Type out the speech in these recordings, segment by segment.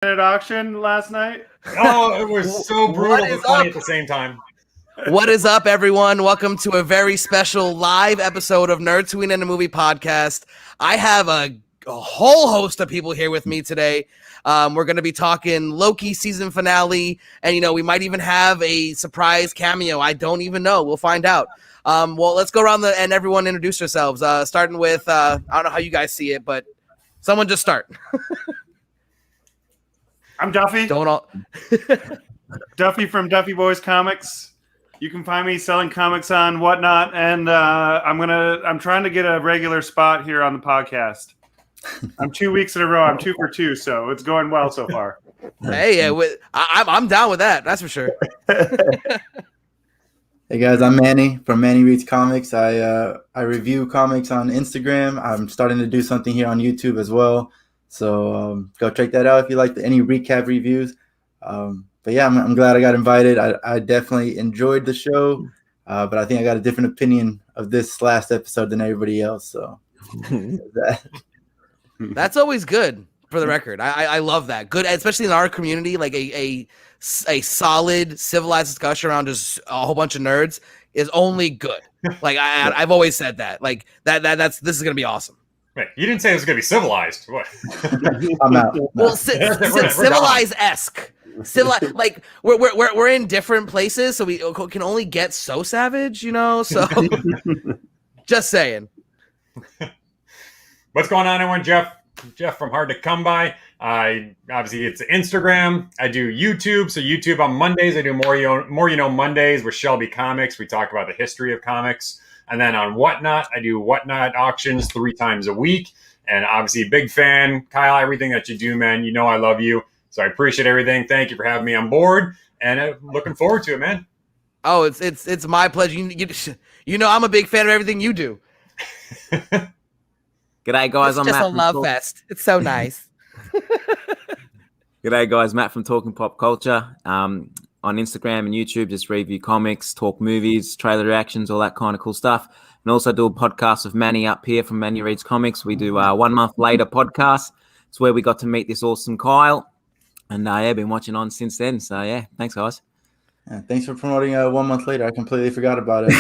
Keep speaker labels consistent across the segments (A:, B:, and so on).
A: auction last night.
B: Oh, it was so brutal but funny at the same time.
C: What is up, everyone? Welcome to a very special live episode of Nerdtooine and a Movie Podcast. I have a whole host of people here with me today. We're going to be talking Loki season finale, and we might even have a surprise cameo. I don't even know. We'll find out. Well, let's go around and everyone introduce yourselves. Starting with I don't know how you guys see it, but someone just start.
A: I'm Duffy. Duffy from Duffy Boys Comics. You can find me selling comics on Whatnot, and I'm trying to get a regular spot here on the podcast. I'm 2 weeks in a row. I'm 2 for 2, so it's going well so far.
C: Hey, I'm down with that. That's for sure.
D: Hey guys, I'm Manny from Manny Reads Comics. I review comics on Instagram. I'm starting to do something here on YouTube as well. So go check that out if you like any recap reviews. But yeah, I'm glad I got invited. I definitely enjoyed the show, but I think I got a different opinion of this last episode than everybody else. So
C: that's always good for the record. I love that. Good, especially in our community, like a solid, civilized discussion around just a whole bunch of nerds is only good. Like I've always said that. Like this is gonna be awesome.
B: Wait, you didn't say it was going to be civilized. What?
D: I'm out.
C: Well, civilized-esque. Like we're in different places, so we can only get so savage, So just saying.
B: What's going on, everyone? Jeff from Hard to Come By. Obviously it's Instagram. I do YouTube. So YouTube on Mondays, I do More You Know Mondays with Shelby Comics. We talk about the history of comics. And then on Whatnot, I do Whatnot auctions 3 times a week. And obviously, big fan, Kyle, everything that you do, man. You know I love you. So I appreciate everything. Thank you for having me on board. And looking forward to it, man.
C: Oh, it's my pleasure. I'm a big fan of everything you do.
E: G'day, guys.
C: I'm Matt. It's just a love fest. It's so nice.
E: G'day, guys. Matt from Talking Pop Culture. On Instagram and YouTube, just review comics, talk movies, trailer reactions, all that kind of cool stuff. And also do a podcast with Manny up here from Manny Reads Comics. We do 1 month later podcast. It's where we got to meet this awesome Kyle. And been watching on since then. So yeah, thanks guys.
D: Yeah, thanks for promoting 1 month later. I completely forgot about it.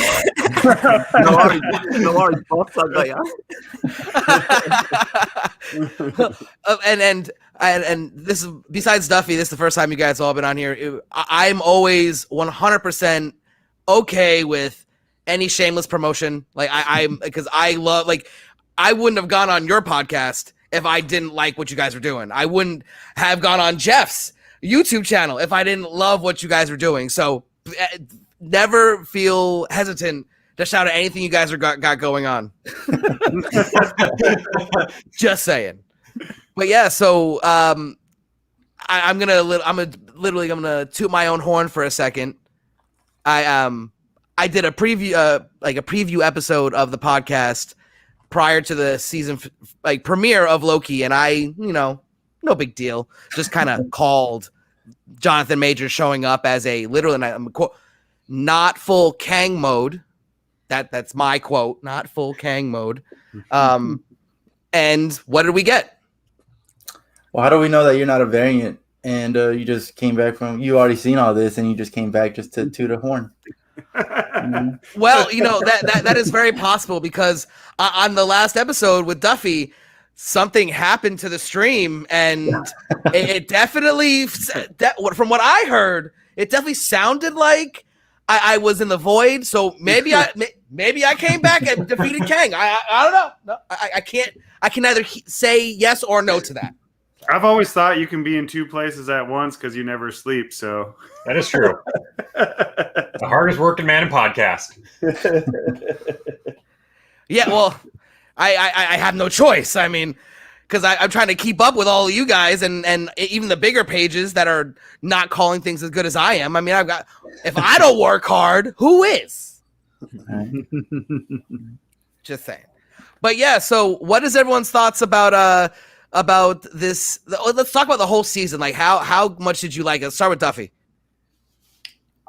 E: No worries, boss. I got
C: you. And this is, besides Duffy, this is the first time you guys all been on here. I'm always 100% okay with any shameless promotion. Like because I love, like, I wouldn't have gone on your podcast if I didn't like what you guys were doing. I wouldn't have gone on Jeff's YouTube channel if I didn't love what you guys were doing. So never feel hesitant to shout at anything you guys are got going on. Just saying. But yeah, so I'm gonna toot my own horn for a second. I did a preview episode of the podcast prior to the season premiere of Loki, and I no big deal, just kind of called Jonathan Majors showing up as not full Kang mode. That's my quote, not full Kang mode. And what did we get?
D: Well, how do we know that you're not a variant and you just came back you already seen all this and you just came back just to toot a horn?
C: Well, that is very possible because on the last episode with Duffy, something happened to the stream and it definitely, from what I heard, it definitely sounded like I was in the void. So maybe I came back and defeated Kang. I don't know. No, I can't. I can neither say yes or no to that.
A: I've always thought you can be in 2 places at once because you never sleep. So
B: that is true. The hardest working man in podcast.
C: Yeah, well, I have no choice. I mean, because I'm trying to keep up with all of you guys and even the bigger pages that are not calling things as good as I am. I mean, if I don't work hard, who is? Just saying. But yeah, so what is everyone's thoughts about this? Let's talk about the whole season. Like, how much did you like it? Let's start with Duffy.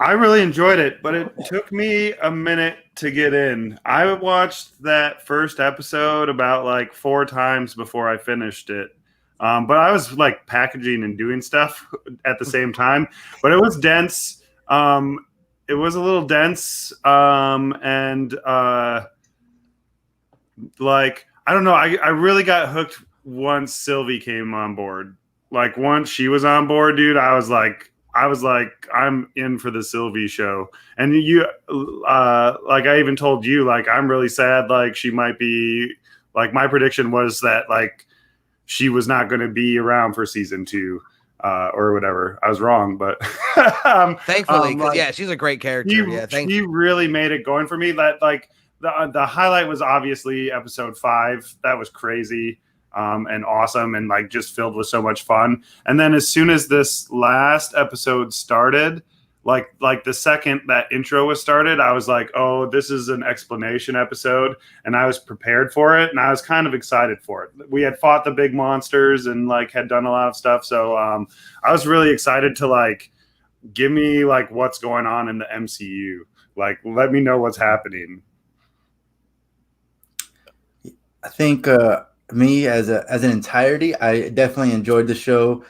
A: I really enjoyed it, but it took me a minute to get in. I watched that first episode about 4 times before I finished it. But I was like packaging and doing stuff at the same time. But it was dense. It was a little dense, and like I don't know. I really got hooked once Sylvie came on board. Like once she was on board, dude, I was like, I'm in for the Sylvie show. And you, like I even told you, like I'm really sad. Like she might be. Like my prediction was that like she was not going to be around for season 2. Or whatever. I was wrong, but
C: thankfully,
A: like,
C: yeah, she's a great character.
A: She really made it going for me. That like the highlight was obviously episode 5. That was crazy and awesome and like just filled with so much fun. And then as soon as this last episode started, like the second that intro was started, I was like, oh, this is an explanation episode, and I was prepared for it, and I was kind of excited for it. We had fought the big monsters and like had done a lot of stuff, so I was really excited to like give me like what's going on in the MCU. Like, let me know what's happening.
D: I think me as an entirety, I definitely enjoyed the show.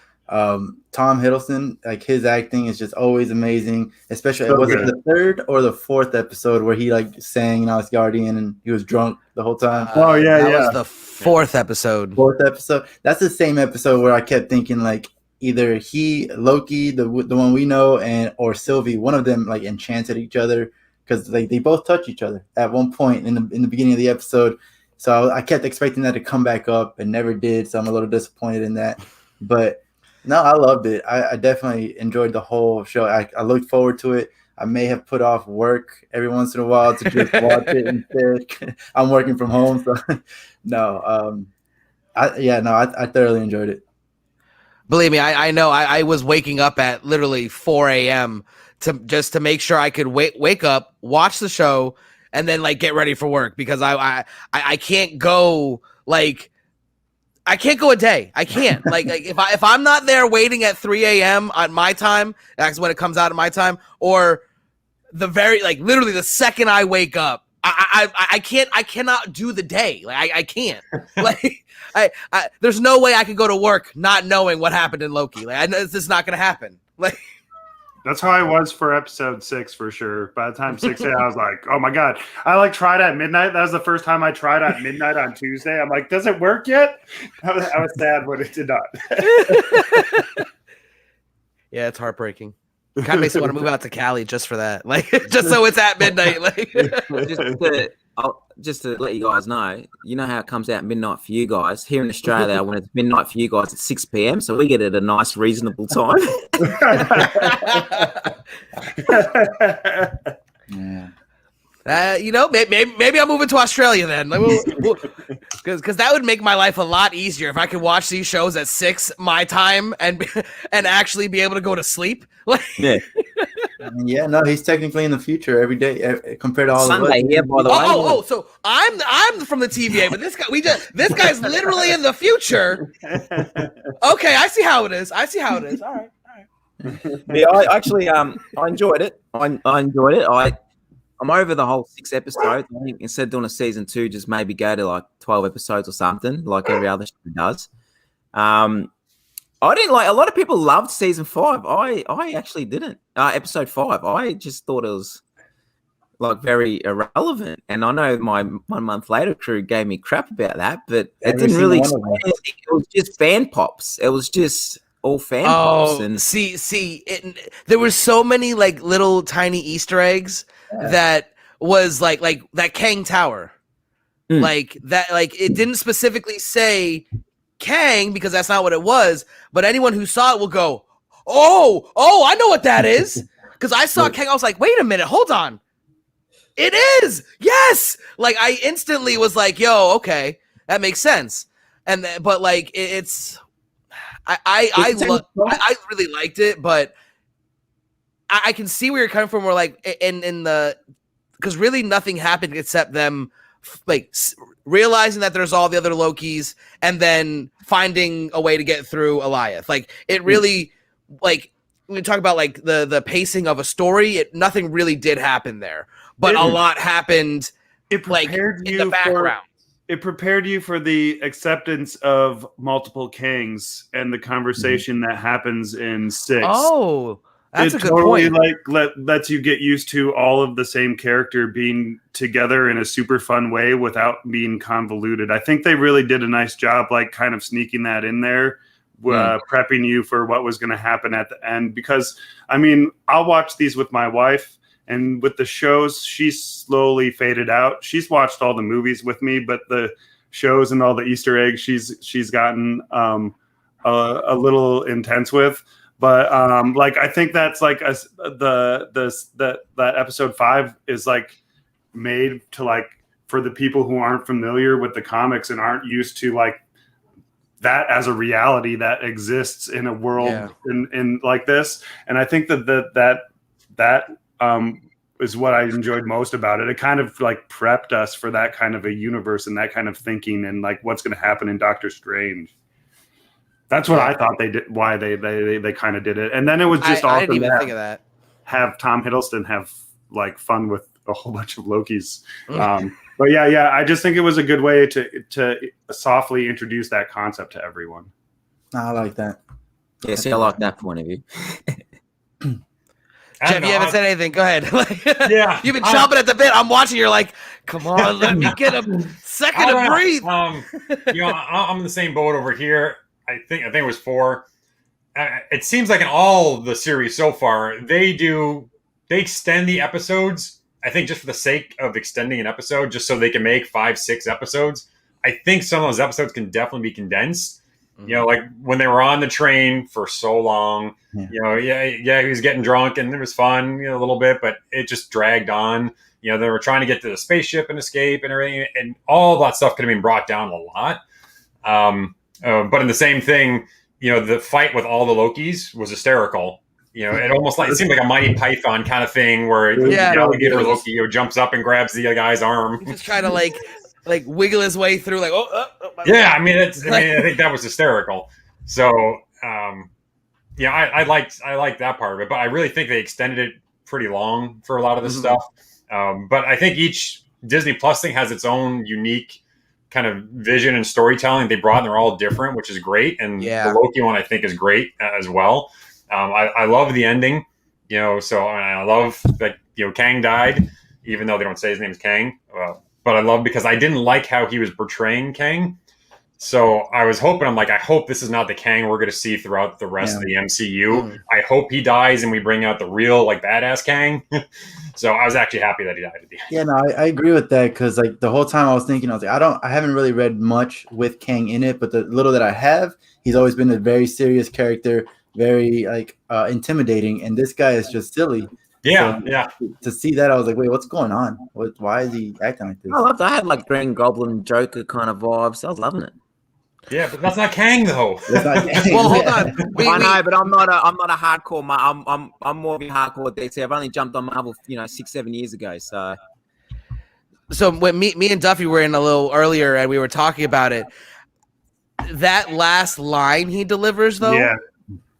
D: Tom Hiddleston, like his acting is just always amazing. Especially
A: So
D: was
A: good.
D: it the 3rd or the 4th episode where he like sang Asgardian and he was drunk the whole time?
A: Oh, yeah,
C: that
A: yeah.
C: was the 4th episode.
D: 4th episode. That's the same episode where I kept thinking like either he, Loki, the one we know, and or Sylvie, one of them like enchanted each other because like they both touch each other at one point in the beginning of the episode. So I kept expecting that to come back up and never did. So I'm a little disappointed in that. But no, I loved it. I definitely enjoyed the whole show. I looked forward to it. I may have put off work every once in a while to just watch it instead. I'm working from home, so no. I thoroughly enjoyed it.
C: Believe me, I know. I was waking up at literally 4 a.m. to make sure I could wake up, watch the show, and then like get ready for work because I can't go like. I can't go a day. I can't. like if I'm not there waiting at 3 a.m. on my time, that's when it comes out of my time, or the very like literally the second I wake up, I cannot do the day. Like I can't. Like I there's no way I could go to work not knowing what happened in Loki. Like I know it's just not gonna happen. Like
A: That's how I was for episode 6 for sure. By the time 6 hit, I was like, oh my God. I like tried at midnight. That was the first time I tried at midnight on Tuesday. I'm like, does it work yet? I was sad when it did not.
C: yeah, it's heartbreaking. Kind of makes me want to move out to Cali just for that. Like just so it's at midnight. Like
E: just to let you guys know, you know how it comes out midnight for you guys. Here in Australia, when it's midnight for you guys, it's 6 p.m. So we get it at a nice, reasonable time.
D: Yeah.
C: Maybe I'm moving to Australia then. Because that would make my life a lot easier if I could watch these shows at 6 my time and actually be able to go to sleep.
E: Yeah.
D: Yeah, no, he's technically in the future every day compared to all
E: Sunday
D: of us.
E: here, by the way.
C: So I'm from the TVA, but this guy's literally in the future. Okay, I see how it is. All right.
E: Yeah, I actually I enjoyed it. I enjoyed it. I'm over the whole 6 episodes. I think instead of doing a season 2, just maybe go to like 12 episodes or something, like every other show does. I didn't like. A lot of people loved season 5. I actually didn't. Episode 5. I just thought it was like very irrelevant. And I know my 1 month later crew gave me crap about that, but it didn't really explain anything. It was just fan pops. It was just all fan pops. And
C: there were so many like little tiny Easter eggs that was like that Kang Tower, like that. Like it didn't specifically say Kang because that's not what it was, but anyone who saw it will go, oh, I know what that is, because I saw Kang. I was like, wait a minute, hold on, it is, yes. Like I instantly was like, yo, okay, that makes sense. And but like it's, I really liked it, but I can see where you're coming from. Where like in the, because really nothing happened except them like realizing that there's all the other Lokis and then finding a way to get through Alioth. Like it really, like when we talk about like the pacing of a story, nothing really did happen there, but a lot happened.
A: It
C: like
A: prepared
C: in
A: you
C: the background.
A: it prepared you for the acceptance of multiple Kangs and the conversation that happens in 6.
C: Oh, that's
A: it
C: a good
A: totally
C: point.
A: lets you get used to all of the same character being together in a super fun way without being convoluted. I think they really did a nice job, like kind of sneaking that in there, prepping you for what was going to happen at the end. Because I mean, I'll watch these with my wife, and with the shows, she's slowly faded out. She's watched all the movies with me, but the shows and all the Easter eggs she's gotten a little intense with. But like I think that's like that episode 5 is like made to like for the people who aren't familiar with the comics and aren't used to like that as a reality that exists in a world in like this. And I think that is what I enjoyed most about it. It kind of like prepped us for that kind of a universe and that kind of thinking and like what's going to happen in Doctor Strange. That's what I thought they did. Why they kind of did it, and then it was just
C: I didn't even think of that.
A: Have Tom Hiddleston have like fun with a whole bunch of Lokis. But yeah, I just think it was a good way to softly introduce that concept to everyone.
D: I like that.
E: Yeah, see, I like that point of view.
C: Jeff, you haven't said anything. Go ahead.
B: Yeah,
C: you've been chomping at the bit. I'm watching. You're like, come on, let me get a second to breathe.
B: I'm in the same boat over here. I think it was 4. It seems like in all the series so far, they extend the episodes. I think just for the sake of extending an episode, just so they can make 5-6 episodes. I think some of those episodes can definitely be condensed. You know, like when they were on the train for so long. He was getting drunk and it was fun, a little bit, but it just dragged on. They were trying to get to the spaceship and escape and everything, and all that stuff could have been brought down a lot. But in the same thing, the fight with all the Lokis was hysterical. It almost like it seemed like a Mighty Python kind of thing where the alligator Loki grabs up and grabs the guy's arm.
C: He's just trying to like wiggle his way through, like
B: I think that was hysterical. So I liked that part of it, but I really think they extended it pretty long for a lot of this stuff. But I think each Disney Plus thing has its own unique kind of vision and storytelling they brought, and they're all different, which is great. And the Loki one I think is great as well. I love the ending, so I love that Kang died, even though they don't say his name is Kang. But I love because I didn't like how he was portraying Kang. So I was hoping, I hope this is not the Kang we're going to see throughout the rest of the MCU. I hope he dies and we bring out the real badass Kang. So I was actually happy that he died at the end.
D: Yeah, no, I agree with that because the whole time I was thinking, I was like, I haven't really read much with Kang in it, but the little that I have, he's always been a very serious character, very intimidating, and this guy is just silly.
B: Yeah.
D: To see that, I was like, wait, what's going on? Why is he acting like this?
E: I had Green Goblin, Joker kind of vibes. I was loving it.
B: Yeah, but that's not Kang though.
C: Well, hold on.
E: I know, but I'm not a hardcore. I'm more of a hardcore DC. I've only jumped on Marvel, 6-7 years ago.
C: So when me and Duffy were in a little earlier and we were talking about it, that last line he delivers though,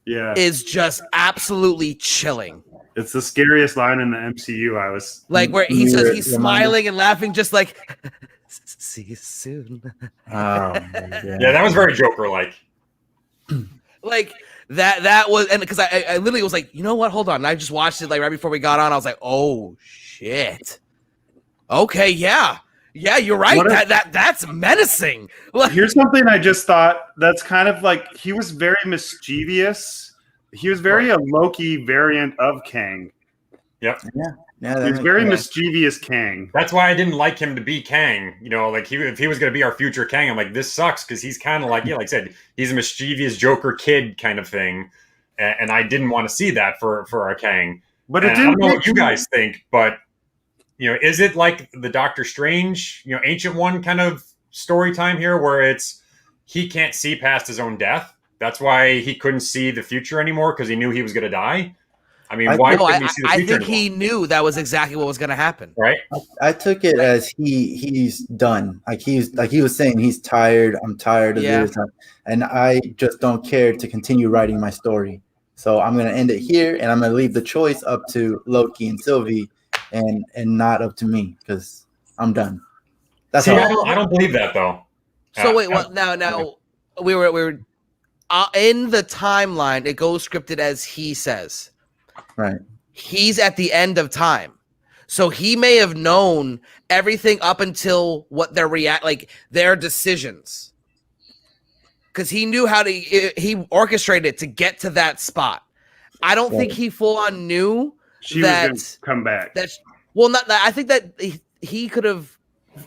C: is just absolutely chilling.
A: It's the scariest line in the MCU. I was
C: where he says he's smiling and laughing, just like. See you soon.
D: Oh,
B: yeah, that was very Joker-like.
C: That was, and because I literally was like, you know what? Hold on. And I just watched it right before we got on. I was like, oh shit. Okay, yeah, you're right. That's menacing.
A: Here's something I just thought. That's kind of he was very mischievous. He was very a Loki variant of Kang.
B: Yep.
D: Yeah,
A: he's very mischievous Kang.
B: That's why I didn't like him to be Kang. If he was going to be our future Kang, I'm like, this sucks because he's kind of like I said, he's a mischievous Joker kid kind of thing, and I didn't want to see that for our Kang.
A: But it didn't.
B: I don't know what you guys think, but is it like the Doctor Strange, Ancient One kind of story time here, where it's he can't see past his own death? That's why he couldn't see the future anymore because he knew he was going to die. I mean, why couldn't he see the future?
C: I think he knew that was exactly what was going to happen.
B: Right.
D: I took it as he's done. He was saying he's tired. I'm tired of this, and I just don't care to continue writing my story. So I'm going to end it here, and I'm going to leave the choice up to Loki and Sylvie, and not up to me because I'm done. That's
B: See,
D: all.
B: I don't believe that though.
C: So wait, well, now we were in the timeline. It goes scripted as he says.
D: Right.
C: He's at the end of time, so he may have known everything up until what their decisions, because he knew how to. He orchestrated it to get to that spot. I don't think he full on knew
A: She
C: that
A: was going to come back.
C: not that. I think that he could have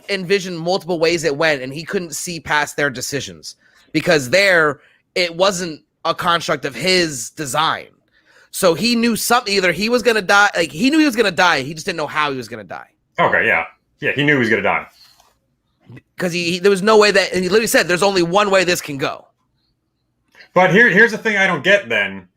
C: envisioned multiple ways it went, and he couldn't see past their decisions because it wasn't a construct of his design. So he knew something. Either he was going to die, like he knew he was going to die. He just didn't know how he was going to die.
B: Okay, yeah. He knew he was going to die.
C: Because there was no way that, and he literally said, there's only one way this can go.
B: But here's the thing I don't get then.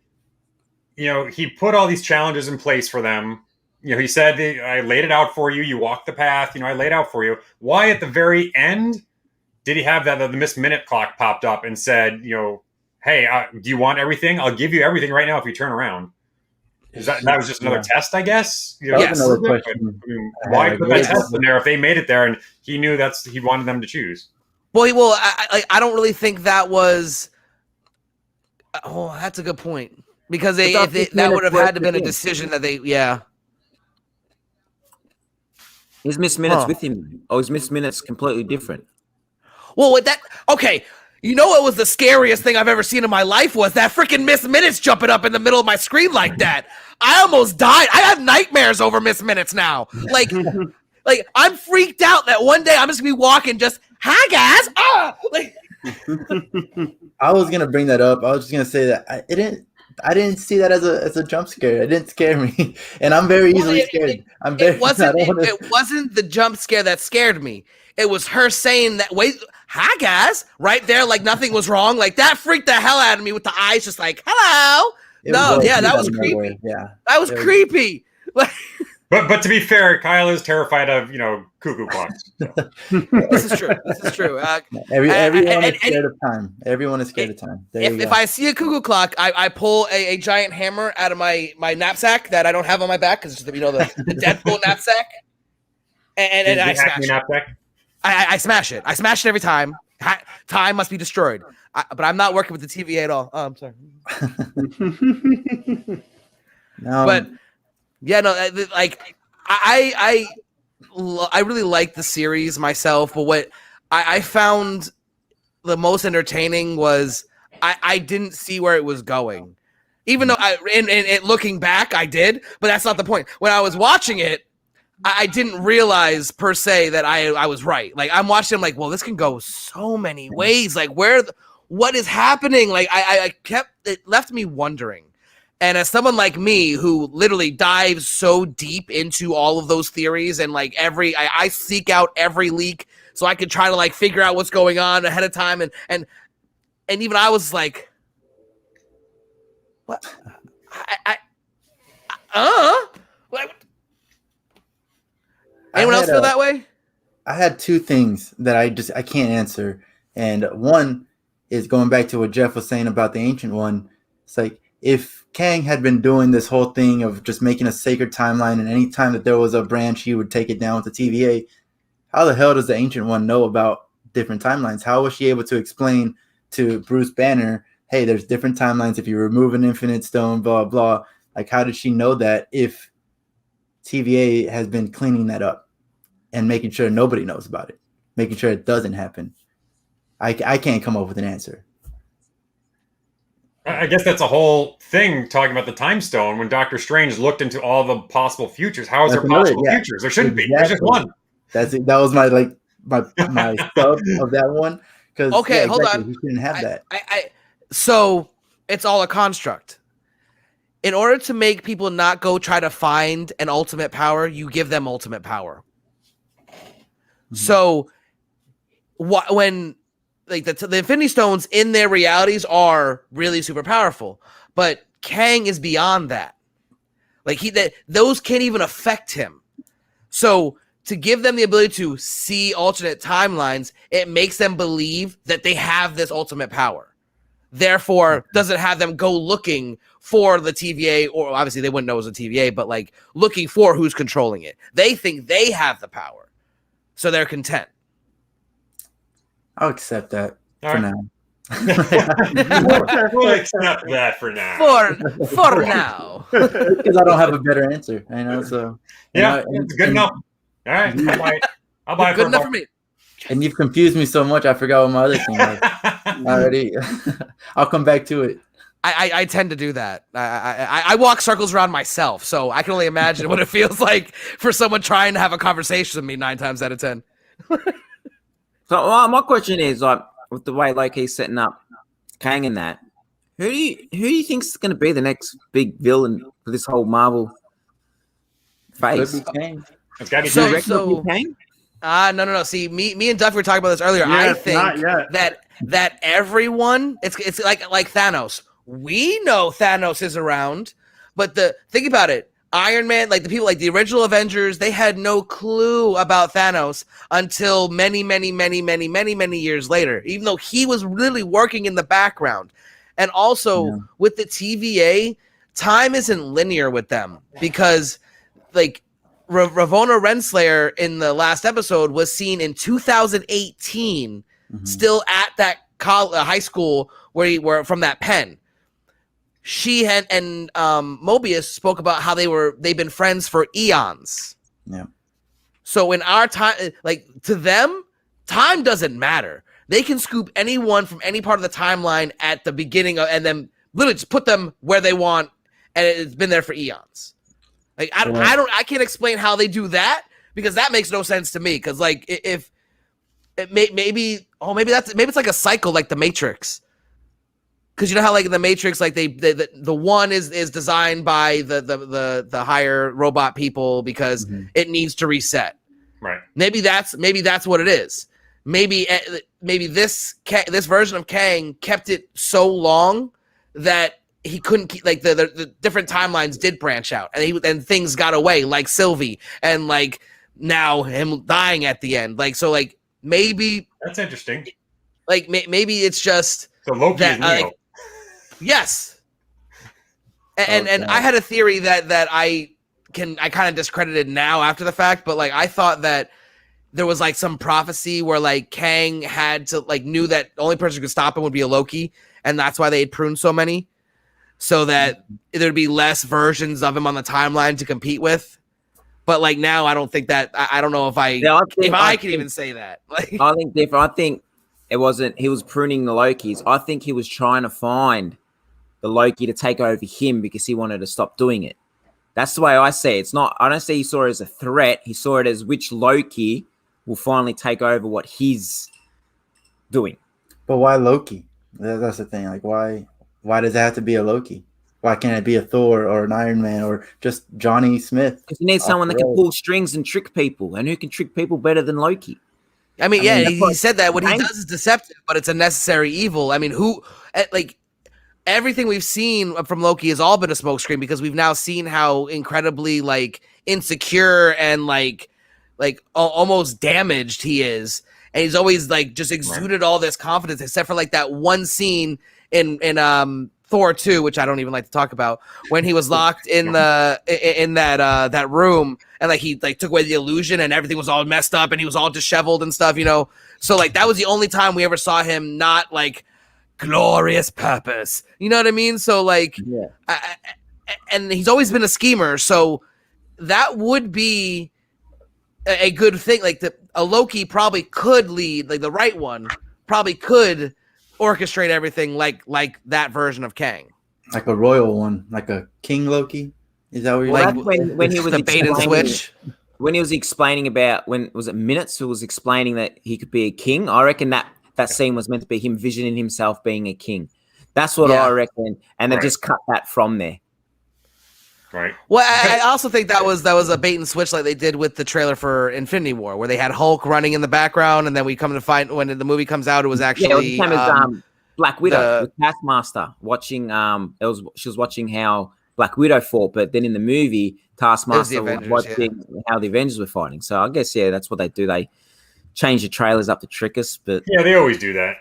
B: He put all these challenges in place for them. He said, I laid it out for you. You walked the path. I laid out for you. Why at the very end did he have the missed minute clock popped up and said, hey, do you want everything? I'll give you everything right now if you turn around. That was just another test, I guess?
D: Yes. Another question.
B: Why put that test in there if they made it there and he knew he wanted them to choose?
C: Well, I don't really think that was. Oh, that's a good point. Because that would have had to been a decision that
E: His missed minutes with him. Oh, his missed minutes completely different.
C: Well, okay. You know what was the scariest thing I've ever seen in my life was that freaking missed minutes jumping up in the middle of my screen like that. I almost died. I have nightmares over missed minutes now. Like I'm freaked out that one day I'm just gonna be walking just, hi guys.
D: I was gonna bring that up. I was just gonna say that I didn't see that as a jump scare. It didn't scare me, and I'm very easily scared. It
C: wasn't the jump scare that scared me. It was her saying that, wait, hi guys, right there, like nothing was wrong. Like that freaked the hell out of me with the eyes just like, hello. That was creepy.
D: Yeah,
C: that was creepy.
B: But to be fair, Kyle is terrified of cuckoo clocks. So.
C: This is true.
D: Everyone is scared of time. Everyone is scared of time.
C: If I see a cuckoo clock, I pull a giant hammer out of my knapsack that I don't have on my back because the Deadpool knapsack, and I smash it. I smash it. I smash it every time. Time must be destroyed. But I'm not working with the TVA at all. Oh, I'm sorry.
D: No.
C: But yeah, no, like I really like the series myself, but what I found the most entertaining was I didn't see where it was going, even though looking back I did, but that's not the point. When I was watching it, I didn't realize per se that I was right. Like I'm watching, I'm like, well, this can go so many ways. Like what is happening? Like it left me wondering. And as someone like me who literally dives so deep into all of those theories and like I seek out every leak so I could try to like figure out what's going on ahead of time. And even I was like, what? What? Anyone else feel that way?
D: I had two things that I can't answer. And one is going back to what Jeff was saying about the Ancient One. It's like, if Kang had been doing this whole thing of just making a sacred timeline, and any time that there was a branch, he would take it down with the TVA, how the hell does the Ancient One know about different timelines? How was she able to explain to Bruce Banner, hey, there's different timelines if you remove an Infinite Stone, blah, blah. Like, how did she know that if TVA has been cleaning that up and making sure nobody knows about it, making sure it doesn't happen? I can't come up with an answer.
B: I guess that's a whole thing talking about the time stone. When Doctor Strange looked into all the possible futures, how is there possible futures? There shouldn't be. There's just one.
D: That's it. That was my sub of that one.
C: Okay, hold on.
D: He shouldn't have that.
C: So it's all a construct. In order to make people not go try to find an ultimate power, you give them ultimate power. Mm-hmm. So when like the Infinity Stones in their realities are really super powerful, but Kang is beyond that. Like those can't even affect him. So to give them the ability to see alternate timelines, it makes them believe that they have this ultimate power. Therefore, doesn't have them go looking for the TVA, or obviously they wouldn't know it was a TVA, but like looking for who's controlling it. They think they have the power, so they're content.
D: I'll accept that
B: All
D: for
B: right.
D: now.
B: We'll accept that for now.
C: For now.
D: Because I don't have a better answer, you know. So
B: Yeah, it's good enough. All right, I'll buy it
C: Good
B: for
C: enough for me.
D: And you've confused me so much. I forgot what my other thing was already. I'll come back to it.
C: I tend to do that. I walk circles around myself, so I can only imagine what it feels like for someone trying to have a conversation with me 9 times out of 10.
E: So my question is, like, with the way Loki's setting up Kang and that, who do you think is going to be the next big villain for this whole Marvel phase?
D: Could be Kang.
B: It's got to be
C: So-
E: Do you reckon it'll be Kang?
C: No. See, me and Duffy were talking about this earlier.
A: Yeah,
C: I
A: it's not
C: think
A: yet.
C: that everyone, it's like Thanos. We know Thanos is around, but think about it. Iron Man, like the people, like the original Avengers, they had no clue about Thanos until many years later, even though he was really working in the background. And also with the TVA, time isn't linear with them because like Ravonna Renslayer in the last episode was seen in 2018, still at that high school where from that pen. She and Mobius spoke about how they've been friends for eons.
D: Yeah.
C: So in our time, like to them, time doesn't matter. They can scoop anyone from any part of the timeline at the beginning and then literally just put them where they want, and it's been there for eons. Like I can't explain how they do that because that makes no sense to me. Because like if it maybe it's like a cycle like the Matrix. Because you know how like in the Matrix, like the one is designed by the higher robot people because it needs to reset.
B: Right.
C: Maybe that's what it is. Maybe this version of Kang kept it so long that he couldn't keep, like the different timelines did branch out and things got away, like Sylvie and like now him dying at the end. Like so, like maybe
B: That's interesting.
C: Like maybe it's just
B: So Loki is Neo.
C: Yes. And I had a theory that I kind of discredited now after the fact, but like I thought that there was like some prophecy where like Kang had to like knew that the only person who could stop him would be a Loki, and that's why they had pruned so many, so that there'd be less versions of him on the timeline to compete with. But like now, I don't think that I don't know if I can even say that. Like,
E: I think different. I think it wasn't. He was pruning the Lokis. I think he was trying to find the Loki to take over him because he wanted to stop doing it. That's the way I see it. It's not. I don't see he saw it as a threat. He saw it as which Loki will finally take over what he's doing.
D: But why Loki? That's the thing. Like, why does it have to be a Loki? Why can't it be a Thor or an Iron Man or just Johnny Smith?
E: Because you need someone that can pull strings and trick people, and who can trick people better than Loki?
C: I mean, he said that what he does is deceptive, but it's a necessary evil. I mean, everything we've seen from Loki has all been a smokescreen because we've now seen how incredibly like insecure and like almost damaged he is, and he's always like just exuded all this confidence, except for like that one scene in Thor 2, which I don't even like to talk about, when he was locked in that room and like he like took away the illusion and everything was all messed up and he was all disheveled and stuff, you know. So like that was the only time we ever saw him not like glorious purpose, you know what I mean? So like, and he's always been a schemer, so that would be a good thing. Like a Loki probably could lead, like the right one probably could orchestrate everything like that version of Kang,
D: like a royal one, like a King Loki. Is that what you're
C: like
E: when he was
C: the bait and switch?
E: When he was explaining about Minutes who was explaining that he could be a king, I reckon that scene was meant to be him visioning himself being a king. That's what I reckon, and they just cut that from there.
B: Right.
C: Well, I also think that was a bait and switch like they did with the trailer for Infinity War, where they had Hulk running in the background, and then we come to find when the movie comes out, it was actually
E: it was Black Widow with Taskmaster watching. She was watching how Black Widow fought, but then in the movie, Taskmaster was watching how the Avengers were fighting. So I guess that's what they do. They change the trailers up to trick us, but
B: they always do that.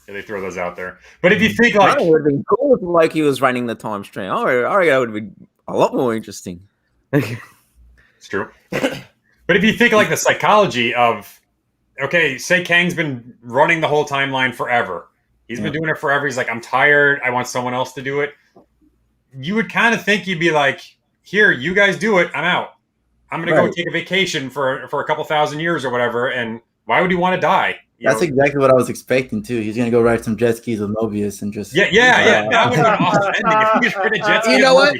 B: Yeah, they throw those out there. But if you think like
E: it would have been cool if Loki was running the time stream. I reckon it would have been a lot more interesting.
B: It's true. But if you think like the psychology of okay, say Kang's been running the whole timeline forever. He's been doing it forever. He's like, I'm tired. I want someone else to do it. You would kind of think you'd be like, here, you guys do it. I'm out. I'm going to go take a vacation for a couple thousand years or whatever. And why would he want to die?
D: That's exactly what I was expecting too. He's gonna go ride some jet skis with Mobius and just
B: yeah. That would have been an awesome ending if he just rid of jet skis.
C: You know what?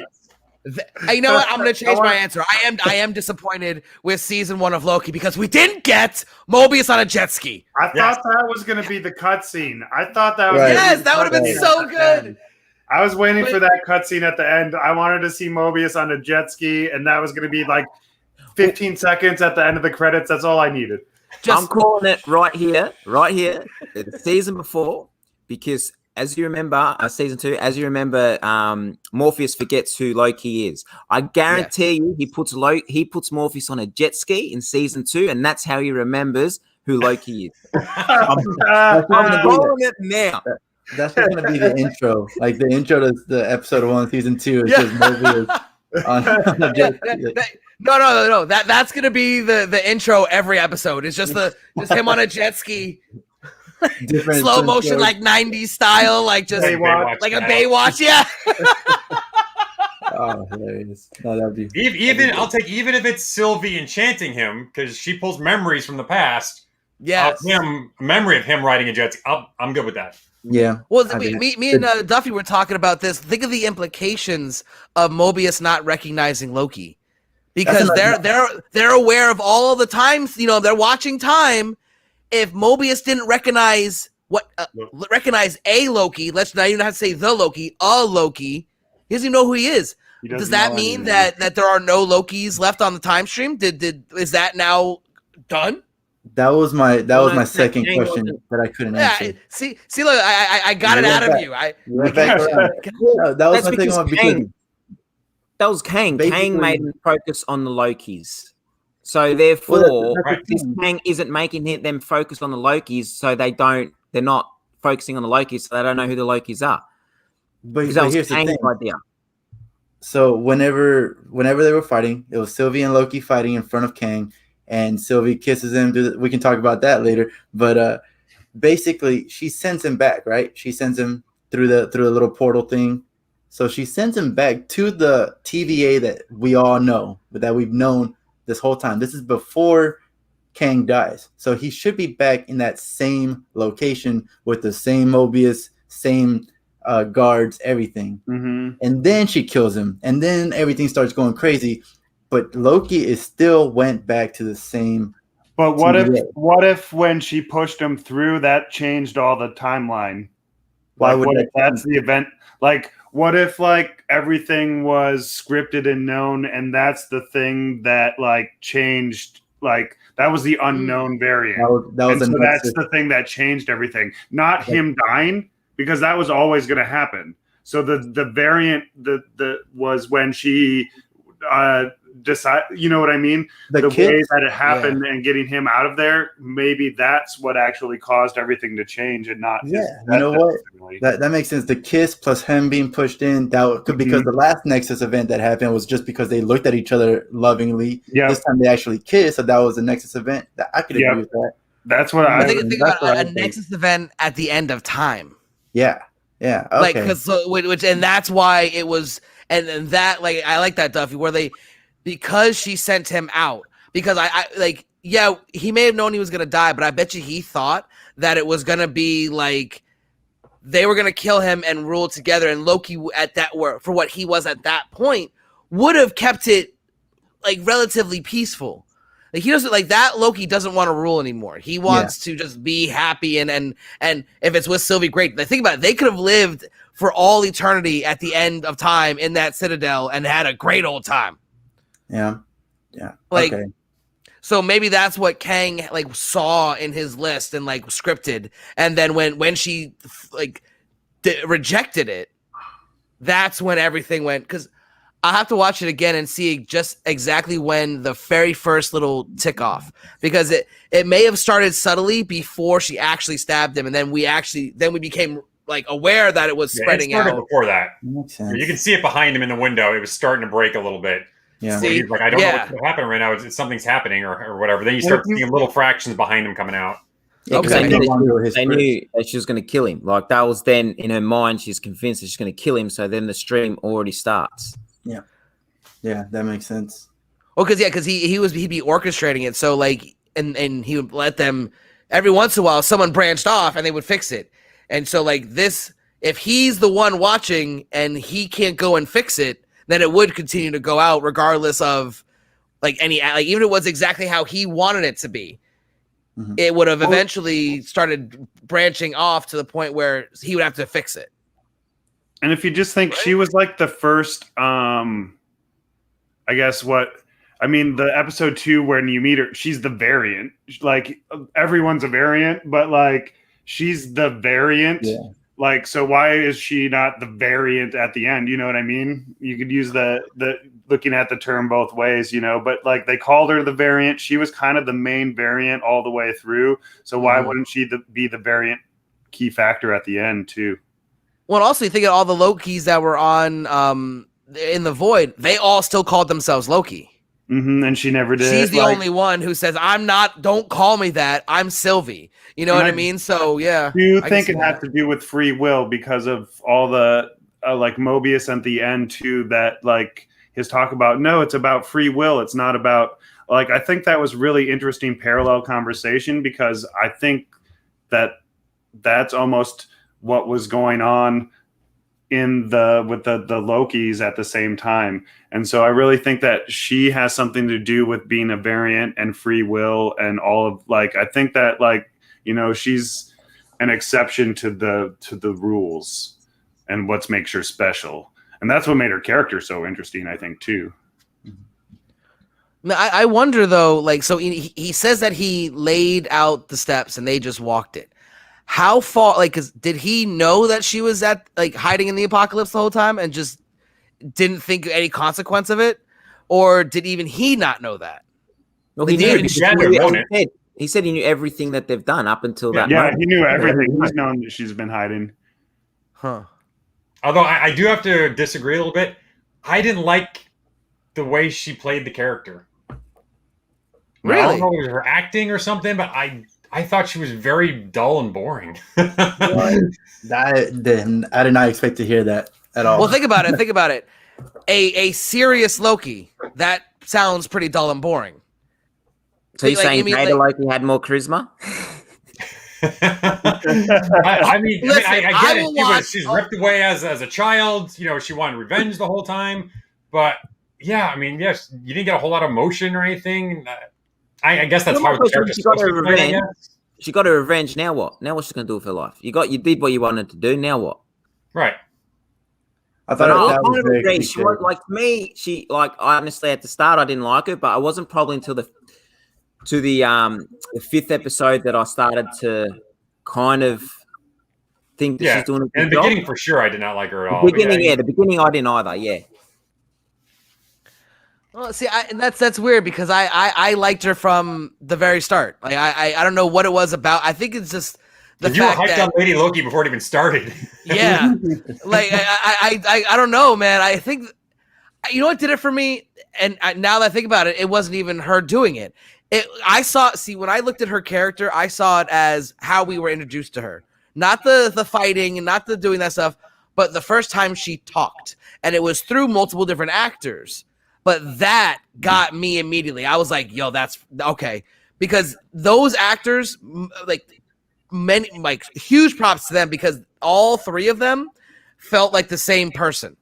C: You know what? I'm going to change my answer. I am disappointed with season 1 of Loki because we didn't get Mobius on a jet ski.
A: I thought that was going to be the cutscene. I thought that was
C: that would have been so good.
A: I was waiting for that cutscene at the end. I wanted to see Mobius on a jet ski, and that was going to be like 15 seconds at the end of the credits. That's all I needed.
E: I'm calling it right here, the season before, because as you remember, season 2, as you remember, Morpheus forgets who Loki is. I guarantee you, he puts Morpheus on a jet ski in season 2, and that's how he remembers who Loki is. I'm calling it now.
D: That's just gonna be the intro, like the intro to the episode 1, season 2 is just Morpheus on a jet ski.
C: No. That's gonna be the intro every episode. It's just him on a jet ski, slow motion, like 90s style, like just
A: Baywatch,
C: like a Baywatch. Yeah.
D: Oh, hilarious! No, that'd be
B: even if it's Sylvie enchanting him because she pulls memories from the past.
C: Yeah,
B: a memory of him riding a jet ski. I'm good with that.
D: Yeah.
C: Well, me and Duffy were talking about this. Think of the implications of Mobius not recognizing Loki. Because they're aware of all the times, they're watching time. If Mobius didn't recognize recognize a Loki, let's not even have to say the Loki, a Loki, he doesn't even know who he is. Does that mean that there are no Lokis left on the time stream? Is that now done?
D: That was my second question that I couldn't answer.
C: See, look, I got it out of you.
D: That was my second one because.
E: That was Kang. Kang made him focus on the Lokis. So therefore, this Kang isn't making them focus on the Lokis, so they're not focusing on the Lokis, so they don't know who the Lokis are.
D: But
E: that was
D: here's
E: Kang's
D: the thing.
E: idea.
D: So whenever they were fighting, it was Sylvie and Loki fighting in front of Kang, and Sylvie kisses him. We can talk about that later. But basically, she sends him back, right? She sends him through the little portal thing. So she sends him back to the TVA that we all know, but that we've known this whole time. This is before Kang dies. So he should be back in that same location with the same Mobius, same guards, everything.
A: Mm-hmm.
D: And then she kills him. And then everything starts going crazy. But Loki still went back to the same.
A: But what if when she pushed him through, that changed all the timeline?
D: Why would
A: that's the event? Like, what if like everything was scripted and known, and that's the thing that like changed? Like that was the unknown variant. That's the thing that changed everything. Not him dying, because that was always going to happen. So the variant was when she decide, you know what I mean? The way that it happened and getting him out of there, maybe that's what actually caused everything to change and not.
D: Yeah, you know what? That makes sense. The kiss plus him being pushed in, because the last Nexus event that happened was just because they looked at each other lovingly. Yeah. This time they actually kissed, so that was a Nexus event. I could agree with that.
A: That's what I
C: think about a Nexus event at the end of time.
D: Yeah. Yeah. Okay.
C: Like, and that's why it was, and that, like, I like that, Duffy, where because she sent him out, because he may have known he was going to die, but I bet you he thought that it was going to be like they were going to kill him and rule together. And Loki for what he was at that point would have kept it like relatively peaceful. Like he doesn't like that. Loki doesn't want to rule anymore. He wants to just be happy. And if it's with Sylvie, great. But think about it. They could have lived for all eternity at the end of time in that citadel and had a great old time.
D: Yeah. Yeah.
C: Like, so maybe that's what Kang like saw in his list and like scripted. And then when she like rejected it, that's when everything went, because I'll have to watch it again and see just exactly when the very first little tick off, because it may have started subtly before she actually stabbed him. And then we became like aware that it was spreading
B: it started
C: out
B: before that.
D: Makes sense.
B: You can see it behind him in the window. It was starting to break a little bit.
D: Yeah.
C: See?
B: He's like, I don't know what's going to happen right now. Something's happening or whatever. Then you start seeing little fractions behind him coming out.
E: Yeah, 'cause
C: Okay.
E: they knew that she was going to kill him. Like that was then in her mind. She's convinced that she's going to kill him. So then the stream already starts.
D: Yeah, that makes sense.
C: Oh, because he'd be orchestrating it. So like, and he would let them every once in a while. Someone branched off and they would fix it. And so like this, if he's the one watching and he can't go and fix it, then it would continue to go out regardless of like even if it was exactly how he wanted it to be.
D: Mhm.
C: It would have eventually started branching off to the point where he would have to fix it.
A: And if you just think she was like the first, I guess the episode 2 when you meet her, she's the variant. Like everyone's a variant, but like she's the variant.
D: Yeah.
A: Like, so why is she not the variant at the end? You know what I mean? You could use the looking at the term both ways, but like they called her the variant. She was kind of the main variant all the way through. So why wouldn't she be the variant key factor at the end too?
C: Well, also you think of all the Lokis that were on in the Void, they all still called themselves Loki.
A: Mm-hmm, and she never did.
C: She's the only one who says, "I'm not. Don't call me that. I'm Sylvie." You know what I mean? So yeah.
A: Do you think it has to do with free will because of all the like Mobius at the end too? That like his talk about it's about free will. It's not about like I think that was really interesting parallel conversation because I think that's almost what was going on with the Lokis at the same time. And so I really think that she has something to do with being a variant and free will and all of like I think that like she's an exception to the rules and what makes her special. And that's what made her character so interesting, I think, too.
C: I wonder though, like, so he says that he laid out the steps and they just walked it. How far, like, did he know that she was hiding in the apocalypse the whole time and just didn't think any consequence of it? Or did even he not know that?
E: Well, he knew. He said he knew everything that they've done up until that moment.
A: Yeah, he knew everything. He's known that she's been hiding.
C: Huh.
B: Although I do have to disagree a little bit. I didn't like the way she played the character.
C: Really?
B: I don't know if it was her acting or something, but I thought she was very dull and boring.
D: I did not expect to hear that at all.
C: Well, think about it. A serious Loki, that sounds pretty dull and boring.
E: So you're saying Beta Loki had more charisma?
B: I get it. She's ripped away as a child. She wanted revenge the whole time. But yeah, yes, you didn't get a whole lot of emotion or anything. I guess that's how the character
E: she got her revenge. She got her revenge. Now what? Now what's she gonna do with her life? You did what you wanted to do. Now what?
B: Right.
D: I thought that was very
E: agree. She was like me. She honestly at the start I didn't like her, but I wasn't probably until the 5th episode that I started to kind of think that she's doing a good
B: in the
E: job.
B: beginning for sure I did not like her at all.
E: The beginning I didn't either. Yeah.
C: Well, see, that's weird because I liked her from the very start. Like I don't know what it was about. I think it's just the fact
B: you were hyped
C: that
B: on Lady Loki before it even started.
C: Yeah, like I don't know, man. I think what did it for me. And now that I think about it, it wasn't even her doing it. When I looked at her character, I saw it as how we were introduced to her, not the fighting and not the doing that stuff, but the first time she talked, and it was through multiple different actors. But that got me immediately. I was like, yo, that's okay. Because those actors, huge props to them because all three of them felt like the same person.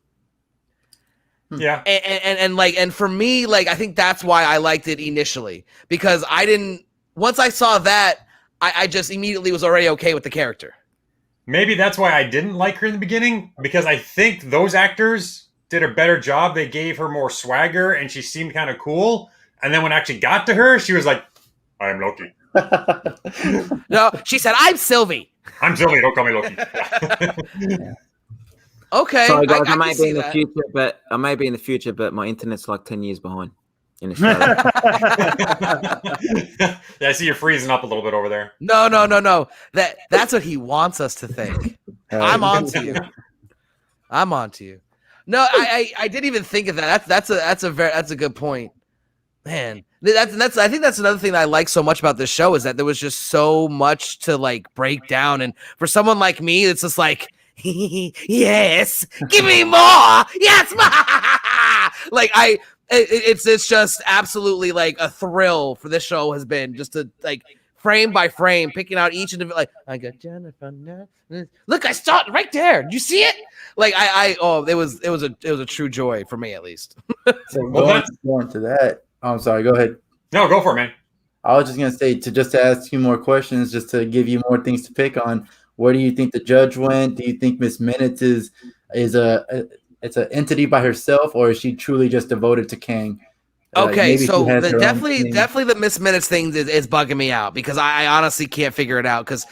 B: Yeah.
C: And for me, I think that's why I liked it initially. Because once I saw that, I just immediately was already okay with the character.
B: Maybe that's why I didn't like her in the beginning, because I think those actors did a better job. They gave her more swagger and she seemed kind of cool. And then when it actually got to her, she was like, I am Loki.
C: No, she said, I'm Sylvie.
B: I'm Sylvie, don't call me Loki.
D: Yeah.
C: Okay.
E: Sorry guys, I may be in the future, but my internet's like 10 years behind in Australia.
B: Yeah, I see you're freezing up a little bit over there.
C: No. That's what he wants us to think. I'm on to you. No, I didn't even think of that. That's a good point, man. That's I think that's another thing that I like so much about this show is that there was just so much to like break down, and for someone like me, it's just like, yes, give me more, yes, like it's just absolutely like a thrill for this show has been just to like frame by frame picking out each individual. Like I got Jennifer. Look, I started right there. Did you see it? Like it was a true joy for me at least.
D: So going to that. Oh, I'm sorry. Go ahead.
B: No, go for it, man.
D: I was just gonna say to ask you more questions, just to give you more things to pick on. Where do you think the judge went? Do you think Miss Minutes is it's an entity by herself, or is she truly just devoted to Kang?
C: Okay, so definitely the Miss Minutes thing is bugging me out because I honestly can't figure it out because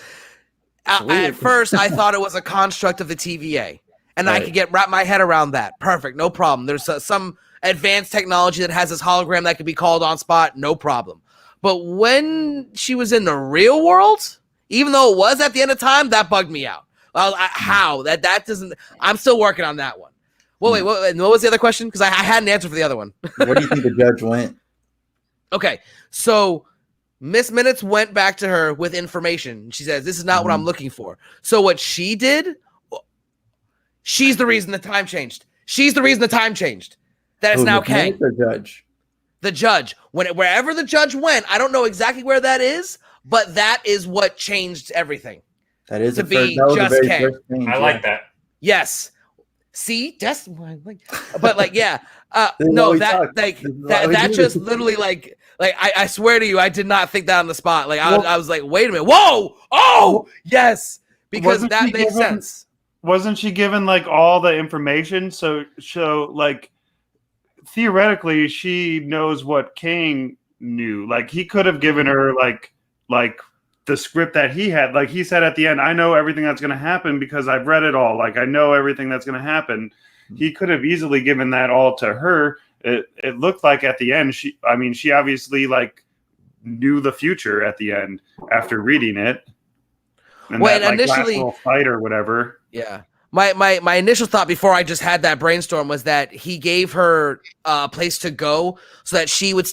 C: at first I thought it was a construct of the TVA, and right. I could wrap my head around that. Perfect, no problem. There's some advanced technology that has this hologram that could be called on spot, no problem. But when she was in the real world, even though it was at the end of time, that bugged me out. How that doesn't? I'm still working on that one. Well, wait, what was the other question? Because I had an answer for the other one.
D: Where do you think the judge went?
C: Okay, so Miss Minutes went back to her with information. She says, this is not what I'm looking for. So what she did, she's the reason the time changed. She's the reason the time changed. That is now Kang.
D: The judge.
C: The judge. Wherever the judge went, I don't know exactly where that is, but that is what changed everything.
D: That is
C: to be just Kang.
B: I like that.
C: Yes. See, that's but like, yeah, no, that just literally like I swear to you, I did not think that on the spot. Like I was like, wait a minute, whoa, oh, yes, because that makes sense.
A: Wasn't she given like all the information? So like theoretically, she knows what Kang knew. Like he could have given her like the script that he had. Like he said at the end, I know everything that's going to happen because I've read it all. Like I know everything that's going to happen. He could have easily given that all to her. It looked like at the end, she obviously like knew the future at the end after reading it. And
C: well,
A: that,
C: initially,
A: last little fight or whatever.
C: Yeah. My initial thought before I just had that brainstorm was that he gave her a place to go so that she would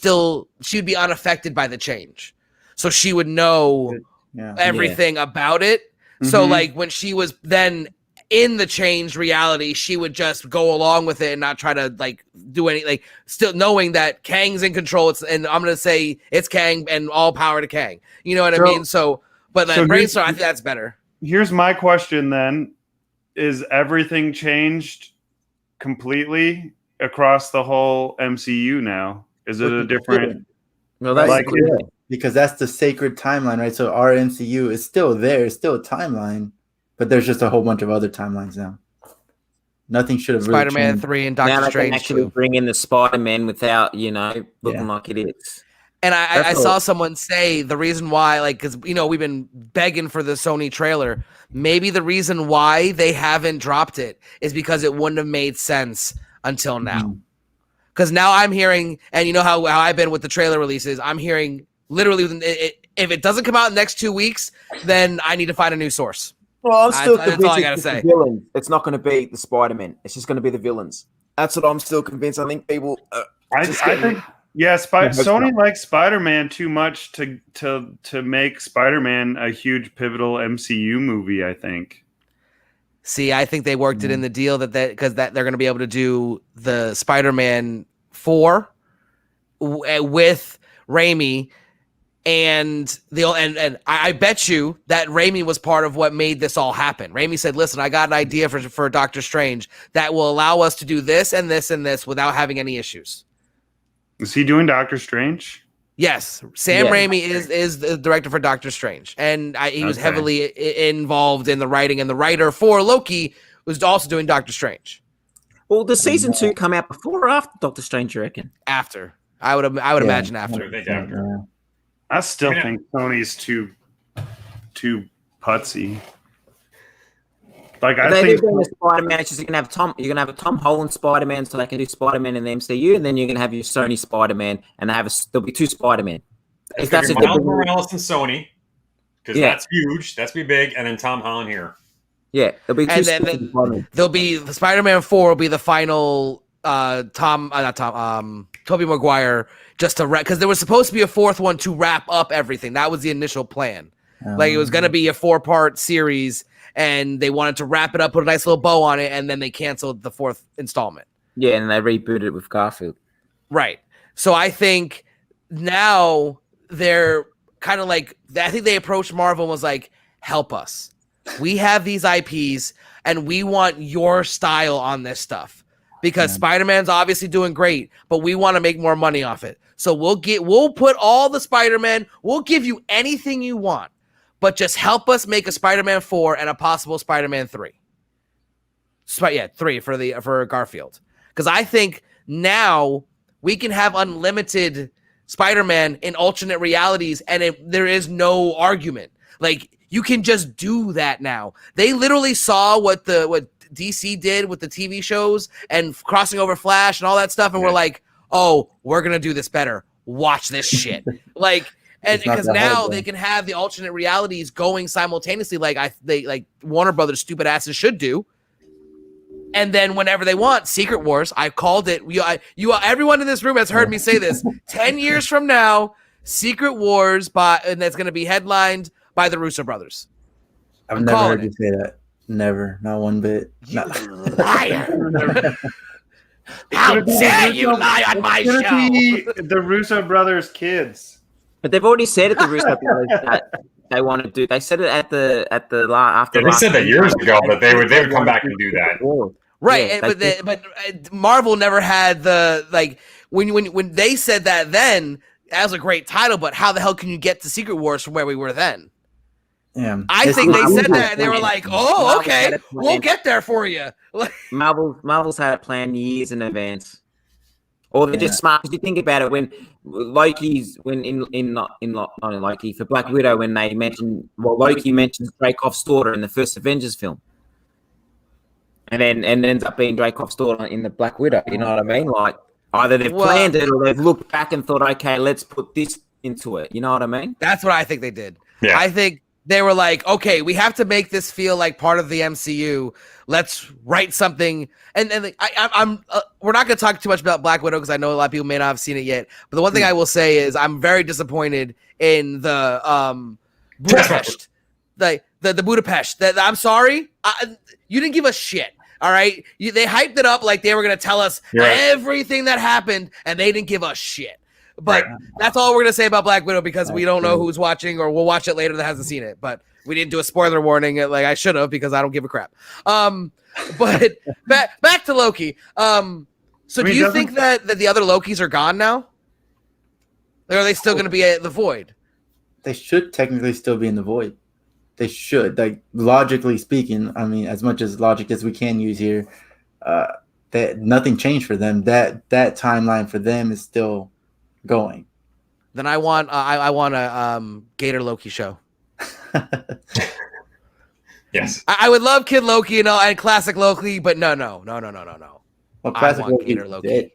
C: be unaffected by the change. So she would know everything about it. Mm-hmm. So like when she was then in the changed reality, she would just go along with it and not try to like do any, like still knowing that Kang's in control. And I'm going to say it's Kang and all power to Kang. You know what I mean? So, but that brainstorm, I think that's better.
A: Here's my question then. Is everything changed completely across the whole MCU now? Is it a different...
D: No, that's like because that's the sacred timeline, right? So our MCU is still there, it's still a timeline, but there's just a whole bunch of other timelines now. Nothing should have
C: Spider-Man
D: really
C: 3 and Doctor Strange
E: can actually
C: 2.
E: Bring in the Spider-Man without, looking like it is.
C: And I saw someone say the reason why, like, because, we've been begging for the Sony trailer. Maybe the reason why they haven't dropped it is because it wouldn't have made sense until now. Because now I'm hearing, and you know how I've been with the trailer releases, I'm hearing literally, if it doesn't come out in the next 2 weeks, then I need to find a new source.
E: Well, I'm still convinced
C: that's all I gotta say.
E: The villains. It's not going to be the Spider-Man. It's just going to be the villains. That's what I'm still convinced. I think people...
A: I think... Yeah, Sony likes Spider-Man too much to make Spider-Man a huge pivotal MCU movie, I think.
C: See, I think they worked it in the deal because they're going to be able to do the Spider-Man 4 with Raimi and I bet you that Raimi was part of what made this all happen. Raimi said, "Listen, I got an idea for Doctor Strange that will allow us to do this and this and this without having any issues."
A: Is he doing Doctor Strange?
C: Yes. Sam Raimi is the director for Doctor Strange. And he was heavily involved in the writing. And the writer for Loki was also doing Doctor Strange.
E: Well, does season 2 come out before or after Doctor Strange, you reckon?
C: After. I would imagine after.
A: I still think Sony's too putsy. Like I think
E: Spider-Man, it's just you're gonna have a Tom Holland Spider-Man, so they can do Spider-Man in the MCU, and then you're gonna have your Sony Spider-Man, and there'll be 2 Spider-Man.
B: That's Miles Morales and Sony, because that's huge, that's be big, and then Tom Holland here.
E: Yeah, it'll be two
C: And then
E: seasons of Spider-Man.
C: there'll be the Spider-Man 4 will be the final Tobey Maguire, just to because there was supposed to be a fourth one to wrap up everything. That was the initial plan. Like it was going to be a 4-part series, and they wanted to wrap it up, put a nice little bow on it, and then they canceled the 4th installment.
E: Yeah, and they rebooted it with Garfield.
C: Right. So I think now they're kind of like, I think they approached Marvel and was like, help us. We have these IPs and we want your style on this stuff because Spider-Man's obviously doing great, but we want to make more money off it. So we'll put all the Spider-Man, we'll give you anything you want, but just help us make a Spider-Man 4 and a possible Spider-Man 3. 3 for Garfield. Because I think now we can have unlimited Spider-Man in alternate realities, and there is no argument. Like, you can just do that now. They literally saw what DC did with the TV shows and crossing over Flash and all that stuff, and we're like, oh, we're gonna do this better. Watch this shit. Like, and because now they can have the alternate realities going simultaneously, like Warner Brothers stupid asses should do. And then whenever they want, Secret Wars, I called it. Everyone in this room has heard me say this. 10 years from now, Secret Wars, and that's going to be headlined by the Russo brothers.
D: I've never heard you say that. Never. Not one bit.
C: You liar. How dare you lie on my show?
A: The Russo brothers' kids.
E: But they've already said at the Russo brothers that they want to do. They said it at the after.
B: Yeah, they said that years ago that they would come back and do that.
C: Right, yeah, but Marvel never had the when they said that then that was a great title, but how the hell can you get to Secret Wars from where we were then?
D: Yeah,
C: I think they said that and they were like, "Oh, okay, we'll get there for you."
E: Marvel's had a plan years in advance, or they're just smart. Because you think about it, when Loki for Black Widow, when they mentioned Loki mentions Dreykov's daughter in the first Avengers film. And then ends up being Dreykov's daughter in the Black Widow. You know what I mean? Like, either they've planned it or they've looked back and thought, okay, let's put this into it. You know what I mean?
C: That's what I think they did.
B: Yeah.
C: I think they were like, okay, we have to make this feel like part of the MCU. Let's write something. And we're not going to talk too much about Black Widow because I know a lot of people may not have seen it yet. But the one thing I will say is I'm very disappointed in the Budapest. The Budapest. I'm sorry. You didn't give a shit. All right. They hyped it up like they were going to tell us everything that happened, and they didn't give a shit. But that's all we're going to say about Black Widow because we don't know who's watching, or we'll watch it later that hasn't seen it. But we didn't do a spoiler warning like I should have because I don't give a crap. But back to Loki. So do you think that the other Lokis are gone now? Or are they still going to be at the Void?
D: They should technically still be in the Void. They should, like, logically speaking. I mean, as much as logic as we can use here, that nothing changed for them. That timeline for them is still going.
C: Then I want a Gator Loki show.
B: Yes,
C: I would love Kid Loki and classic Loki, but no.
D: Well, classic
C: I want Gator Loki.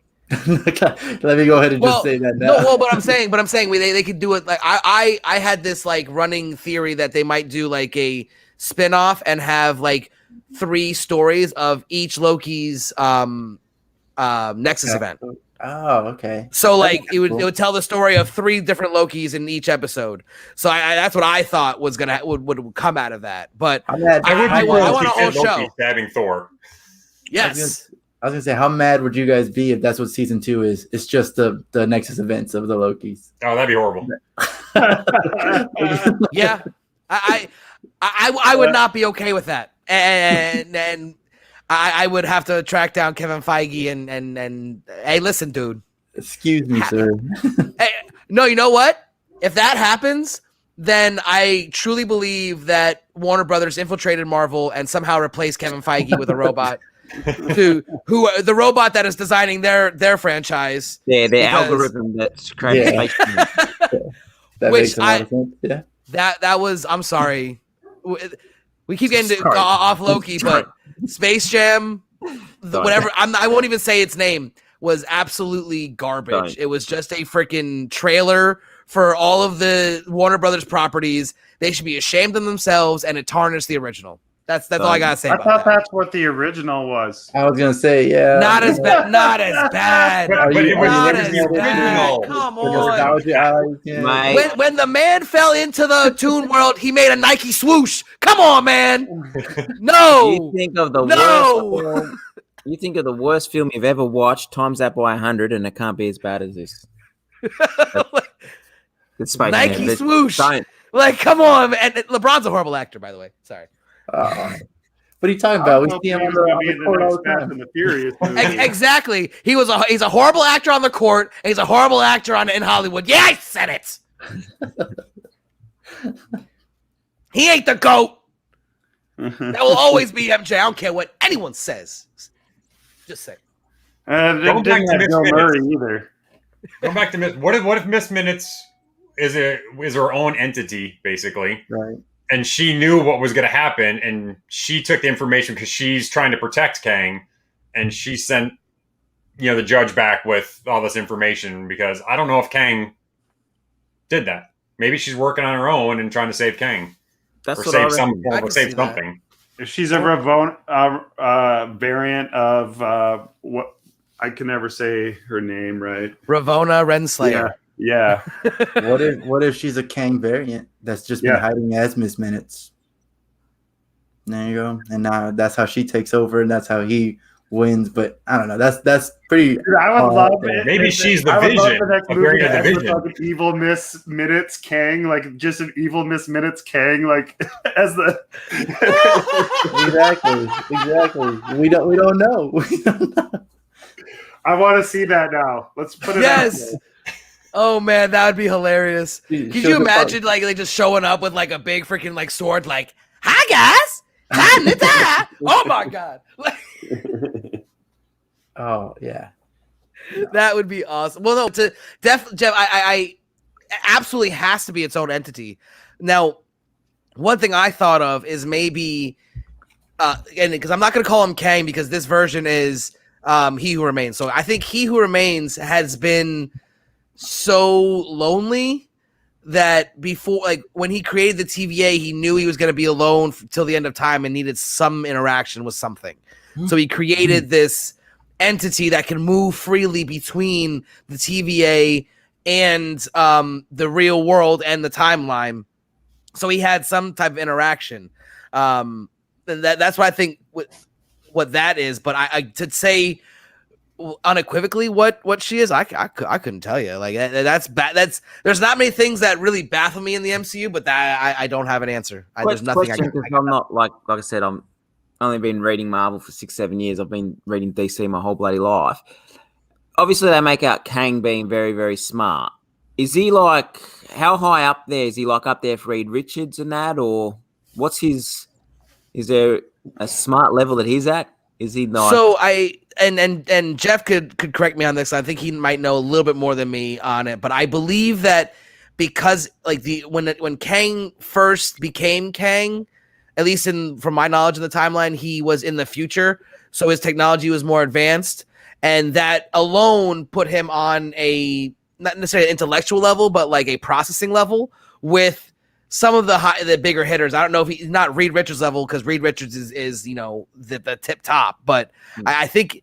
D: Let me go ahead and just say that now.
C: No, but I'm saying they could do it. Like I had this like running theory that they might do like a spin-off and have like 3 stories of each Loki's Nexus event.
D: Oh, okay.
C: So like it would tell the story of 3 different Lokis in each episode. So that's what I thought was would come out of that. But I want a whole show
B: stabbing Thor.
C: Yes.
D: I was gonna say, how mad would you guys be if that's what season 2 is? It's just the Nexus events of the Lokis.
B: Oh, that'd be horrible.
C: Yeah, I would not be okay with that, and I would have to track down Kevin Feige and hey, listen, dude.
D: Excuse me, sir.
C: Hey, no, you know what? If that happens, then I truly believe that Warner Brothers infiltrated Marvel and somehow replaced Kevin Feige with a robot. The robot that is designing their franchise.
E: Yeah, the algorithm that's creating.
D: That makes a lot of sense. Yeah.
C: That was. I'm sorry. We keep getting off Loki, but Space Jam, whatever. I won't even say its name. Was absolutely garbage. It was just a freaking trailer for all of the Warner Brothers properties. They should be ashamed of themselves, and it tarnished the original. That's all I gotta say
A: I
C: about
A: thought
C: that.
A: that's what the original was.
D: I was gonna say, yeah.
C: Not as bad. Not as bad.
B: But it was
C: Not
B: the
C: as
B: original.
C: bad. Come
D: The
C: on.
D: nostalgia eyes, yeah.
E: Mate.
C: When the man fell into the Toon world, he made a Nike swoosh. Come on, man. No.
E: You think of the
C: No.
E: worst film, you think of the worst film you've ever watched, times that by 100, and it can't be as bad as this. It's Space
C: Nike
E: Man.
C: swoosh.
E: Don't.
C: Like, come on. And LeBron's a horrible actor, by the way. Sorry.
D: What are you talking about? We see him on the court all the time.
A: The Furious movie.
C: Exactly. He's a horrible actor on the court, and he's a horrible actor in Hollywood. Yeah, I said it. He ain't the GOAT. That will always be MJ. I don't care what anyone says. Just say.
A: And it
B: Going back
A: didn't
B: to
A: have
B: Miss
A: Bill
B: Minutes.
A: Murray either.
B: Going back to Miss, what if Miss Minutes is her own entity basically,
D: Right.
B: and she knew what was going to happen, and she took the information because she's trying to protect Kang, and she sent the judge back with all this information because I don't know if Kang did that. Maybe she's working on her own and trying to save Kang.
E: That's
B: Or
E: what
B: save
E: I
B: some,
E: reckon.
C: I
B: or
C: can
B: save
C: see that.
B: something.
A: If she's a variant of what I can never say her name right.
C: Ravonna Renslayer.
A: Yeah.
D: What if she's a Kang variant that's just been
A: Yeah.
D: hiding as Miss Minutes? There you go. And now that's how she takes over, and that's how he wins. But I don't know. That's pretty.
A: Dude, I would love it.
B: Maybe
A: if
B: she's
A: it-
B: the
A: I would love
B: Vision,
A: the next
B: a
A: movie
B: variant
A: to
B: of the
A: end with,
B: Vision.
A: like an evil Miss Minutes Kang, like just an evil Miss Minutes Kang, like as the.
D: Exactly. We don't know. We don't know.
A: I want to see that now. Let's put it.
C: Yes. Oh man, that would be hilarious. Could you imagine like just showing up with like a big freaking like sword, like, "Hi guys, hi Nita." Oh my god,
D: Oh yeah.
C: that would be awesome. Well, no, Jeff, I absolutely has to be its own entity. Now, one thing I thought of is maybe, and because I'm not going to call him Kang because this version is He Who Remains. So I think He Who Remains has been so lonely that before, like when he created the TVA, he knew he was going to be alone till the end of time and needed some interaction with something. So he created this entity that can move freely between the TVA and the real world and the timeline. So he had some type of interaction. And that's what I think what that is. But I to say unequivocally what she is, I couldn't tell you. Like that's there's not many things that really baffle me in the MCU, but that I don't have an answer. There's nothing I can.
E: I'm not like I said, I'm only been reading Marvel for 6-7 years. I've been reading DC my whole bloody life. Obviously, they make out Kang being very, very smart. Is he like, how high up there? Is he like up there for Reed Richards and that, or what's his? Is there a smart level that he's at? Is he not?
C: So and Jeff could correct me on this. I think he might know a little bit more than me on it, but I believe that because like when Kang first became Kang, at least from my knowledge of the timeline, he was in the future, so his technology was more advanced, and that alone put him on a not necessarily an intellectual level, but like a processing level with some of the bigger hitters. I don't know if he's not Reed Richards level because Reed Richards is the tip top, but I think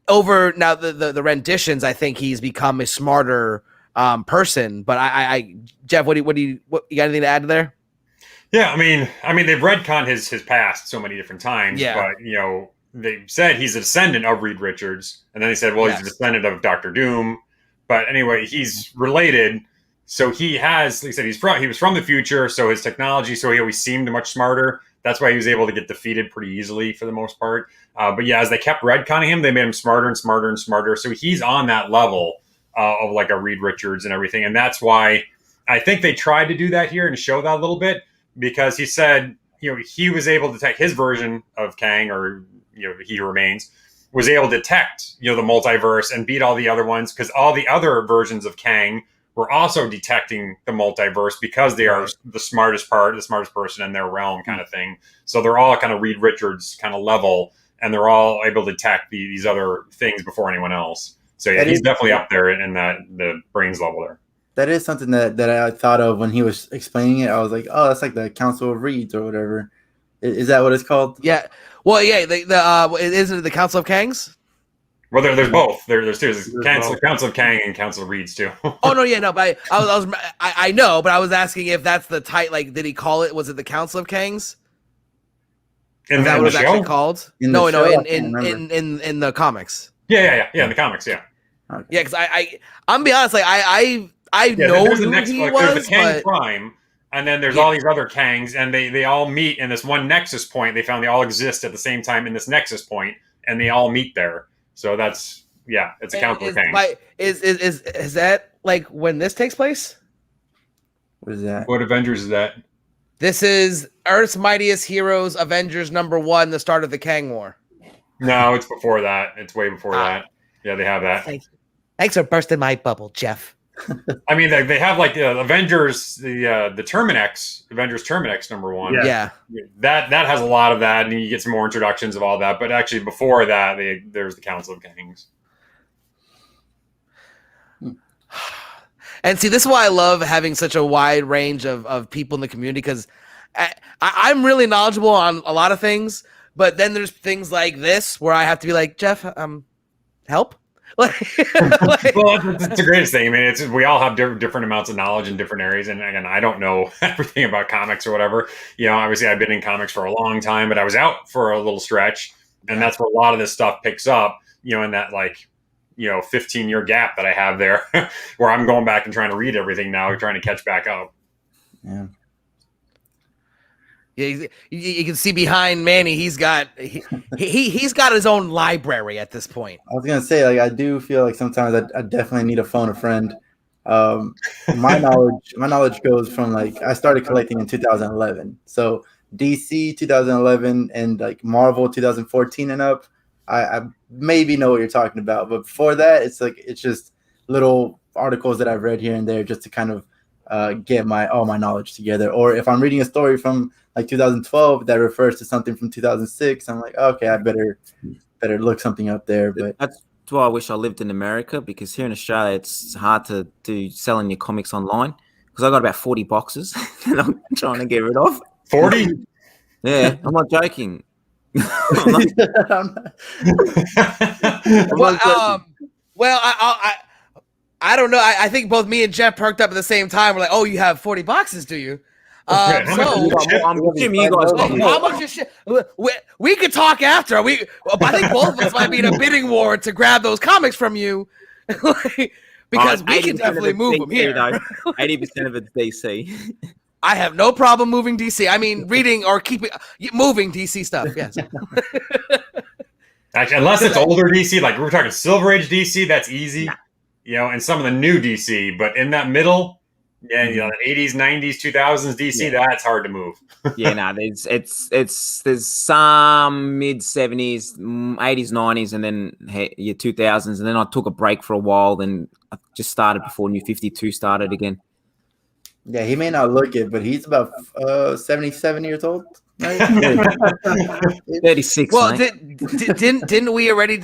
C: over now the renditions, I think he's become a smarter person. But I Jeff, what you got anything to add there?
B: Yeah, I mean, they've retconned his past so many different times,
C: Yeah.
B: but they said he's a descendant of Reed Richards, and then they said, well,
C: Yes.
B: he's a descendant of Doctor Doom. But anyway, he's related. So he was from the future, so his technology, so he always seemed much smarter. That's why he was able to get defeated pretty easily for the most part. But yeah, as they kept retconning him, they made him smarter and smarter and smarter. So he's on that level of like a Reed Richards and everything. And that's why I think they tried to do that here and show that a little bit, because he said, he was able to detect his version of Kang, or, He Who Remains, was able to detect, the multiverse and beat all the other ones, because all the other versions of Kang were also detecting the multiverse because they are the smartest person in their realm kind of thing. So they're all kind of Reed Richards kind of level, and they're all able to detect these other things before anyone else. So yeah, he's definitely up there in the brains level there.
D: That is something that I thought of when he was explaining it. I was like, oh, that's like the Council of Reeds or whatever. Is that what it's called?
C: Yeah. Well, yeah. Isn't it the Council of Kangs?
B: Well, there's both. There's two. There's
A: both.
B: Council of Kang and Council of Reeds too.
C: Oh no, yeah, no. But I know, but I was asking if that's the title. Like, did he call it? Was it the Council of Kangs?
B: In
C: Is that
B: the
C: what it's actually
B: show?
C: called?
D: In the
C: No,
D: show? I can't
C: in the comics.
B: Yeah. In the comics, yeah.
D: Okay.
C: Yeah, because I'm be honest, like I
B: Yeah,
C: know
B: there's
C: who
B: the next
C: he
B: there's
C: was,
B: the Kang
C: but
B: Prime, and then there's
C: Yeah.
B: all these other Kangs, and they all meet in this one Nexus point. They found they all exist at the same time in this Nexus point, and they all meet there. So it's a Council of Kangs.
C: Is that like when this takes place?
D: What is that?
B: What Avengers is that?
C: This is Earth's Mightiest Heroes Avengers #1, the start of the Kang War.
B: No, it's before that. It's way before
C: Ah.
B: that. Yeah, they have that.
C: Thanks for bursting my bubble, Jeff.
B: I mean, they have like Avengers, the Terminex, Avengers Terminex #1.
C: Yeah.
B: That has a lot of that, and you get some more introductions of all that. But actually, before that, there's the Council of Kangs.
C: And see, this is why I love having such a wide range of people in the community, because I'm really knowledgeable on a lot of things, but then there's things like this where I have to be like, Jeff, help?
B: Well, it's the greatest thing. I mean, we all have different amounts of knowledge in different areas, and again, I don't know everything about comics or whatever. Obviously, I've been in comics for a long time, but I was out for a little stretch, and that's where a lot of this stuff picks up. In that 15-year gap that I have there, where I'm going back and trying to read everything now, trying to catch back up.
D: Yeah.
C: Yeah, you can see behind Manny, he's got his own library at this point.
D: I was gonna say, like, I do feel like sometimes I definitely need to phone a friend. My knowledge goes from I started collecting in 2011, so DC 2011 and Marvel 2014 and up. I maybe know what you're talking about, but before that, it's just little articles that I've read here and there just to kind of get all my knowledge together. Or if I'm reading a story from 2012 that refers to something from 2006, I'm like, okay, I better look something up there. But
E: That's why I wish I lived in America, because here in Australia it's hard to do selling your comics online, because I got about 40 boxes that I'm trying to get rid of.
B: 40?
E: Yeah, I'm not joking.
C: Well, I don't know. I think both me and Jeff perked up at the same time. We're like, "Oh, you have 40 boxes, do you?"
B: How much
E: I'm assuming you guys got
C: how
E: more.
C: much is shit? We could talk after. I think both of us might be in a bidding war to grab those comics from you, because we can definitely move them here.
E: 80% of it's DC.
C: I have no problem moving DC. I mean, reading or moving DC stuff. Yes.
B: Actually, unless it's older DC, like we're talking Silver Age DC, that's easy. And some of the new DC, but in that middle, the 80s, 90s, 2000s DC, that's hard to move. There's
E: some mid 70s, 80s, 90s, and then your 2000s, and then I took a break for a while. Then I just started before New 52 started again.
D: Yeah, he may not look it, but he's about 77 years old. Right?
E: 36.
C: Well,
E: mate.
C: didn't we already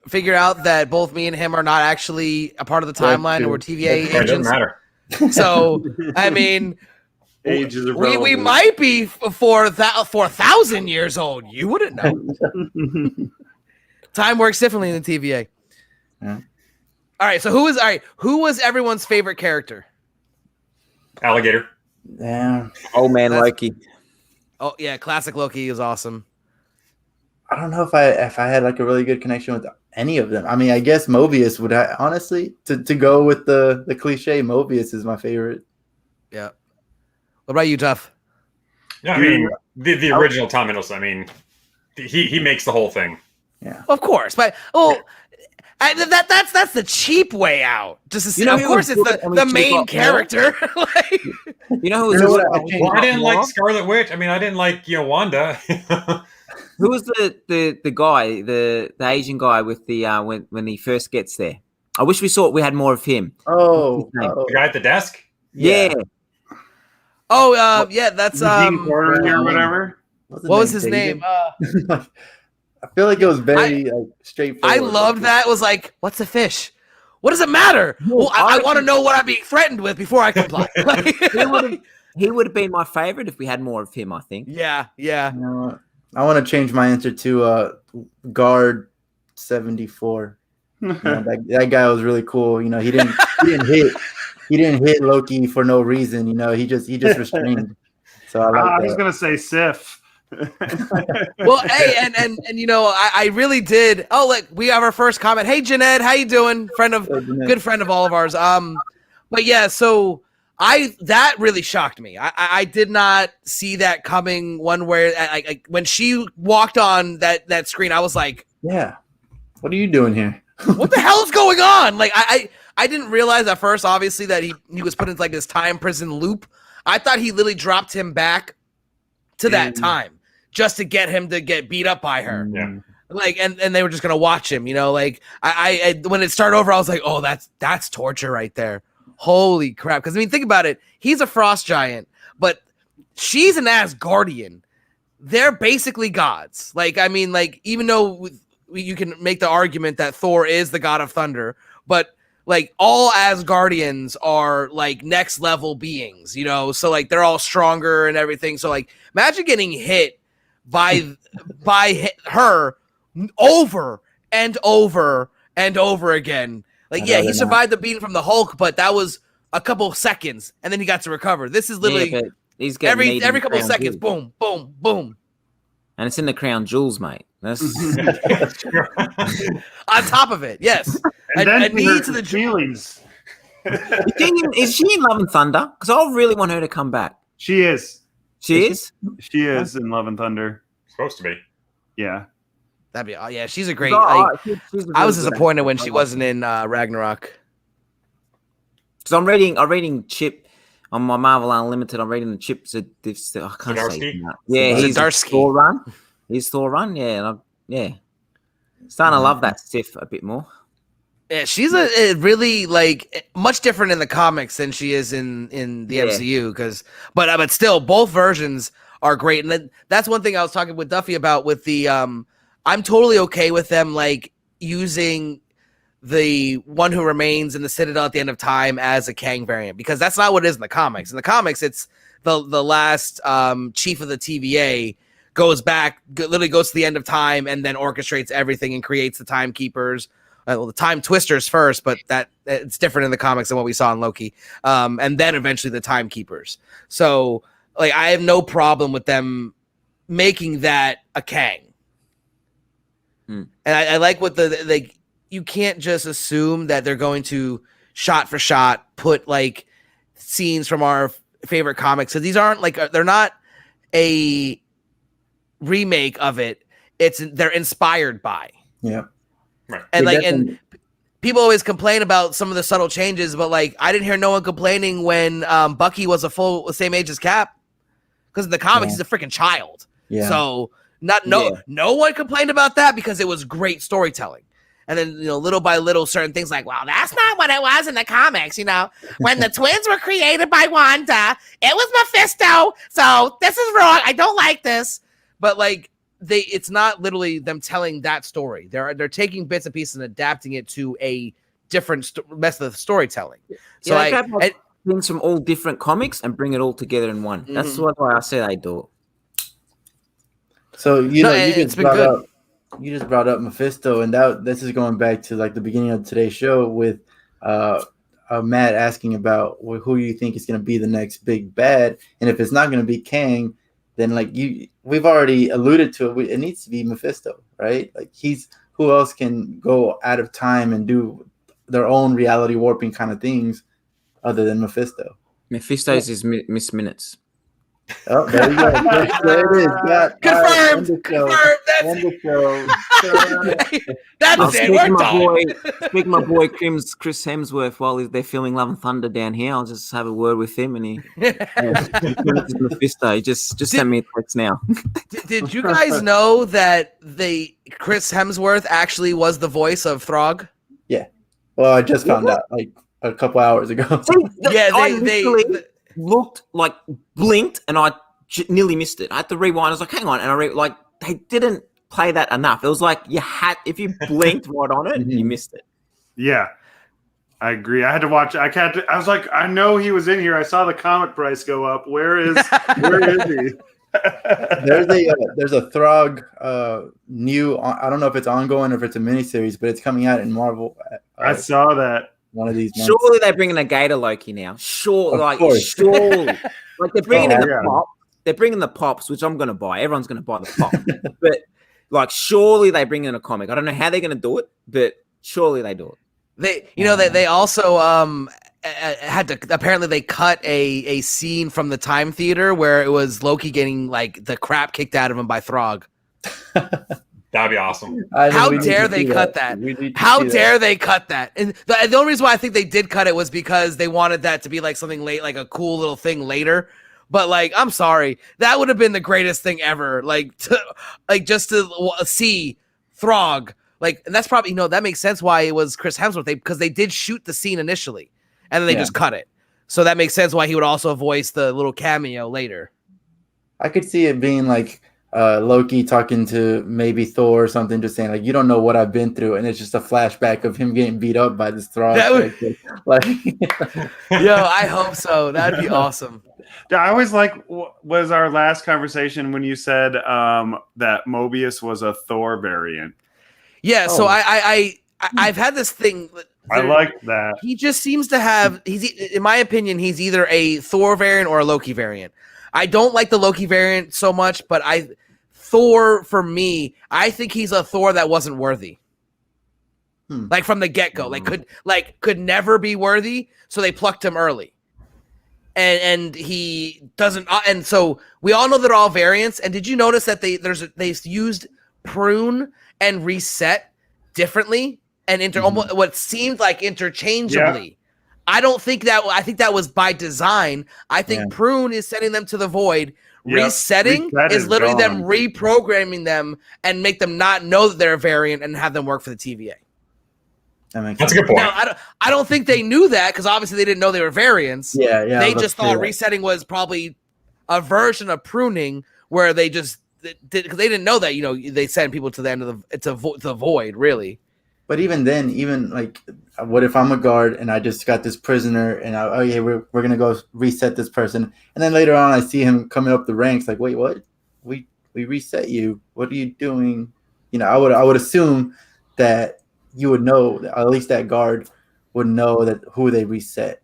C: figure out that both me and him are not actually a part of the timeline, and we're TVA
B: It doesn't
C: agents?
B: matter.
C: So, I mean,
A: Age is
C: we
A: irrelevant.
C: might be 4,000 years old. You wouldn't know. Time works differently in the TVA.
D: Yeah.
C: All right. So who was everyone's favorite character?
B: Alligator.
D: Yeah.
E: Old man Loki.
C: Oh yeah, classic Loki is awesome.
D: I don't know if I had a really good connection with any of them. I mean, I guess Mobius would honestly to go with the cliche. Mobius is my favorite.
C: Yeah. What about you, Jeff?
B: Yeah, I mean the original Tom Hiddleston. I mean, he makes the whole thing.
D: Yeah.
C: Of course, but that's the cheap way out. Just to, of course, it's the main character.
E: You know who was?
B: I didn't like Scarlet Witch. I mean, I didn't like Wanda.
E: Who was the guy, the Asian guy with the when he first gets there? I wish we had more of him.
B: The guy at the desk.
E: Yeah.
C: Oh, yeah, that's
A: Dean Cornery or whatever.
C: What was his name?
D: I feel like it was very straightforward.
C: I loved that. It was like, what's a fish? What does it matter? Well, I want to know what I'm being threatened with before I comply.
E: He would have been my favorite if we had more of him, I think.
C: Yeah, yeah.
D: You know, I want to change my answer to guard 74. You know, that guy was really cool. You know, he didn't hit Loki for no reason. You know, he just restrained. So I like
A: I
D: that.
A: was gonna say Sif.
C: Well, hey, and you know, I really did. Oh, look, we have our first comment. Hey, Jeanette, how you doing? Good friend of all of ours. But yeah, so that really shocked me. I did not see that coming. One where when she walked on that screen, I was like,
D: yeah, what are you doing here?
C: what the hell is going on? Like I didn't realize at first, obviously, that he was put into like this time prison loop. I thought he literally dropped him back to that time just to get him to get beat up by her.
B: Yeah.
C: Like, and they were just gonna watch him, you know. Like I when it started over, I was like, oh, that's torture right there. Holy crap! Because I mean, think about it. He's a frost giant, but she's an Asgardian. They're basically gods. Like, I mean, like, even though you can make the argument that Thor is the god of thunder, but like all Asgardians are like next level beings, you know. So like they're all stronger and everything. So like, imagine getting hit by her over and over and over again. Like, yeah, he survived the beating from the Hulk, but that was a couple of seconds, and then he got to recover. This is literally
E: he's getting
C: every couple of seconds, boom, boom, boom.
E: And it's in the crown jewels, mate. That's
C: on top of it, yes.
A: And then
C: a knee to the
A: feelings.
E: Is she in Love and Thunder? Because I really want her to come back.
A: She is.
E: She is?
A: She is in Love and Thunder.
B: Supposed to be.
A: Yeah.
C: That'd be yeah. She's a great. I was disappointed when she wasn't in Ragnarok.
E: Because I'm reading Chip on my Marvel Unlimited. I'm reading the Chips. I can't say that. Yeah, he's Thor run. He's Thor run. Yeah, starting to love that Sif a bit more.
C: Yeah, she's a really like much different in the comics than she is in the MCU. But still, both versions are great, and that's one thing I was talking with Duffy about with the. I'm totally okay with them like using the One Who Remains in the Citadel at the end of time as a Kang variant, because that's not what it is in the comics. In the comics, it's the last chief of the TVA goes back, literally goes to the end of time, and then orchestrates everything and creates the timekeepers. Well, the time twisters first, but it's different in the comics than what we saw in Loki. And then eventually the timekeepers. So like I have no problem with them making that a Kang. And I like what you can't just assume that they're going to shot for shot put like scenes from our favorite comics. So these aren't like they're not a remake of it. They're inspired by.
D: Yeah.
B: Right.
C: And and people always complain about some of the subtle changes, but like I didn't hear no one complaining when Bucky was the same age as Cap, because in the comics he's a freaking child. Yeah. So no one complained about that because it was great storytelling. And then, you know, little by little, certain things like, well, that's not what it was in the comics. You know, when the twins were created by Wanda, it was Mephisto. So this is wrong. I don't like this. But like it's not literally them telling that story. They're taking bits and pieces and adapting it to a different method of storytelling. So
E: things from all different comics and bring it all together in one. Mm-hmm. That's why I say they do it.
D: So you just brought up Mephisto, and this is going back to like the beginning of today's show with Matt asking about who you think is going to be the next big bad, and if it's not going to be Kang, then like we've already alluded to it. It needs to be Mephisto, right? Like who else can go out of time and do their own reality warping kind of things other than Mephisto?
E: Mephisto's is Miss Minutes.
D: Oh, there you go. There it is.
C: Confirmed. That's it. We're done.
E: Speak my boy Chris Hemsworth while they're filming Love and Thunder down here. I'll just have a word with him, and he Mephisto. Just send me a text now.
C: Did you guys know that Chris Hemsworth actually was the voice of Throg?
D: Yeah. Well, I just found out like a couple hours ago.
E: They looked like blinked and I nearly missed it. I had to rewind. I was like, hang on. And they didn't play that enough. It was like if you blinked right on it, you missed it.
A: Yeah. I agree. I had to watch. I was like, I know he was in here. I saw the comic price go up. Where is he?
D: There's a Throg new. I don't know if it's ongoing or if it's a miniseries, but it's coming out in Marvel.
A: I saw that.
D: One of these months.
E: Surely they're bringing a Gator Loki now. Surely.
D: Like
E: they're bringing in the
A: yeah.
E: pop. They're bringing the pops, which I'm going to buy. Everyone's going to buy the pop. But like, surely they bring in a comic. I don't know how they're going to do it, but surely they do it.
C: They also had to, apparently they cut a scene from the Time Theater where it was Loki getting like the crap kicked out of him by Throg.
B: That'd be awesome.
C: How dare they cut that? How dare they cut that? And the only reason why I think they did cut it was because they wanted that to be like something late, like a cool little thing later. But like, I'm sorry, that would have been the greatest thing ever. Like, just to see Throg. Like, and that's probably, that makes sense why it was Chris Hemsworth, because they did shoot the scene initially, and then they just cut it. So that makes sense why he would also voice the little cameo later.
D: I could see it being like Loki talking to maybe Thor or something, just saying like, "You don't know what I've been through," and it's just a flashback of him getting beat up by this Throg.
C: Yo, I hope so. That'd be awesome.
A: I always like was our last conversation when you said that Mobius was a Thor variant.
C: Yeah, so I've had this thing.
A: I like that.
C: He just seems to have. In my opinion, he's either a Thor variant or a Loki variant. I don't like the Loki variant so much, but Thor for me, I think he's a Thor that wasn't worthy. Like from the get go, could never be worthy, so they plucked him early, and he doesn't. And so we all know they're all variants. And did you notice that they used prune and reset differently and almost what seemed like interchangeably. Yeah. I think that was by design. I think prune is sending them to the void. Yep. Resetting is literally them reprogramming them and make them not know that they're a variant and have them work for the TVA.
B: That's a good point.
C: Now, I don't think they knew that because obviously they didn't know they were variants.
D: Yeah.
C: They just thought resetting was probably a version of pruning where they just because they didn't know that they send people to the end of the void really.
D: But even then, like, what if I'm a guard and I just got this prisoner and we're gonna go reset this person, and then later on I see him coming up the ranks like, wait, what? We reset you. What are you doing? I would assume that you would know, at least that guard would know that who they reset.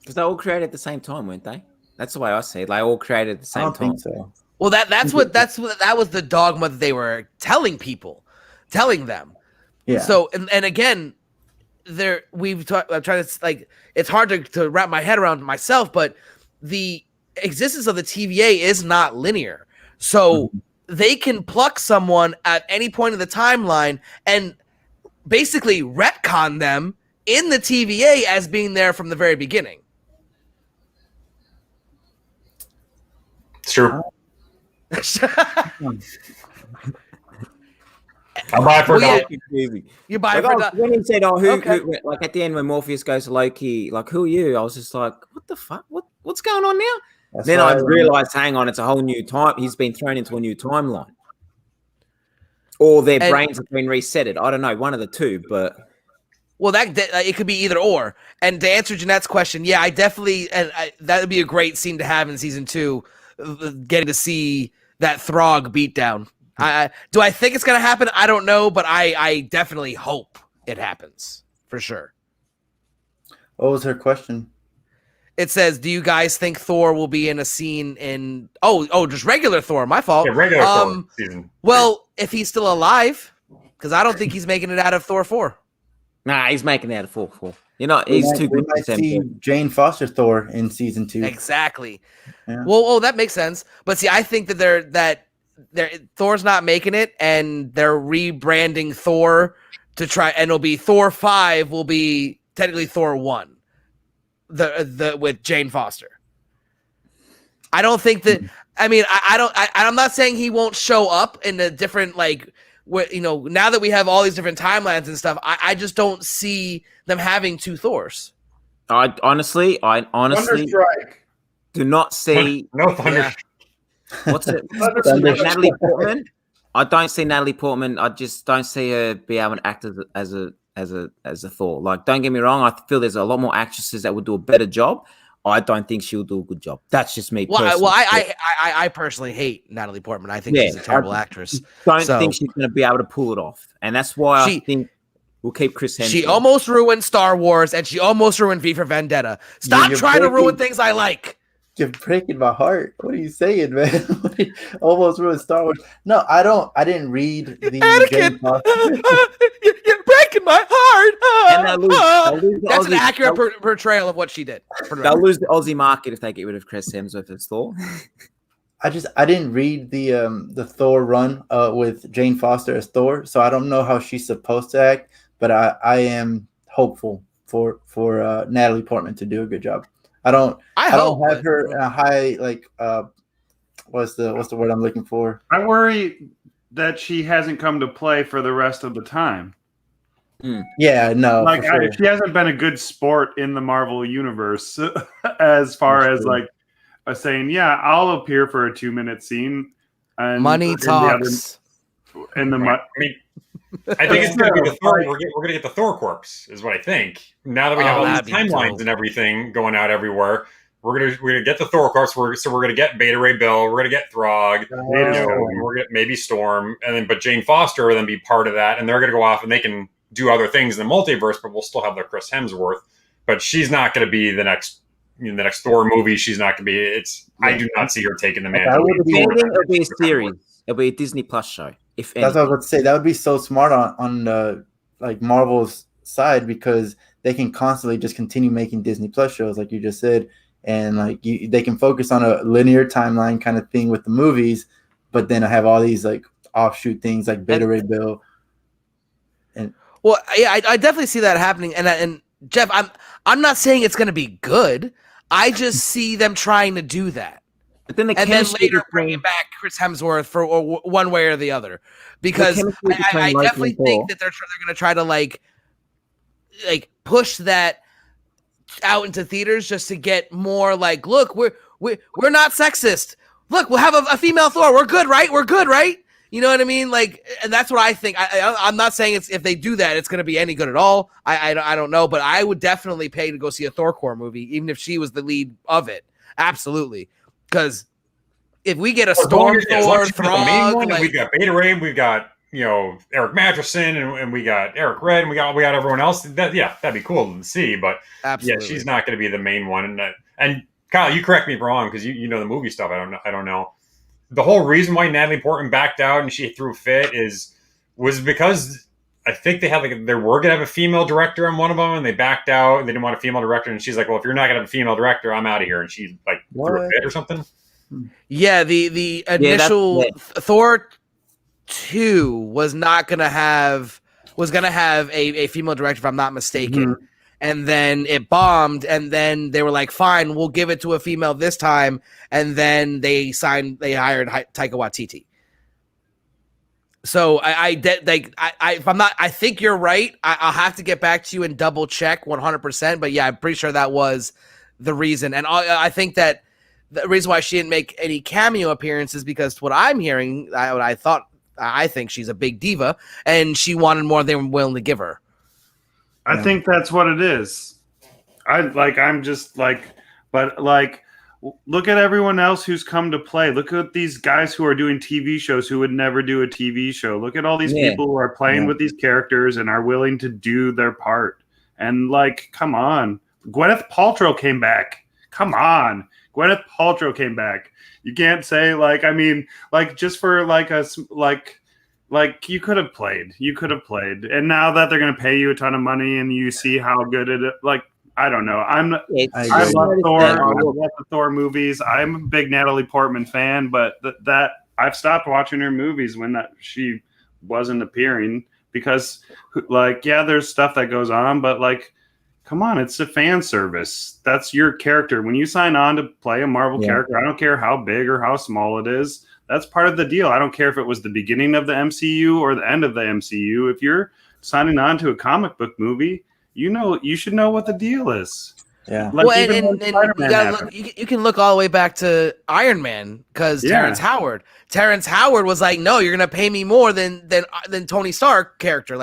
E: Because they all created at the same time, weren't they? That's the way I see it. They all created at the same time.
D: I don't think so.
C: Well, that was the dogma that they were telling them.
D: Yeah.
C: So and again, I'm trying to like it's hard to wrap my head around myself, but the existence of the TVA is not linear. So they can pluck someone at any point in the timeline and basically retcon them in the TVA as being there from the very beginning.
B: It's true. I'll buy it for
C: You buy it for
E: when he said, who, like at the end when Morpheus goes to Loki, like, who are you? I was just like, what the fuck? What's going on now? Then I realized, hang on, it's a whole new time. He's been thrown into a new timeline. Or their brains have been resetted. I don't know, one of the two, but...
C: Well, that it could be either or. And to answer Jeanette's question, yeah, I definitely... that would be a great scene to have in season 2, getting to see that Throg beatdown. Do I think it's going to happen? I don't know, but I definitely hope it happens, for sure.
D: What was her question?
C: It says, do you guys think Thor will be in a scene in... Oh, just regular Thor. My fault.
B: Yeah, regular Thor season.
C: Well, if he's still alive, because I don't think he's making it out of Thor 4.
E: Nah, he's making it out of Thor 4. He's too good.
D: We might see Jane Foster Thor in season 2.
C: Exactly.
D: Yeah.
C: Well, that makes sense. But see, I think that Thor's not making it, and they're rebranding Thor to try, and it'll be Thor 5 will be technically Thor 1. The with Jane Foster. I don't think that. I mean, I'm not saying he won't show up in a different now that we have all these different timelines and stuff. I just don't see them having 2 Thors.
E: I honestly do not see
B: no Thunder.
E: Yeah. What's it? Natalie Portman. I don't see Natalie Portman. I just don't see her be able to act as a as a Thor. Like, don't get me wrong, I feel there's a lot more actresses that would do a better job. I don't think she'll do a good job. That's just me personally.
C: I personally hate Natalie Portman. I think she's a terrible actress.
E: Don't think she's going to be able to pull it off, and that's why I think we'll keep Chris Hemsworth.
C: She almost ruined Star Wars, and she almost ruined V for Vendetta. Stop trying to ruin things I like.
D: You're breaking my heart. What are you saying, man? Almost ruined Star Wars. No, I didn't read the
C: Anakin. You're breaking my heart. That's an accurate portrayal of what she did.
E: They'll lose the Aussie market if they get rid of Chris Hemsworth as Thor.
D: I didn't read the Thor run with Jane Foster as Thor, so I don't know how she's supposed to act. But I am hopeful for Natalie Portman to do a good job. I don't have her in a high what's the word I'm looking for?
A: I worry that she hasn't come to play for the rest of the time.
D: Yeah, no.
A: Like she hasn't been a good sport in the Marvel universe as far as like saying, yeah, I'll appear for a 2-minute scene. And
C: money talks.
B: I mean, I think it's going to be the Thor. We're going to get the Thor corpse, is what I think. Now that we have all these timelines and everything going out everywhere, we're going to get the Thor corpse. We're going to get Beta Ray Bill. We're going to get Throg. We're going to get maybe Storm, and then Jane Foster will then be part of that, and they're going to go off and they can do other things in the multiverse, but we'll still have their Chris Hemsworth. But she's not going to be the next Thor movie. She's not going to be. I do not see her taking the mantle.
E: It'll be a series. It'll be a Disney Plus show. That's
D: what I was about to say. That would be so smart on like Marvel's side, because they can constantly just continue making Disney Plus shows, like you just said, and like they can focus on a linear timeline kind of thing with the movies, but then I have all these like offshoot things like Beta Ray Bill. And
C: well, yeah, I definitely see that happening. And Jeff, I'm not saying it's going to be good. I just see them trying to do that.
E: But then
C: then later bringing back Chris Hemsworth for one way or the other, because I definitely think that they're going to try to like push that out into theaters just to get more like, look, we're not sexist. Look, we'll have a female Thor. We're good, right? We're good, right? You know what I mean? Like, and that's what I think. I'm not saying if they do that, it's going to be any good at all. I don't know, but I would definitely pay to go see a Thor movie, even if she was the lead of it. Absolutely. Because if we get a Storm Thor, Throg,
B: we've got Beta Ray, we've got Eric Masterson, and we got Eric Red, and we got everyone else. That'd be cool to see. But absolutely, yeah, she's not going to be the main one. And Kyle, you correct me if I'm wrong, because you know the movie stuff. I don't know. The whole reason why Natalie Portman backed out and she threw a fit was because I think they were going to have a female director on one of them, and they backed out and they didn't want a female director. And she's like, well, if you're not going to have a female director, I'm out of here. And she threw a fit or something.
C: Yeah, the initial Thor 2 was going to have a female director, if I'm not mistaken. Mm-hmm. And then it bombed, and then they were like, fine, we'll give it to a female this time. And then they hired Taika Waititi. So I think you're right. I'll have to get back to you and double check 100%. But yeah, I'm pretty sure that was the reason. And I think that the reason why she didn't make any cameo appearances, because what I'm hearing, I think she's a big diva, and she wanted more than they were willing to give her.
A: I think that's what it is. Look at everyone else who's come to play. Look at these guys who are doing TV shows who would never do a TV show. Look at all these people who are playing with these characters and are willing to do their part. And come on. Gwyneth Paltrow came back. Come on. Gwyneth Paltrow came back. You can't say just for you could have played. You could have played. And now that they're going to pay you a ton of money and you see how good it is, I don't know. I love Thor. I love the Thor movies. I'm a big Natalie Portman fan, but that I've stopped watching her movies when she wasn't appearing, because there's stuff that goes on, but come on, it's a fan service. That's your character. When you sign on to play a Marvel character, I don't care how big or how small it is. That's part of the deal. I don't care if it was the beginning of the MCU or the end of the MCU. If you're signing on to a comic book movie, you should know what the deal is.
D: Yeah.
C: You can look all the way back to Iron Man, because Terrence Howard was like, no, you're gonna pay me more than Tony Stark character.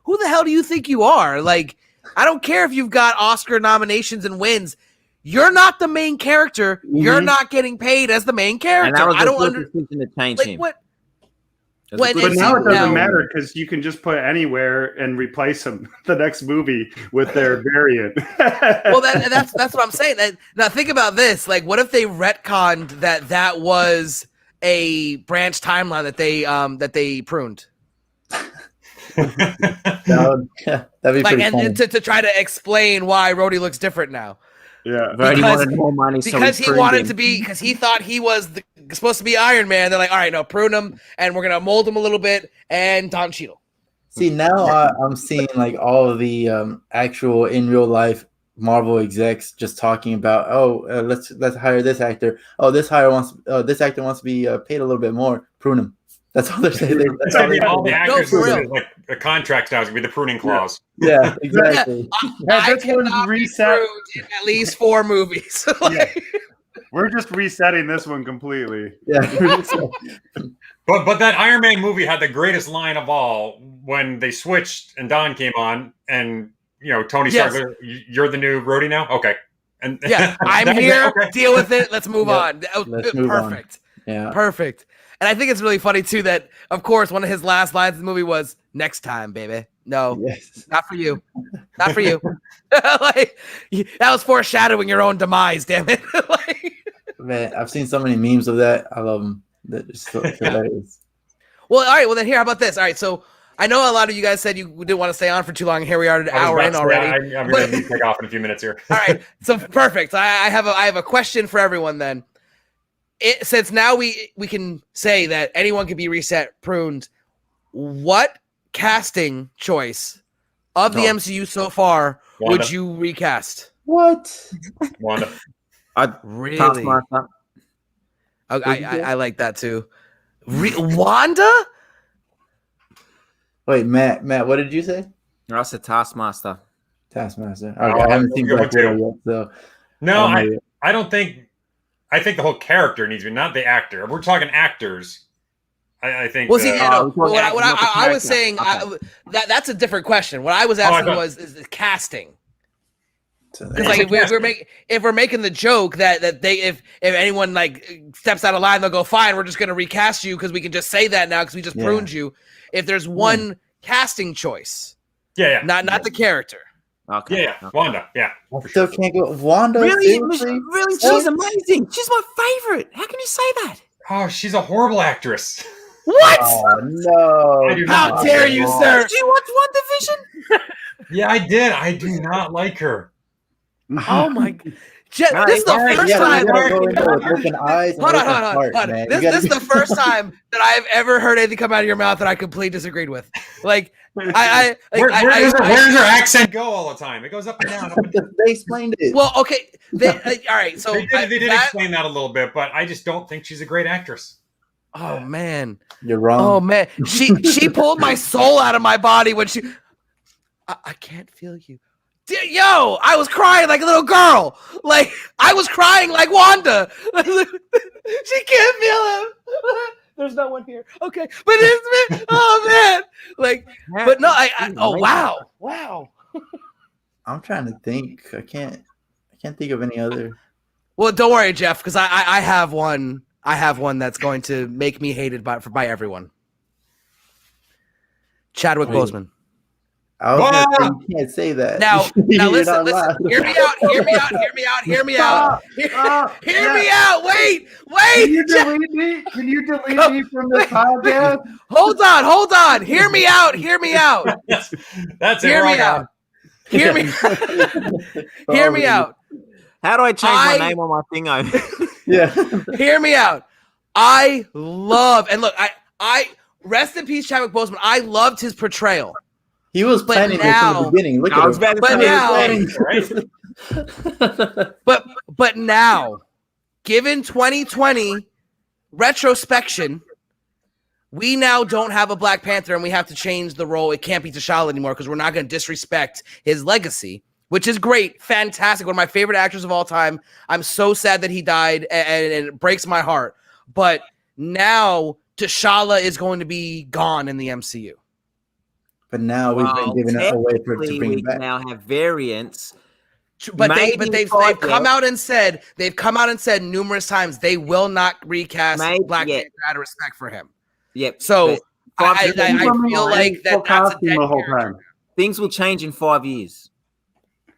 C: who the hell do you think you are? Like, I don't care if you've got Oscar nominations and wins. You're not the main character. You're not getting paid as the main character.
E: And that was
C: I don't
E: good decision to change him.
C: what.
E: It was a
C: When
E: good
A: But
C: it's
A: now it
E: decision.
A: doesn't
C: now-
A: matter because you can just put anywhere and replace them the next movie with their variant.
C: Well, that's what I'm saying. Now think about this. Like, what if they retconned that was a branch timeline that they pruned?
D: That'd be
C: Like,
D: pretty funny.
C: and to try to explain why Rhodey looks different now.
A: Yeah.
E: Brody
C: Because-
E: wanted more money,
C: Because
E: so
C: he wanted to be, because he thought he was supposed to be Iron Man. They're like, all right, no, prune him, and we're gonna mold him a little bit, and Don Cheadle.
D: See, now I'm seeing like all of the actual in real life Marvel execs just talking about, let's hire this actor. Oh, this actor wants to be paid a little bit more. Prune him. That's all they're saying. That's all they're
B: all the
D: saying.
B: actors,
C: for real.
B: like the contract now is gonna be the pruning clause.
D: Yeah, exactly.
C: I
A: this one's
C: cannot be
A: reset.
C: pruned in at least 4 movies. Like,
A: We're just resetting this one completely.
D: Yeah.
B: But that Iron Man movie had the greatest line of all when they switched and Don came on, and Tony
C: Yes.
B: Stark, you're the new Rhodey now. Okay, and
C: yeah, I'm
B: that was
C: here.
B: it. Okay.
C: Deal with it. Let's move
D: Yep.
C: on. That was
D: Let's move on.
C: perfect.
D: Yeah.
C: Perfect. And I think it's really funny too that, of course, one of his last lines in the movie was "Next time, baby." No,
D: Yes.
C: not for you. Not for you. Like, that was foreshadowing your own demise. Damn it. Like,
D: Man, I've seen so many memes of that. I love them. That is so hilarious.
C: well, all right. Well, then here, how about this? All right. So I know a lot of you guys said you didn't want to stay on for too long. Here we are, an
B: I was
C: hour
B: about
C: in
B: to say,
C: already.
B: I'm going to take off in a few minutes here.
C: All right. So perfect. I have a question for everyone then. Since now we can say that anyone can be reset, pruned, what casting choice of the MCU so far
B: Wanda.
C: would you recast?
D: What?
B: Wanda.
C: Really?
E: Taskmaster.
C: I like that too. Wanda?
D: Wait, Matt, what did you say?
E: I said Taskmaster.
D: Taskmaster. Okay, I haven't seen
B: good
D: Black
B: one,
D: Widow yet, so
B: No,
D: I don't know yet.
B: I don't think. I think the whole character needs to be, not the actor. If we're talking actors, I think.
C: Well, see,
E: we're talking
C: what
E: actors, not the
C: I was
E: character.
C: saying,
E: Okay.
C: that's a different question. What I was asking
B: thought-
C: was is the casting.
D: So
C: Because like if we're making the joke that they if anyone like steps out of line, they'll go, fine, we're just gonna recast you because we can just say that now because we just
D: Yeah.
C: pruned you. If there's one casting choice,
B: yeah,
C: not the character.
E: Okay.
B: yeah. Wanda, yeah.
D: I still can't go. Wanda,
E: Really?
D: seriously?
E: Really? She's amazing. She's my favorite. How can you say that?
B: Oh, she's a horrible actress.
C: What?
D: Oh no!
B: I do
C: How
B: not
C: dare
B: like
C: you,
B: her.
C: sir?
E: Did you watch One Division?
B: Yeah, I did. I do not like her.
C: Oh my! This is the
E: All right,
C: first
D: Yeah,
C: time.
D: you gotta go into it with open eyes. And
C: Hold on,
D: open
C: hold on,
D: heart,
C: hold on.
D: man.
C: This is the first time that I have ever heard anything come out of your mouth that I completely disagreed with. Like, where
B: Where does her accent go all the time? It goes up and down. Up and down.
D: They explained it.
C: well, okay. All right. So
B: They did
C: that-
B: explain that a little bit, but I just don't think she's a great actress.
C: oh man.
D: You're wrong.
C: Oh man. She pulled my soul out of my body when she. I can't feel you. Yo, I was crying like a little girl. Like I was crying like Wanda. She can't feel him. There's no one here. Okay, but it's me. Oh man. Like, but no. Oh wow.
D: I'm trying to think. I can't think of any other.
C: Well, don't worry, Jeff, because I have one. I have one that's going to make me hated by everyone. Chadwick
D: Wait.
C: Boseman.
D: I was gonna say, you can't say that.
C: Now
D: You're
C: listen.
D: not allowed.
C: Hear me out. Hear me out. Hear me out. Wait.
A: Can you delete me? Can you delete me from this podcast?
C: Hold on. Hear me out. Hear me out.
B: That's it.
C: Hear
B: we're
C: me
B: all
C: out.
B: gone.
C: Hear me. Hear me out.
E: How do I change
C: I-
E: my name on my thingo?
D: Yeah.
C: Hear me out. I love and look. I rest in peace, Chadwick Boseman. I loved his portrayal.
D: He was
C: But
D: planning this
C: now-
D: from the beginning. Look
E: I
D: at
E: was
D: him.
E: about to
C: But
E: say,
C: now-
B: Right?
C: But now, given 2020 retrospection, we now don't have a Black Panther and we have to change the role. It can't be T'Challa anymore because we're not going to disrespect his legacy, which is great. Fantastic. One of my favorite actors of all time. I'm so sad that he died and it breaks my heart. But now T'Challa is going to be gone in the MCU.
D: but now we've been giving it away to
E: technically
D: bring
E: we
D: it back.
E: now have variants.
C: But
E: Maybe
C: they've
E: five
C: come
E: years.
C: out and said numerous times they will not recast
E: Maybe,
C: Black
E: yeah.
C: Panther out of respect for him.
E: Yep.
C: So
E: but
C: I feel like
A: Full
C: that's a
A: costume
C: dead
A: the whole
C: character.
A: time.
E: things will change in 5 years.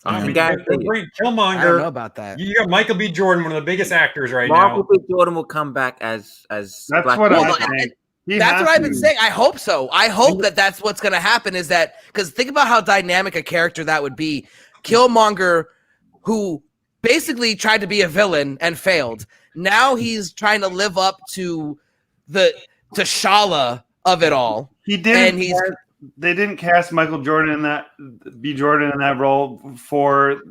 B: I mean,
E: guarantee you.
C: I don't know
B: Killmonger.
C: about that.
B: You got Michael B. Jordan, one of the biggest actors right
E: Michael
B: now.
E: B. Jordan will come back as
A: That's
E: Black
A: what
E: Panther.
A: I think.
C: That's what I've been saying. I hope so. I hope that's what's going to happen. Is that because think about how dynamic a character that would be. Killmonger, who basically tried to be a villain and failed. Now he's trying to live up to the T'Challa of it all.
A: He didn't.
C: And
A: They didn't cast Michael Jordan in that role for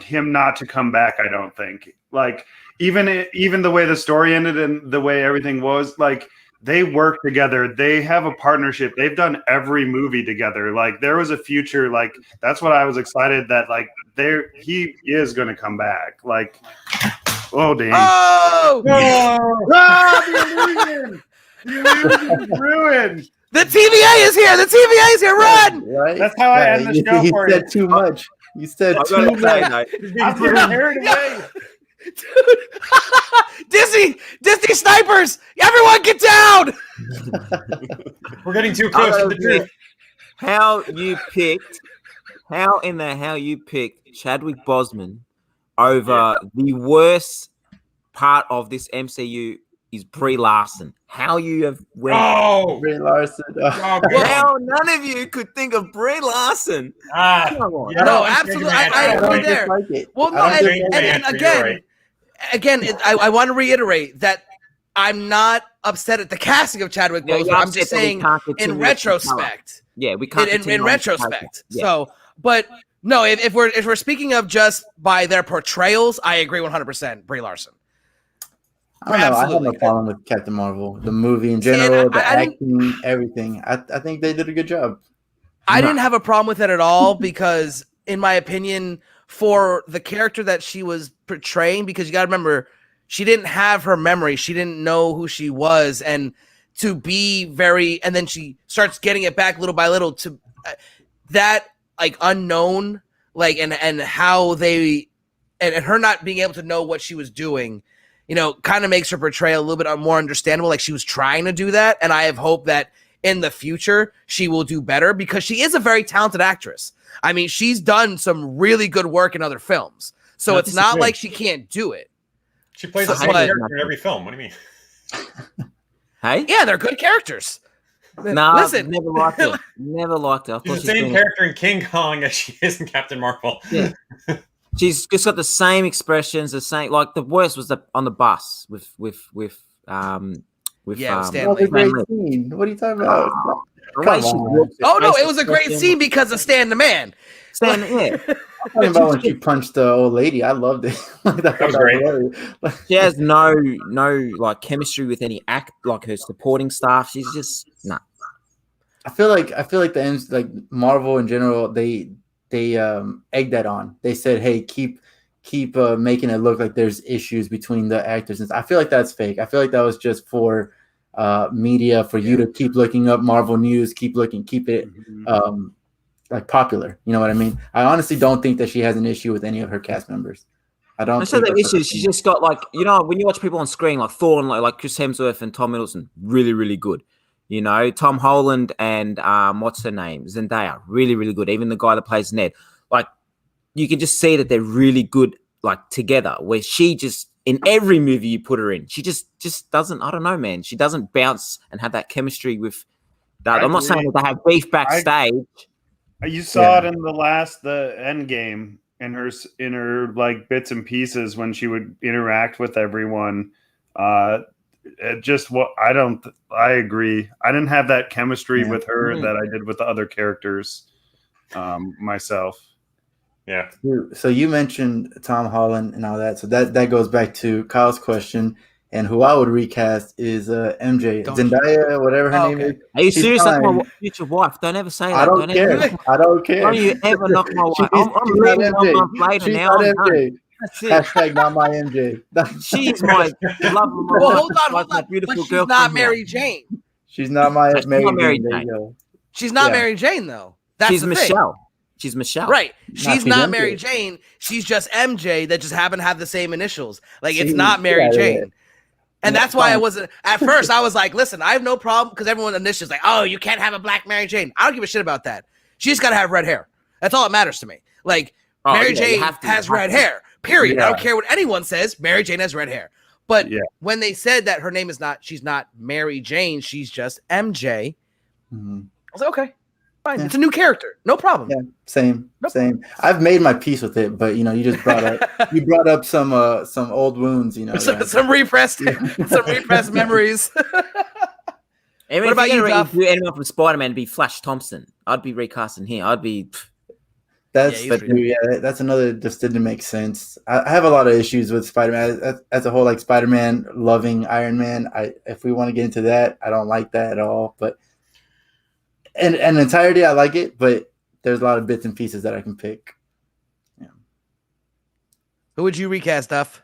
A: him not to come back. I don't think. Like even the way the story ended and the way everything was, like they work together. They have a partnership. They've done every movie together. Like there was a future. Like that's what I was excited that like he is going to come back. Like oh dang!
C: Oh,
A: The illusion is ruined.
C: the TVA is here. The TVA is here. Run!
D: Right?
A: That's how I end the show
D: He
A: for
D: said
A: you.
D: too much. You said
E: I've
D: too
E: got to say,
D: much.
E: mate,
A: I'm getting carried away.
C: Disney snipers! Everyone get down!
B: We're getting too close to the truth.
E: how you picked Chadwick Boseman over the worst part of this MCU is Brie Larson. How you have
B: Oh,
D: Brie Larson.
B: oh
E: how none of you could think of Brie Larson. Come on.
B: yeah,
C: No,
B: I'm
C: absolutely.
B: changing my
C: I
B: answer.
C: agree
D: don't
C: there.
D: dislike it.
C: Well, no,
D: I don't
C: and
D: dislike
B: answer,
D: it.
B: you're right.
C: I want to reiterate that I'm not upset at the casting of Chadwick
E: Yeah,
C: Boseman.
E: you're
C: I'm
E: upset
C: just
E: that we
C: saying
E: can't
C: in
E: continue
C: retrospect.
E: Yeah, we can't
C: In
E: continue on this
C: retrospect.
E: character. Yeah.
C: So, but no, if we're speaking of just by their portrayals, I agree 100%. Brie Larson.
D: I don't know. I have
C: Absolutely.
D: no problem with Captain Marvel, the movie in
C: See, and
D: general, the
C: I didn't-
D: acting, everything. I think they did a good job.
C: I didn't have a problem with it at all because, in my opinion, for the character that she was portraying, because you got to remember, she didn't have her memory. She didn't know who she was. And to be and then she starts getting it back little by little to that like unknown, like, and how they, and her not being able to know what she was doing, kind of makes her portrayal a little bit more understandable. Like she was trying to do that. And I have hope that in the future, she will do better because she is a very talented actress. I mean, she's done some really good work in other films. So it's not like she can't do it.
B: She plays the same character in every film. What do you mean?
E: Hey?
C: Yeah, they're good characters.
E: No,
C: Listen.
E: never liked it. Never liked it. I thought
B: She's the same character in King Kong as she is in Captain Marvel.
E: Yeah. She's just got the same expressions, the same. Like the worst was on the bus with
C: Stan
D: That was
C: Lee.
D: a great scene. What are you talking about?
E: Come
D: on.
C: Oh no, it was a great scene because of Stan the Man.
E: Stan, yeah.
D: I'm talking about when she punched the old lady. I loved it. that
B: was great.
E: She has no like chemistry with any like her supporting staff. She's just nah.
D: I feel like the Marvel in general, they egged that on. They said, hey, keep making it look like there's issues between the actors. And I feel like that's fake. I feel like that was just for media, for you to keep looking up Marvel news, keep it like popular. You know what I mean? I honestly don't think that she has an issue with any of her cast members. I don't.
E: That's not the issue. She just got like, when you watch people on screen like Thor and like Chris Hemsworth and Tom Hiddleston, really, really good. Tom Holland and what's her name? Zendaya, really, really good. Even the guy that plays Ned, like you can just see that they're really good, like together. Where she just in every movie you put her in, she just doesn't. I don't know, man. She doesn't bounce and have that chemistry with that. I'm not saying that they have beef backstage.
A: You saw it in the end game in her like bits and pieces when she would interact with everyone. I agree. I didn't have that chemistry with her that I did with the other characters myself.
B: Yeah.
D: So you mentioned Tom Holland and all that. So that goes back to Kyle's question. And who I would recast is MJ, Zendaya, whatever her name is.
E: Are you
D: She's
E: serious? That's
D: fine.
E: my future wife. Don't ever say that.
D: I don't care. I don't care.
E: Don't you ever knock my wife.
D: She's
E: I'm
D: not
E: leaving 1 month later
D: She's
E: now.
D: not
E: I'm done.
D: MJ.
E: That's it.
D: Hashtag not my MJ.
E: She's my love of my
C: Well,
E: life.
C: hold on.
E: My beautiful
C: But she's
E: girlfriend
C: not
E: here.
C: Mary Jane.
D: She's not my
E: She's
D: Mary
E: not Mary
D: Jane. There
E: Jane.
D: you go.
C: She's not
D: Yeah.
C: Mary Jane though. That's
E: She's
C: the
E: Michelle.
C: thing.
E: She's Michelle.
C: Right. She's
D: she's
C: not
D: MJ.
C: Mary Jane. She's just MJ that just happen to have the same initials. Like it's
D: See,
C: not Mary
D: yeah,
C: Jane.
D: yeah.
C: And
D: Yeah,
C: that's why I
D: fine.
C: wasn't at first. I was like, listen, I have no problem because everyone initials like, oh, you can't have a black Mary Jane. I don't give a shit about that. She just gotta have red hair. That's all that matters to me. Like Mary Jane has red hair. Period. I don't care what anyone says. Mary Jane has red hair. But when they said that her name is she's not Mary Jane, she's just MJ.
D: Mhm.
C: I was like, okay, fine.
D: Yeah.
C: It's a new character. No problem.
D: Yeah, same.
C: Nope.
D: Same. I've made my peace with it, but you just brought up some old wounds,
C: Some repressed memories.
E: I mean,
C: What about you, Duff?
E: Do anyone from Spider-Man to be Flash Thompson? I'd be recasting him. I'd be.
D: That's
C: he's
D: that's another just didn't make sense. I have a lot of issues with Spider-Man as a whole, like Spider-Man loving Iron Man. If we want to get into that, I don't like that at all. But in entirety, I like it, but there's a lot of bits and pieces that I can pick. Yeah.
C: Who would you recast, Duff?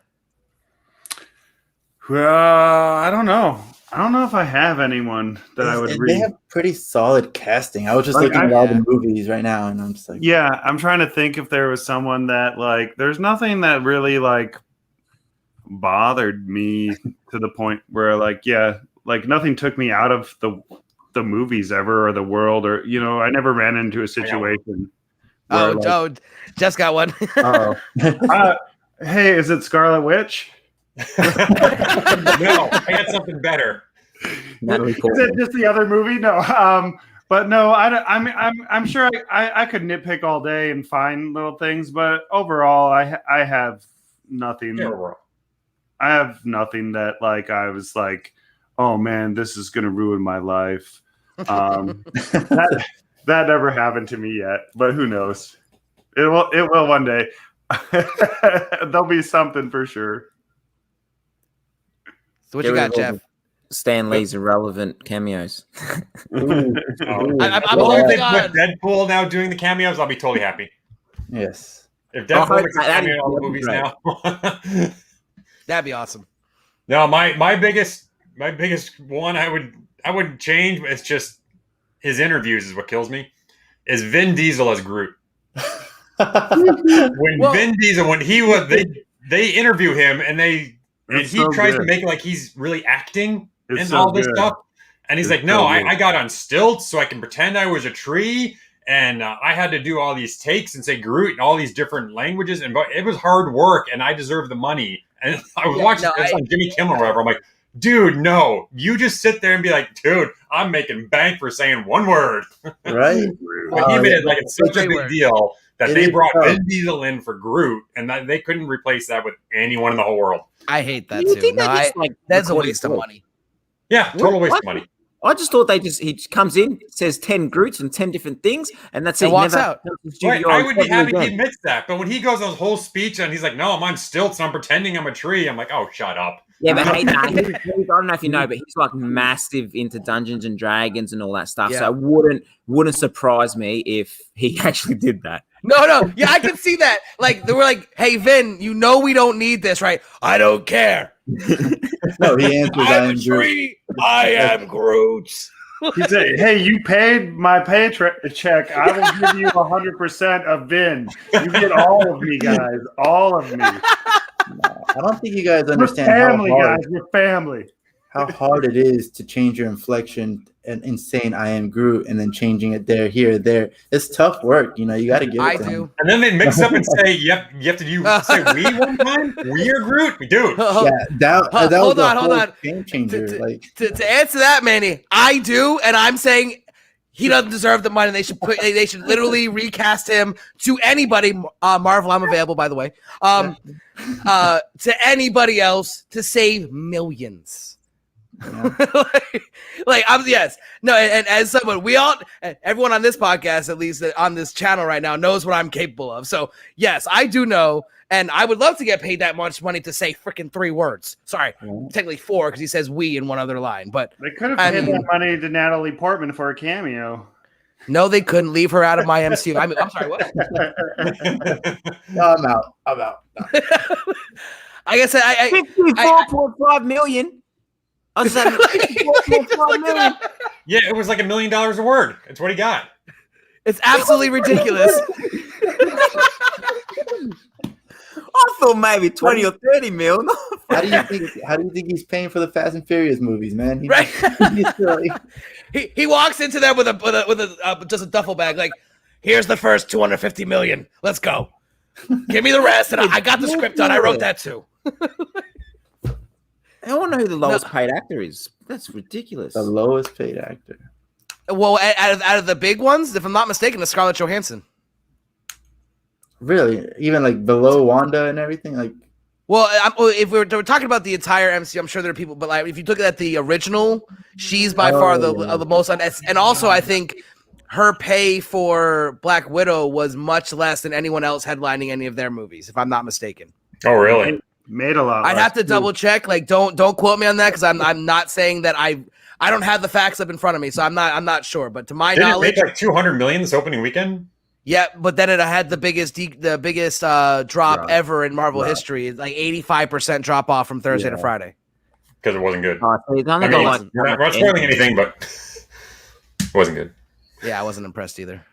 A: I don't know. I don't know if I have anyone that I would
D: And
A: read.
D: they have pretty solid casting. I was just looking at all the movies right now, and I'm just like,
A: Yeah, I'm trying to think if there was someone that there's nothing that really bothered me to the point where nothing took me out of the movies ever or the world or I never ran into a situation.
C: Oh, Jess got one.
A: Hey, is it Scarlet Witch?
B: No, I got something better.
A: Is it just the other movie? No, but no, I'm sure I could nitpick all day and find little things, but overall, I have nothing. I have nothing that I was like, oh man, this is gonna ruin my life. That never happened to me yet, but who knows? It will one day. There'll be something for sure.
C: So what you got, Jeff?
E: Stan Lee's irrelevant cameos.
C: I'm
B: If
C: holding
B: they
C: on.
B: put Deadpool now doing the cameos, I'll be totally happy.
D: yes.
B: If Deadpool makes a
E: that'd
B: cameo in all the
E: be
B: movies
E: great.
B: now.
C: That'd be awesome.
B: No, my biggest one I wouldn't change, but it's just his interviews is what kills me. Is Vin Diesel as Groot. Vin Diesel, when he was they interview him and he tries to make it like he's really acting and all this stuff. And he's like, no, I got on stilts so I can pretend I was a tree. And I had to do all these takes and say Groot in all these different languages. And it was hard work and I deserved the money. And I was watching this on Jimmy Kimmel or whatever. I'm like, dude, no, you just sit there and be like, dude, I'm making bank for saying one word.
D: Right.
B: But he made it like it's such a big deal that they brought
D: tough.
B: Vin Diesel in for Groot and that they couldn't replace that with anyone in the whole world.
C: I hate that
E: You
C: too.
E: think
C: No,
E: they just,
C: that's a
E: record
C: waste of
E: it?
C: money.
B: Yeah, total waste
E: What?
B: of money.
E: I just thought he comes in, says 10 Groots and 10 different things, and that's it.
C: And walks out.
B: Right, I would be happy he admits that. But when he goes on his whole speech and he's like, no, I'm on stilts and I'm pretending I'm a tree, I'm like, oh, shut up.
E: Yeah, but hey, I don't know if you know, but he's massive into Dungeons and Dragons and all that stuff.
C: Yeah.
E: So it wouldn't surprise me if he actually did that.
C: No. Yeah, I can see that. They were like, hey, Vin, we don't need this, right? I don't care.
D: No, he answers.
C: I'm a tree. I am Groot.
A: He said, hey, you paid my check. I will give you 100% of Vin. You get all of me, guys. All of me.
D: I don't think you guys
A: We're
D: understand
A: family,
D: how hard,
A: guys. We're family.
D: how hard it is to change your inflection and saying I am Groot and then changing it there. It's tough work. You got to give it
C: I
D: to
C: do.
D: him.
B: And then they mix up and say, you have to say we one time? We are Groot? Dude.
D: Yeah, that was
C: hold
D: a
C: on.
D: whole game changer.
C: To answer that, Manny, I do, and I'm saying he doesn't deserve the money. They should literally recast him to anybody. Marvel, I'm available, by the way. To anybody else to save millions. Yes. No, and as someone, everyone on this podcast, at least on this channel right now, knows what I'm capable of. So yes, I do know, and I would love to get paid that much money to say freaking 3 words. Sorry, technically 4 because he says "we" in one other line. But
A: They could have paid that money to Natalie Portman for a cameo.
C: no, they couldn't leave her out of my MCU. I'm sorry, what?
D: No, I'm out.
C: Like I said,
E: 54.5 million. I was like,
B: Yeah, it was like $1 million a word. It's what he got.
C: It's absolutely ridiculous.
E: I thought maybe 20 or 30 mil.
D: How do you think he's paying for the Fast and Furious movies, man?
C: Right.
D: He's silly.
C: He walks into them with a just a duffel bag. Like, here's the first 250 million. Let's go. Give me the rest, and I got the script done. I wrote that too.
E: I want to know who the lowest paid actor is. That's ridiculous.
D: The lowest paid actor.
C: Well, out of the big ones, if I'm not mistaken, it's Scarlett Johansson.
D: Really? Even like below Wanda and everything? Like,
C: well, if we're talking about the entire MCU, I'm sure there are people, but like if you look at the original, she's by far the most. And also, I think her pay for Black Widow was much less than anyone else headlining any of their movies, if I'm not mistaken.
B: Oh, really?
A: Made a lot.
C: I'd have to double check. Like, don't quote me on that because I'm not saying that I don't have the facts up in front of me, so I'm not sure. But to my knowledge,
B: it made like $200 million this opening weekend.
C: Yeah, but then it had the biggest drop ever in Marvel history. It's like 85% drop off from Thursday to Friday
B: because it wasn't good.
E: So it's only
B: I
E: got
B: mean, we're not spoiling anything, but it wasn't good.
C: Yeah, I wasn't impressed either.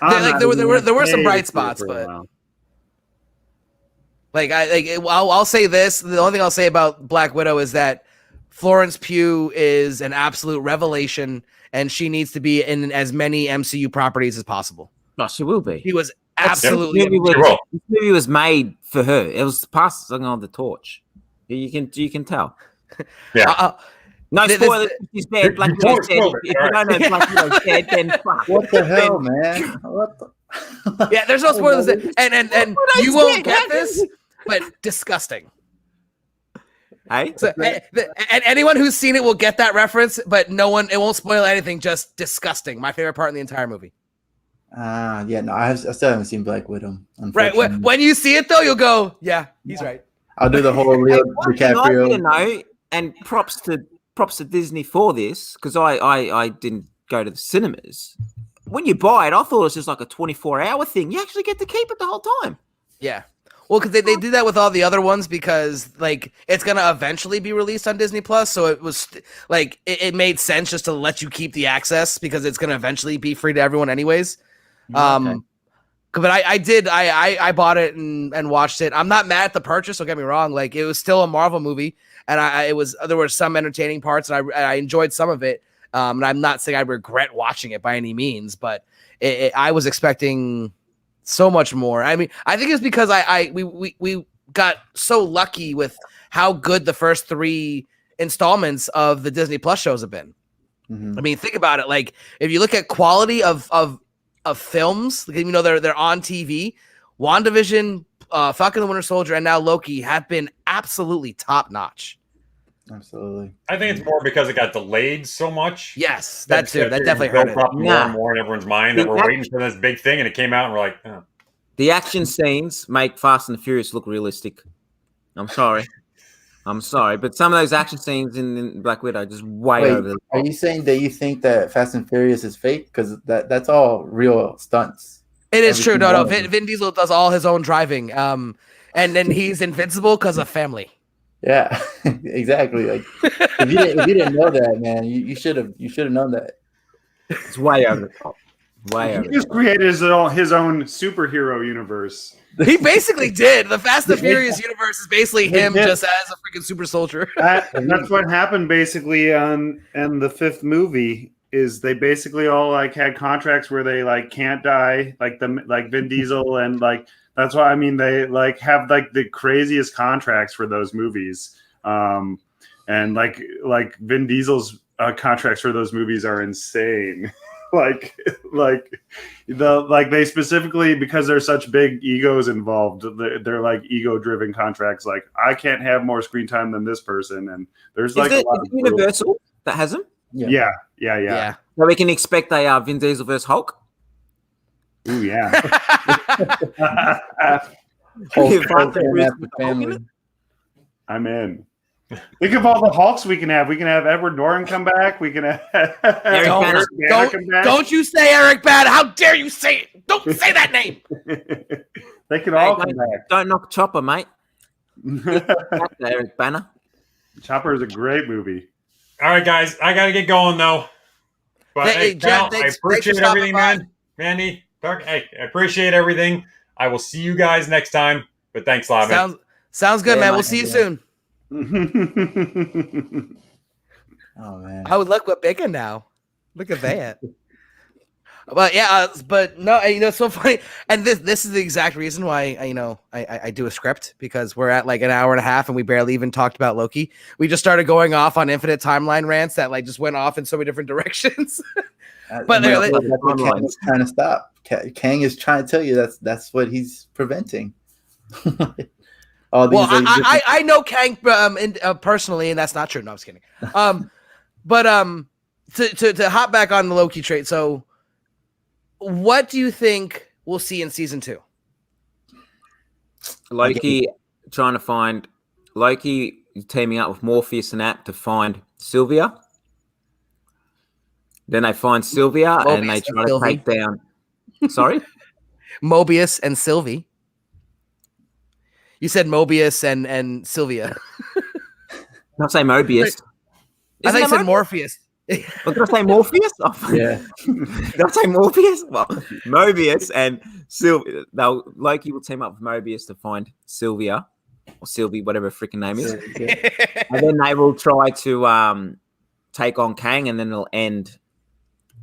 C: There were some bright spots, but I'll say this: the only thing I'll say about Black Widow is that Florence Pugh is an absolute revelation, and she needs to be in as many MCU properties as possible.
E: No, she will be.
C: She was absolutely.
E: This movie was made for her. It was passing on the torch. You can tell.
B: Yeah.
E: No spoilers. She's dead. Black Widow's dead. If you don't know Black Widow's dead, then fuck.
D: what the hell, man? What the?
C: Yeah, there's no spoilers, and you won't get this, but disgusting.
E: Hey,
C: so, and anyone who's seen it will get that reference, but it won't spoil anything. Just disgusting. My favorite part in the entire movie.
D: Yeah, no, I still haven't seen Black Widow.
C: Right, when you see it though, you'll go, yeah, he's right.
D: I'll do the whole Leo DiCaprio.
E: You know, and props to Disney for this because I didn't go to the cinemas. When you buy it, I thought it was just like a 24-hour thing. You actually get to keep it the whole time.
C: Yeah. Well, because they do that with all the other ones because like it's gonna eventually be released on Disney Plus, so it was like it made sense just to let you keep the access because it's gonna eventually be free to everyone anyways. Okay. But I bought it and watched it. I'm not mad at the purchase. Don't get me wrong. Like it was still a Marvel movie, and there were some entertaining parts, and I enjoyed some of it. And I'm not saying I regret watching it by any means, but I was expecting so much more. I mean, I think it's because we got so lucky with how good the first 3 installments of the Disney Plus shows have been. Mm-hmm. I mean, think about it. Like if you look at quality of films, you know, they're on TV. WandaVision, Falcon and the Winter Soldier, and now Loki have been absolutely top notch.
D: Absolutely.
B: I think it's more because it got delayed so much.
C: Yes, that too. That definitely hurt it.
B: More and more in everyone's mind that we're waiting for this big thing, and it came out, and we're like, oh.
E: The action scenes make Fast and the Furious look realistic. I'm sorry, but some of those action scenes in Black Widow are just way over the top.
D: Are you saying that you think that Fast and Furious is fake? Because that's all real stunts.
C: It is true. No. Vin Diesel does all his own driving, and then he's invincible because of family.
D: Yeah, exactly. Like if you didn't know that, man, you should have known that.
E: It's way over the top.
A: He just created his own superhero universe.
C: He basically did. The Fast and Furious universe is basically him just as a freaking super soldier.
A: That's what happened basically in the 5th movie. Is they basically all like had contracts where they like can't die, like Vin Diesel, and like that's why I mean they like have like the craziest contracts for those movies, and like Vin Diesel's contracts for those movies are insane. They specifically because there's such big egos involved, they're like ego-driven contracts. Like I can't have more screen time than this person, and there's like a lot of
E: Universal that has them.
A: Yeah.
E: So we can expect a Vin Diesel versus Hulk.
A: Ooh, yeah. I'm in. Think of all the Hulks we can have. We can have Edward Norton come back. We can have Eric Banner come back.
C: Don't you say Eric Banner. How dare you say it? Don't say that name.
A: They can all come back.
E: Don't knock Chopper, mate. Eric Banner.
A: Chopper is a great movie.
B: All right, guys, I gotta get going though. But
C: Hey,
B: hey,
C: Jeff,
B: Cal, I
C: thanks for
B: appreciate
C: stopping
B: everything,
C: by.
B: man. Mandy, Doug, hey, I appreciate everything. I will see you guys next time. But thanks a lot, man.
C: Sounds good,
D: Yeah,
C: man.
D: man,
C: We'll see you
D: yeah.
C: soon.
D: Oh man.
C: I would look what bigger now. Look at that. But yeah, but no, it's so funny. And this is the exact reason why I do a script, because we're at like an hour and a half and we barely even talked about Loki. We just started going off on infinite timeline rants that like just went off in so many different directions. But
D: that's what Kang is trying to stop. Kang is trying to tell you that's what he's preventing. All these,
C: I know Kang personally, and that's not true. No, I'm just kidding. But to hop back on the Loki trait. So, what do you think we'll see in season 2?
E: Loki teaming up with Morpheus and App to find Sylvia. Then they find Sylvia and they try to take down. Sorry,
C: Mobius and Sylvie. You said Mobius and Sylvia.
E: Not say Mobius.
C: I thought you said Morpheus.
E: Did I say Morpheus? Oh,
D: yeah.
E: Did I say Morpheus? Well, Mobius and Sylvia. Loki will team up with Mobius to find Sylvia or Sylvie, whatever her freaking name is.
D: Yeah.
E: And then they will try to take on Kang, and then it'll end,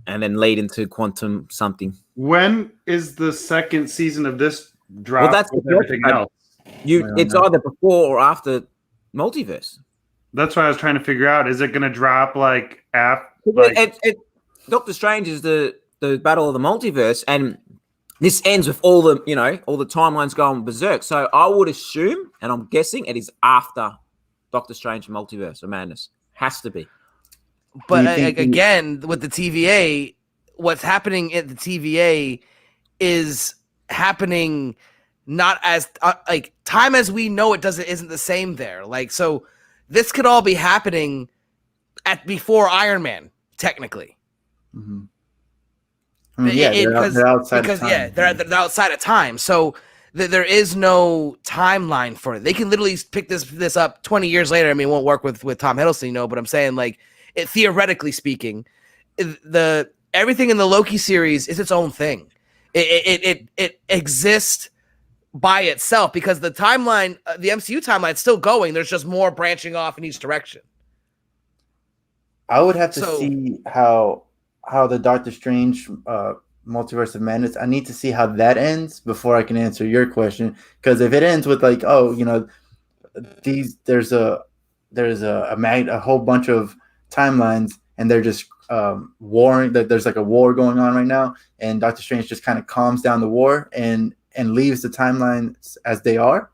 E: and then lead into quantum something.
A: When is the second season of this drop?
E: Well, that's
A: with everything else.
E: It's either before or after Multiverse.
A: That's what I was trying to figure out. Is it going to drop like after?
E: Doctor Strange is the battle of the multiverse, and this ends with all the timelines going berserk. So I would assume, and I'm guessing, it is after Doctor Strange Multiverse of Madness. Has to be.
C: But again, with the TVA, what's happening at the TVA is happening not as like time as we know it isn't the same there. Like, so this could all be happening before Iron Man, technically.
D: Mm-hmm. I mean, they're outside of time.
C: Yeah, they're outside of time. So there is no timeline for it. They can literally pick this up 20 years later. I mean, it won't work with Tom Hiddleston, but I'm saying, like, theoretically speaking, everything in the Loki series is its own thing. It exists by itself because the timeline, the MCU timeline, is still going. There's just more branching off in each direction.
D: I would have to see how the Doctor Strange Multiverse of Madness. I need to see how that ends before I can answer your question. Because if it ends with like, there's a whole bunch of timelines and they're just warring. That there's like a war going on right now, and Doctor Strange just kind of calms down the war and leaves the timelines as they are.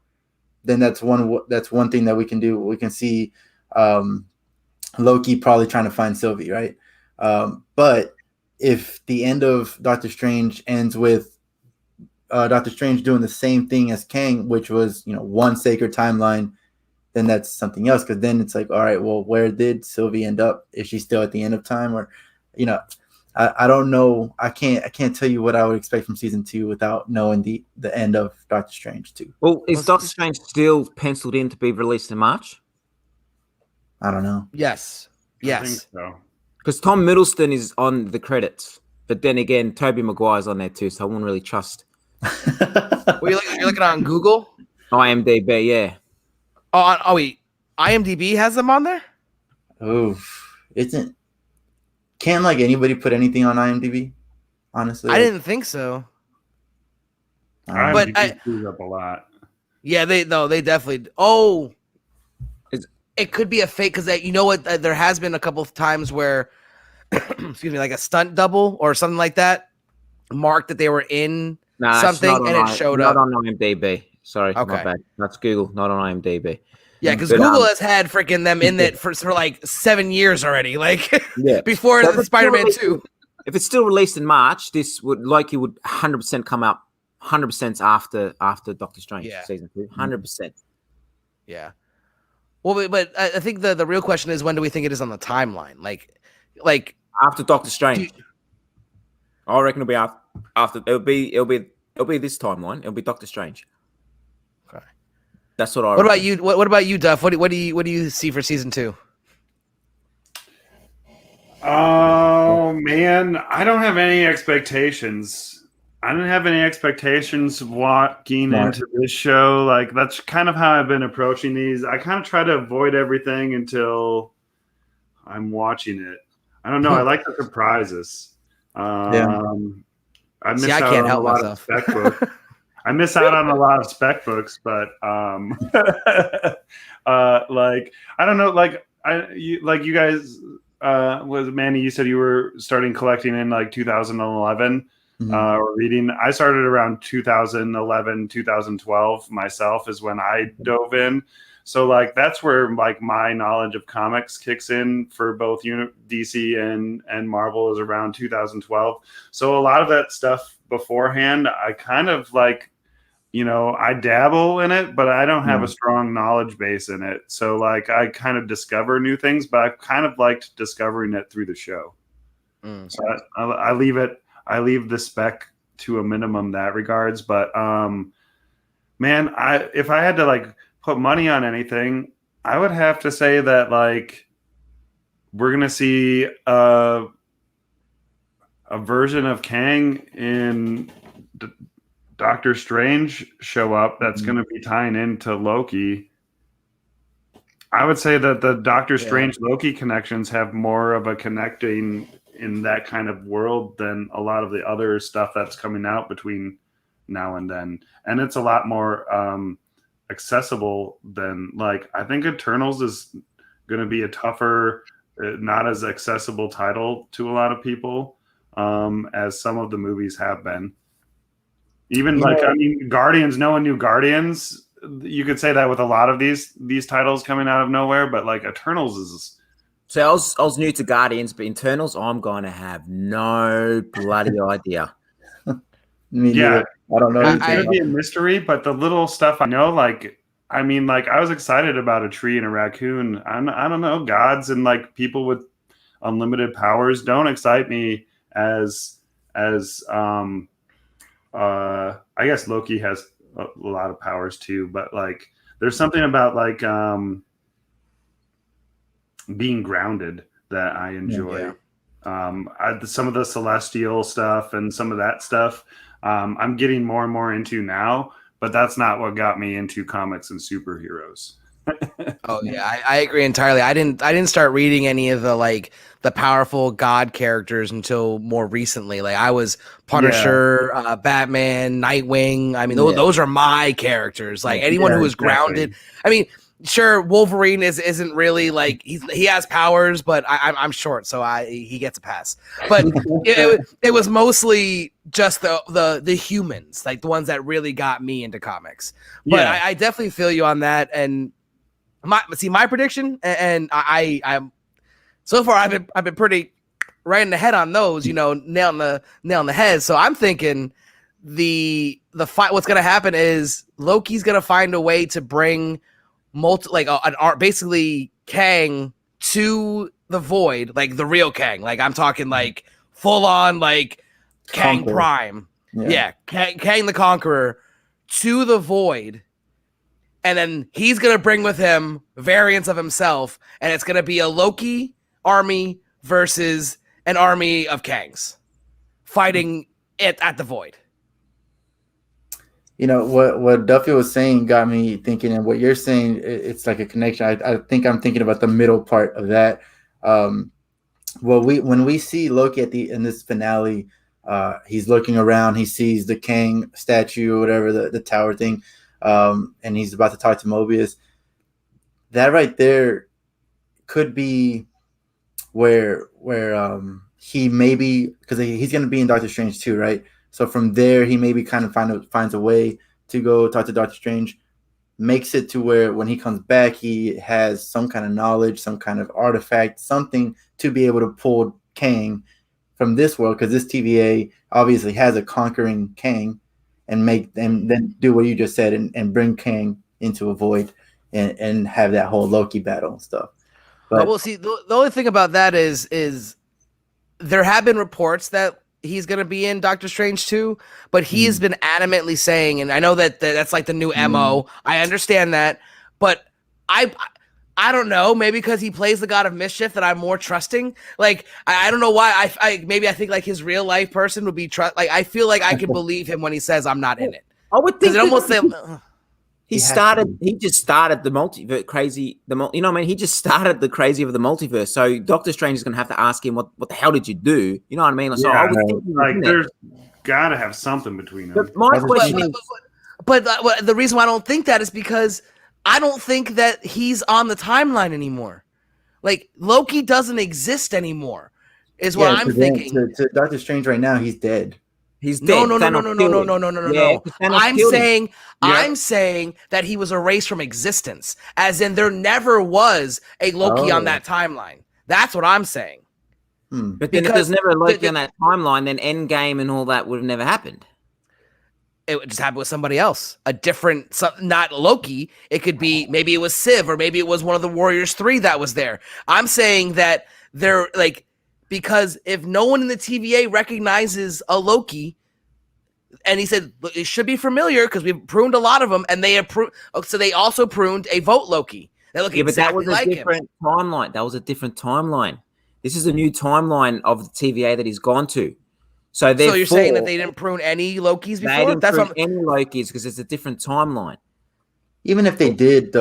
D: Then that's one thing that we can do. We can see Loki probably trying to find Sylvie, right? But if the end of Doctor Strange ends with Doctor Strange doing the same thing as Kang, which was one sacred timeline, then that's something else. Because then it's like, all right, well, where did Sylvie end up? Is she still at the end of time, or I don't know. I can't tell you what I would expect from season 2 without knowing the end of Doctor Strange 2.
E: Well, is Doctor Strange still penciled in to be released in March?
D: I don't know.
C: Yes.
A: I think so.
E: Because Tom Middleston is on the credits, but then again, Tobey Maguire's on there too, so I wouldn't really trust.
C: You're looking on Google?
E: IMDb, yeah.
C: Oh wait, IMDb has them on there?
D: Oof. Can't like anybody put anything on IMDb? Honestly,
C: I didn't think so.
A: But I screws up a lot.
C: Yeah, they definitely. Oh, it could be a fake because you know what? There has been a couple of times where, excuse me, like a stunt double or something like that, marked that they were in something and it showed up.
E: Not on IMDb. Sorry,
C: okay.
E: My bad. That's Google, not on IMDb.
C: Yeah, because Google has had freaking them in it for like 7 years already, like before the Spider-Man 2.
E: If it's still released in March, this would 100% come out 100% after Doctor Strange season 2, 100%.
C: Yeah. Well, but I think the real question is, when do we think it is on the timeline? Like
E: after Doctor Strange. I reckon it'll be after. It'll be this timeline. It'll be Doctor Strange.
C: Okay.
E: That's what I.
C: What about you? What about you, Duff? What do you see for season 2?
A: Oh man, I don't have any expectations. I don't have any expectations walking into this show. Like that's kind of how I've been approaching these. I kind of try to avoid everything until I'm watching it. I don't know. I like the surprises. I miss out
C: can't
A: on
C: help
A: a lot
C: myself.
A: of spec books. I miss out on a lot of spec books, but like I don't know. Like you guys. Was Manny? You said you were starting collecting in like 2011 or reading. I started around 2011, 2012 myself is when I dove in. So like that's where like my knowledge of comics kicks in for both DC and Marvel is around 2012. So a lot of that stuff beforehand, I kind of like. I dabble in it, but I don't have a strong knowledge base in it. So like I kind of discover new things, but I kind of liked discovering it through the show. So I leave the spec to a minimum in that regards. But man, if I had to like put money on anything, I would have to say that like we're gonna see a version of Kang in Doctor Strange show up that's going to be tying into Loki. I would say that the Doctor Strange Loki connections have more of a connecting in that kind of world than a lot of the other stuff that's coming out between now and then. And it's a lot more accessible than like, I think Eternals is going to be a tougher, not as accessible title to a lot of people as some of the movies have been. Even Guardians, no one knew Guardians. You could say that with a lot of these titles coming out of nowhere, but like Eternals is.
E: So I was new to Guardians, but Eternals, I'm going to have no bloody idea.
D: I don't know.
A: It's going to be a mystery, but the little stuff I know, like, I was excited about a tree and a raccoon. I don't know, gods and like people with unlimited powers don't excite me as I guess Loki has a lot of powers too, but like there's something about like being grounded that I enjoy. Some of the celestial stuff and some of that stuff I'm getting more and more into now, but that's not what got me into comics and superheroes.
C: Oh yeah, I agree entirely. I didn't start reading any of the powerful god characters until more recently. Like I was Punisher, Batman, Nightwing. I mean, those are my characters. Like anyone who is grounded. I mean, sure, Wolverine isn't really like he has powers, but I'm short, so he gets a pass. But it was mostly just the humans, like the ones that really got me into comics. But I definitely feel you on that. And my prediction, and I'm so far I've been pretty right in the head on those, nail on the head. So I'm thinking the fight. What's gonna happen is Loki's gonna find a way to bring basically Kang to the Void, like the real Kang. Like I'm talking like full on like Kang
D: Conqueror.
C: Prime, Kang the Conqueror to the Void. And then he's going to bring with him variants of himself, and it's going to be a Loki army versus an army of Kangs fighting it at the Void.
D: What Duffy was saying got me thinking, and what you're saying, it's like a connection. I think I'm thinking about the middle part of that. When we see Loki in this finale, he's looking around, he sees the Kang statue or whatever, the tower thing. And he's about to talk to Mobius. That right there could be where he maybe, because he's going to be in Doctor Strange too, right? So from there, he maybe kind of finds a way to go talk to Doctor Strange, makes it to where when he comes back, he has some kind of knowledge, some kind of artifact, something to be able to pull Kang from this world, because this TVA obviously has a conquering Kang. And then do what you just said and bring Kang into a Void and have that whole Loki battle and stuff. But
C: we'll see. The only thing about that is there have been reports that he's going to be in Doctor Strange 2, but he has been adamantly saying, and I know that's like the new MO. I understand that, but I don't know, maybe because he plays the God of Mischief that I'm more trusting. Like, I don't know why. Maybe I think like his real life person would be like, I feel like I can believe him when he says I'm not in it.
E: I would think
C: it almost
E: he just started the multiverse crazy. You know what I mean? He just started the crazy of the multiverse. So Doctor Strange is going to have to ask him, what the hell did you do? You know what I mean? So I would think
A: like there's got to have something between them.
E: But my question is,
C: but the reason why I don't think that is because I don't think that he's on the timeline anymore. Like, Loki doesn't exist anymore, is what I'm thinking.
D: To Doctor Strange right now, he's dead.
E: He's dead.
C: No. I'm saying that he was erased from existence, as in there never was a Loki on that timeline. That's what I'm saying.
E: But then if there's never a Loki on that timeline, then Endgame and all that would have never happened.
C: It would just happen with somebody else, a different, not Loki. It could be, maybe it was Civ, or maybe it was one of the Warriors 3 that was there. I'm saying that they're like, because if no one in the TVA recognizes a Loki, and he said it should be familiar because we've pruned a lot of them, and so they also pruned a Vote Loki. They look exactly like him.
E: Timeline. That was a different timeline. This is a new timeline of the TVA that he's gone to. So you're
C: saying that they didn't prune any Lokis before?
E: They didn't prune any Lokis because it's a different timeline.
D: Even if they did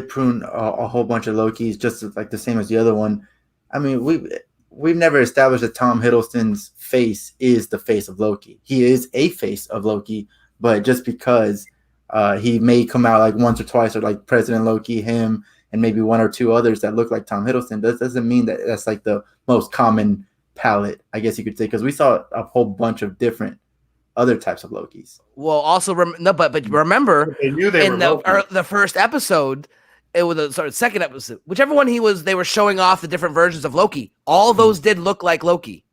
D: prune a whole bunch of Lokis, just like the same as the other one, I mean, we've never established that Tom Hiddleston's face is the face of Loki. He is a face of Loki, but just because he may come out like once or twice, or like President Loki, him, and maybe one or two others that look like Tom Hiddleston, doesn't mean that that's like the most common palette, I guess you could say, because we saw a whole bunch of different other types of Lokis.
C: Well, also but remember,
A: they knew they
C: in the first episode, it was the second episode, whichever one they were showing off the different versions of Loki. All those did look like Loki,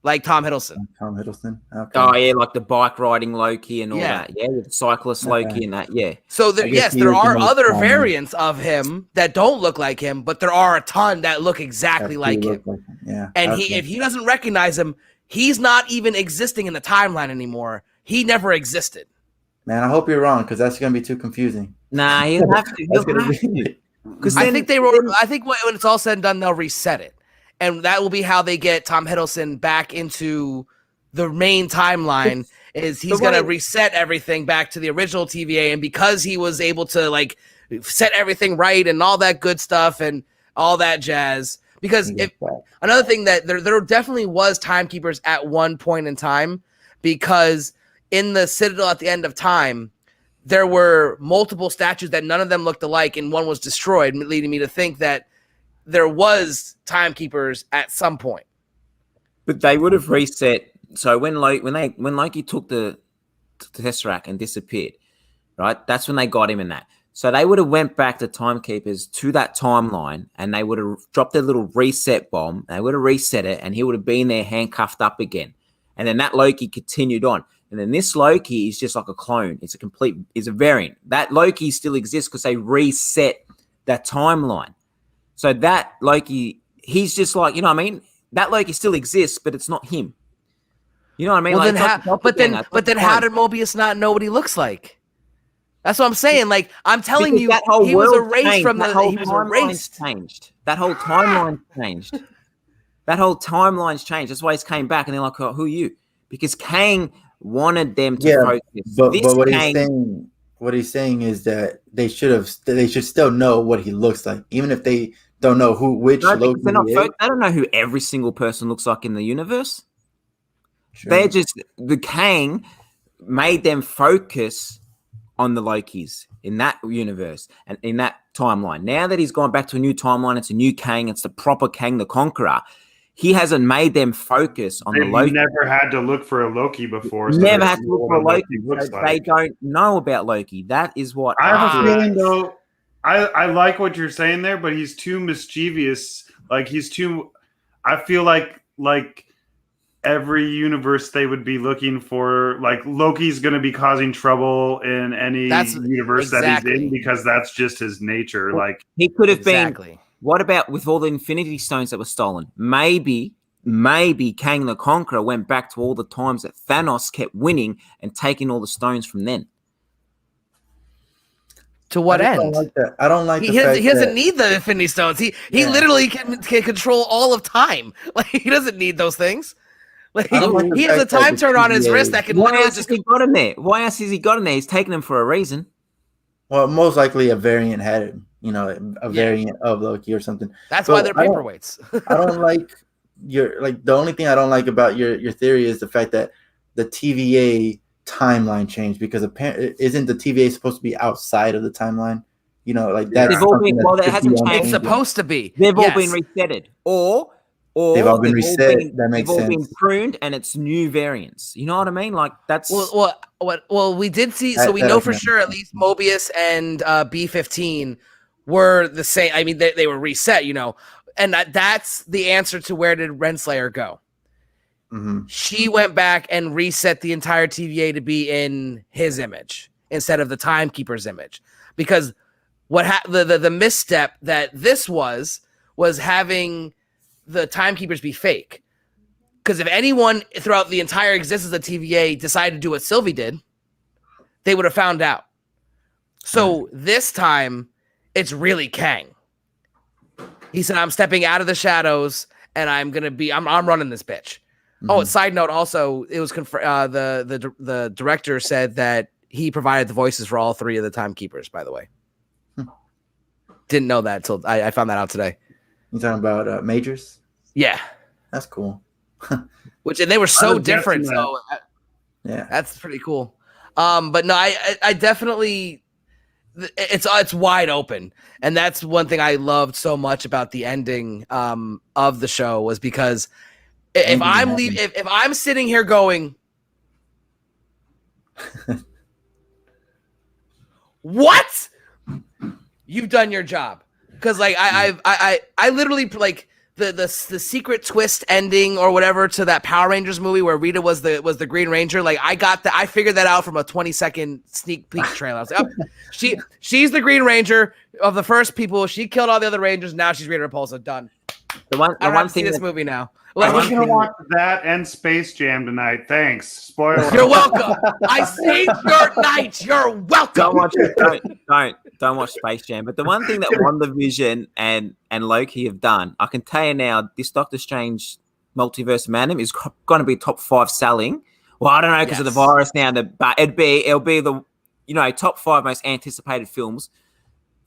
C: like Tom Hiddleston.
D: Tom Hiddleston. Okay.
E: Oh yeah, like the bike riding Loki and all that. Yeah, with the cyclist Loki and that. Yeah.
C: So there are other variants of him that don't look like him, but there are a ton that look exactly like him.
D: Yeah.
C: And if he doesn't recognize him, he's not even existing in the timeline anymore. He never existed.
D: Man, I hope you're wrong, because that's going to be too confusing.
E: Nah, he'll have to.
C: Because I think when it's all said and done, they'll reset it, and that will be how they get Tom Hiddleston back into the main timeline. Is he's going to reset everything back to the original TVA, and because he was able to like set everything right and all that good stuff and all that jazz. Because another thing that there definitely was timekeepers at one point in time, because in the Citadel at the end of time, there were multiple statues that none of them looked alike, and one was destroyed, leading me to think that there was timekeepers at some point.
E: But they would have reset. So when Loki took the Tesseract and disappeared, right? That's when they got him in that. So they would have went back to timekeepers to that timeline, and they would have dropped their little reset bomb. They would have reset it, and he would have been there handcuffed up again. And then that Loki continued on. And then this Loki is just like a clone. It's a variant. That Loki still exists because they reset that timeline. So that Loki, he's just like, you know what I mean? That Loki still exists, but it's not him. You know what I mean?
C: Well, but then how did Mobius not know what he looks like? That's what I'm saying. Like, I'm telling
E: because
C: you, he was erased from the. He was erased.
E: Changed. That whole timeline changed. That whole timeline's changed. That's why he's came back, and they're like, oh, "Who are you?" Because Kang wanted them to focus.
D: But what he's saying is that they should still know what he looks like, even if they don't know which Loki
E: is. They don't know who every single person looks like in the universe. Sure. They're just the Kang made them focus on the Lokis in that universe and in that timeline. Now that he's gone back to a new timeline, it's a new Kang, it's the proper Kang the Conqueror. He hasn't made them focus on the Loki.
A: Never had to look for a Loki before.
E: So never had to look for a Loki. So they don't know about Loki. That is what
A: I have a feeling, though. I like what you're saying there, but he's too mischievous. Like I feel like every universe they would be looking for, like, Loki's going to be causing trouble in any universe that he's in, because that's just his nature. Like,
E: he could have been. What about with all the Infinity Stones that were stolen? Maybe maybe Kang the Conqueror went back to all the times that Thanos kept winning and taking all the stones from then.
C: To what
D: I
C: end?
D: don't like that. I don't like
C: He
D: the fact
C: doesn't
D: that
C: need the Infinity Stones. He
D: Yeah.
C: literally can control all of time. Like he doesn't need those things. Like
D: I don't like the
C: he has a
D: fact that
C: time
D: the
C: turn on his
D: TVA
C: wrist that can
E: Why
C: literally
E: else has he got him there? Why else has he got him there? He's taking him for a reason.
D: well, most likely a variant had it. You know, a
C: Yeah.
D: variant of Loki or something.
C: That's
D: So
C: why they're
D: I don't-
C: paperweights.
D: I don't like the only thing I don't like about your theory is the fact that the TVA timeline changed because apparently isn't the TVA supposed to be outside of the timeline? You know, like that's
E: They've all
D: something
E: been- well,
D: that
E: that
D: should
E: hasn't
D: be
E: changed.
C: It's
D: unchanging.
C: supposed to be.
E: They've all
C: Yes.
E: been resetted, or
D: They've all been reset. That makes
E: they've all been
D: sense.
E: pruned, and it's new variants. You know what I mean? Like that's
C: Well, we did see. So
D: That-
C: we
D: that
C: know
D: doesn't
C: for
D: make
C: sure at least Mobius and B-15 were the same. I mean, they were reset. You know, and that's the answer to where did Renslayer go?
D: Mhm.
C: She went back and reset the entire TVA to be in his image instead of the Timekeeper's image, because the misstep that this was having the Timekeepers be fake. Because if anyone throughout the entire existence of TVA decided to do what Sylvie did, they would have found out. So this time, it's really Kang. He said, "I'm stepping out of the shadows, and I'm running this bitch." Oh, side note, also, it was the director said that he provided the voices for all three of the Timekeepers, by the way. Didn't know that until I found that out today.
D: You talking about Majors?
C: Yeah.
D: That's cool.
C: Which, and they were so
A: was
C: different,
A: guessing
C: so
D: Yeah.
C: that's pretty cool. But no, I definitely, it's wide open, and that's one thing I loved so much about the ending of the show was because if I'm sitting here going, what? You've done your job, because like I literally like the secret twist ending or whatever to that Power Rangers movie where Rita was the Green Ranger. Like I figured that out from a 20-second sneak peek trailer. I was like, oh, she's the Green Ranger of the first people. She killed all the other Rangers. Now she's Rita Repulsa. Done.
E: the one
C: I don't have to see
E: thing
C: this
E: that,
C: movie now.
A: I was
C: Like,
A: gonna watch that and Space Jam tonight. Thanks. Spoiler.
C: you're welcome. I saved your night. You're welcome.
E: don't watch Space Jam. But the one thing that WandaVision and Loki have done, I can tell you now, this Doctor Strange Multiverse of Madness is going to be top 5 selling. Well, I don't know because of the virus now, but it'll be the top 5 most anticipated films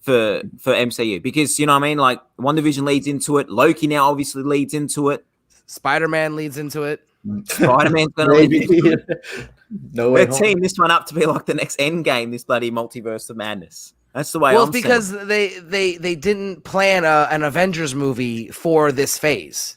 E: for MCU, because you know what I mean. Like WandaVision leads into it. Loki now obviously leads into it.
C: Spider-Man leads into it.
E: Spider-Man's going to lead into it.
D: No way.
E: They're teaming this one up to be like the next Endgame, this bloody Multiverse of Madness. That's the way.
C: Well,
E: I'm
C: it's because
E: seeing
C: they didn't plan an Avengers movie for this phase.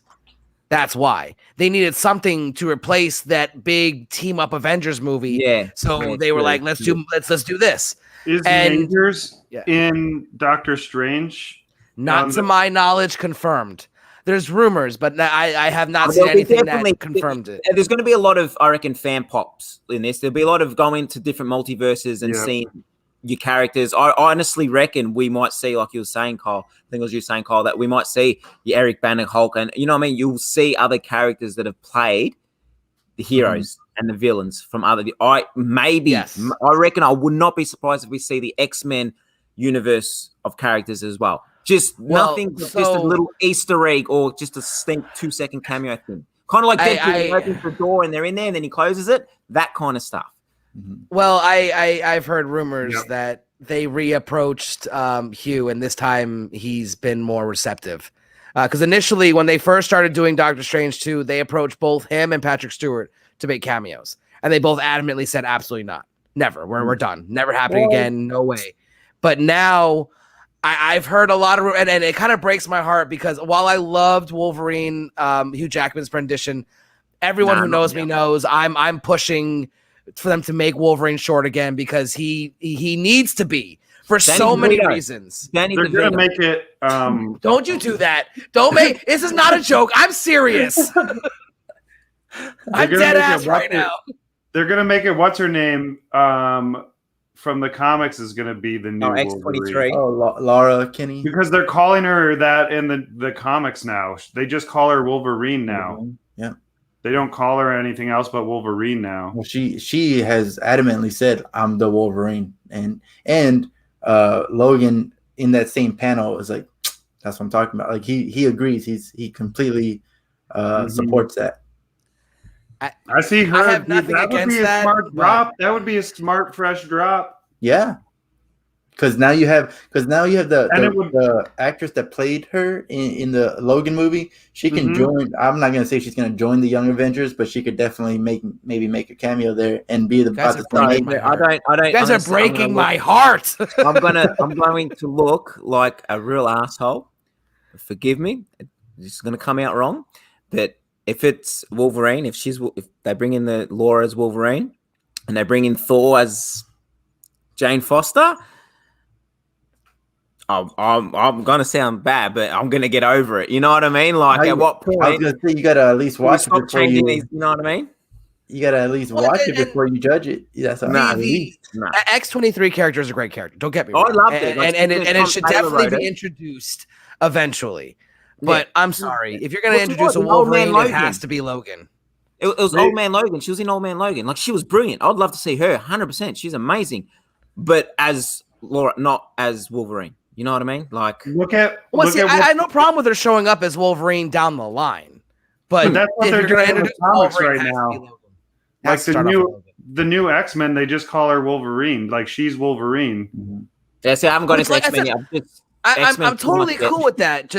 C: That's why they needed something to replace that big team up Avengers movie.
E: Yeah.
C: So
E: Yeah,
C: they were
E: true,
C: like, let's do this.
A: Is
C: And-
A: Majors
C: Yeah.
A: in Doctor Strange?
C: Not to my knowledge, confirmed. There's rumors, but I have not
E: Well,
C: seen
E: there'll be
C: anything
E: definitely-
C: that confirmed it.
E: There's going to be a lot of, I reckon, fan pops in this. There'll be a lot of going to different multiverses and
A: Yeah.
E: seeing your characters. I honestly reckon we might see, like you were saying, Kyle. I think it was you saying, Kyle, that we might see your Eric Banner Hulk, and you know what I mean. You'll see other characters that have played the heroes and the villains from other. I reckon I would not be surprised if we see the X-Men universe of characters as well. Just nothing, just a little Easter egg or just a 2-second cameo thing. Kind of like Deadpool, he opens the door and they're in there and then he closes it. That kind of stuff.
C: Well, I've heard rumors that they reapproached Hugh, and this time he's been more receptive. Because initially, when they first started doing Doctor Strange 2, they approached both him and Patrick Stewart to make cameos, and they both adamantly said, "Absolutely not, never. We're done. Never happening again. No way." But now, I've heard a lot of, and it kind of breaks my heart because while I loved Wolverine, Hugh Jackman's rendition, everyone who knows me knows I'm pushing for them to make Wolverine short again because he needs to be for so many reasons.
A: They're gonna make it.
C: Don't you do that? Don't make. This is not a joke. I'm serious. I'm dead ass right now.
A: They're gonna make it. What's her name? from the comics is going to be the new Wolverine.
E: X-23.
D: Oh, Laura Kinney.
A: Because they're calling her that in the comics now. They just call her Wolverine now.
D: Yeah.
A: They don't call her anything else but Wolverine now.
D: Well, she has adamantly said, "I'm the Wolverine," and Logan in that same panel is like, "That's what I'm talking about." Like he agrees. He completely supports that.
A: I see her.
C: I have nothing
A: that would
C: against
A: be a
C: that,
A: smart
C: but-
A: drop. That would be a smart, fresh drop.
D: Yeah, because now you have
A: And
D: the actress that played her in the Logan movie. She can join. I'm not gonna say she's gonna join the Young Avengers, but she could definitely maybe make a cameo there and be the.
C: Guys
D: about
C: are
D: the same
C: breaking
D: age.
C: my heart.
E: I don't.
C: You guys are breaking my heart.
E: I'm going to look like a real asshole. Forgive me. This is going to come out wrong. But if it's Wolverine, if they bring in the Laura as Wolverine, and they bring in Thor as Jane Foster, I'm going to sound bad, but I'm going to get over it. You know what I mean? Like, at what point?
D: I was gonna say you gotta at least watch it
E: stop
D: before
E: changing
D: you.
E: these? You know what I mean?
D: You gotta at least watch it before you judge it. That's
E: Nah,
D: at least.
C: X-23 character is a great character. Don't get me
E: Oh, I
C: wrong.
E: loved it. Like,
C: And it should
E: Taylor
C: definitely
E: wrote
C: be
E: it.
C: introduced eventually. But I'm sorry. If you're going to
E: What's it
C: introduce a
E: called? Old Man
C: Wolverine, it
E: Logan.
C: has to be Logan.
E: It was Old Man Logan. She was in Old Man Logan. Like, she was brilliant. I'd love to see her 100%. She's amazing. But as Laura, not as Wolverine. You know what I mean? Like,
C: Well, see, I have no problem with her showing up as Wolverine down the line. But
A: that's what
C: if
A: they're
C: you're going to
A: doing in the
C: introduce
A: comics
C: Wolverine,
A: right
C: it has to be
A: now.
C: Logan.
A: Like
C: Has to start off with Logan.
A: the new X-Men, they just call her Wolverine. Like, she's Wolverine.
E: yeah, see, I haven't got
C: Which,
E: into
C: like I
E: X-Men
C: said,
E: yet.
C: I'm totally cool with that.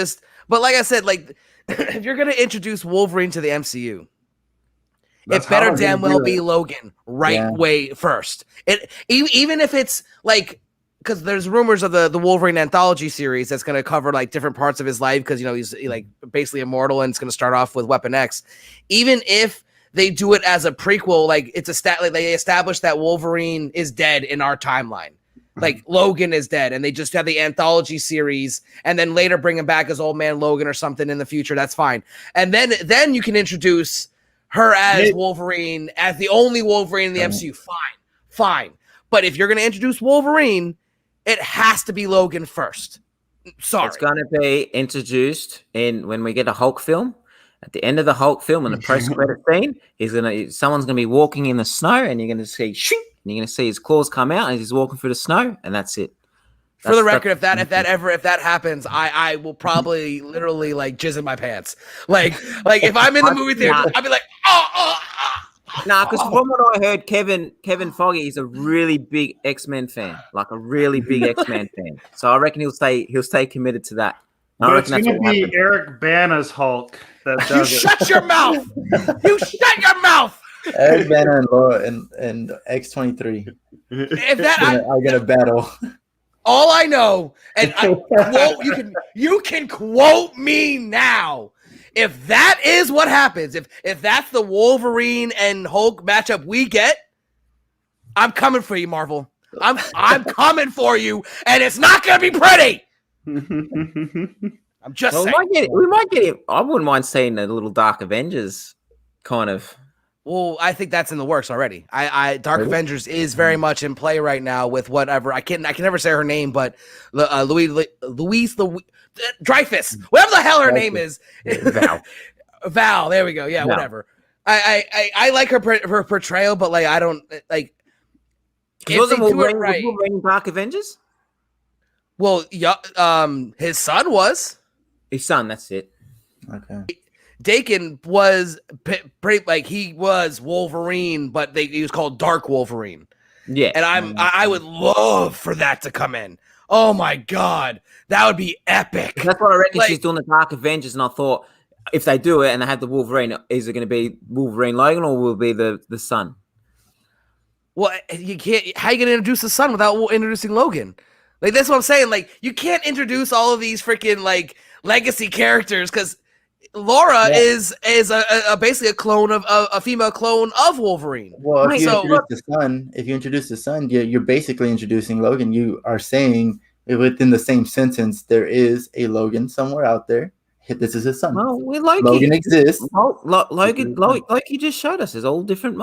C: But like I said, like if you're gonna introduce Wolverine to the MCU,
A: That's
C: it better
A: how they're
C: damn
A: gonna
C: well
A: do
C: be
A: it.
C: Logan way first. Even if it's like, because there's rumors of the Wolverine anthology series that's gonna cover like different parts of his life, because he's like basically immortal and it's gonna start off with Weapon X. Even if they do it as a prequel, like it's like they establish that Wolverine is dead in our timeline. Like Logan is dead, and they just have the anthology series, and then later bring him back as Old Man Logan or something in the future. That's fine. And then you can introduce her as Wolverine, as the only Wolverine in the MCU. Fine. But if you're going to introduce Wolverine, it has to be Logan first. Sorry.
E: It's going to be introduced when we get a Hulk film. At the end of the Hulk film, in the post-credit scene, someone's going to be walking in the snow, and you're going to see shink, and you're going to see his claws come out as he's walking through the snow, and that's it.
C: For the record, if that happens, I will probably literally like jizz in my pants. Like if I'm in the movie theater, I'll be like,
E: Nah, because from what I heard, Kevin Foggy is a really big X-Men fan, like a really big X-Men fan. So I reckon he'll stay committed to that.
A: But it's going to be Eric Bana's Hulk that does
C: you shut your mouth. You shut your mouth.
D: Eric Bana and Laura and X-23
C: If that
D: are gonna battle.
C: all I know, and you can quote me now. If that is what happens, if that's the Wolverine and Hulk matchup we get, I'm coming for you, Marvel. I'm coming for you, and it's not gonna be pretty. I'm just saying.
E: We might get it. I wouldn't mind seeing a little Dark Avengers kind of.
C: Well, I think that's in the works already. Dark Avengers is very much in play right now with whatever I can never say her name, but Louise Dreyfus, whatever the hell her name is, Val. There we go. Yeah, whatever. I like her portrayal, but like I don't like. If they do it right,
E: Dark Avengers.
C: Well, yeah, his son was.
E: His son. That's it.
D: Okay.
C: Dakin was pretty like he was Wolverine, but he was called Dark Wolverine.
E: Yeah,
C: and I would love for that to come in. Oh my god, that would be epic.
E: That's what I reckon. She's doing the Dark Avengers, and I thought if they do it and they have the Wolverine, is it going to be Wolverine Logan or will it be the son?
C: Well, you can't. How are you going to introduce the son without introducing Logan? Like that's what I'm saying. Like you can't introduce all of these freaking like legacy characters because Laura is basically a clone of a female clone of Wolverine.
D: Well, if you introduce the son, you're basically introducing Logan. You are saying within the same sentence there is a Logan somewhere out there. This is his son.
E: Well, Loki.
D: Logan exists.
E: Loki just showed us there's all different,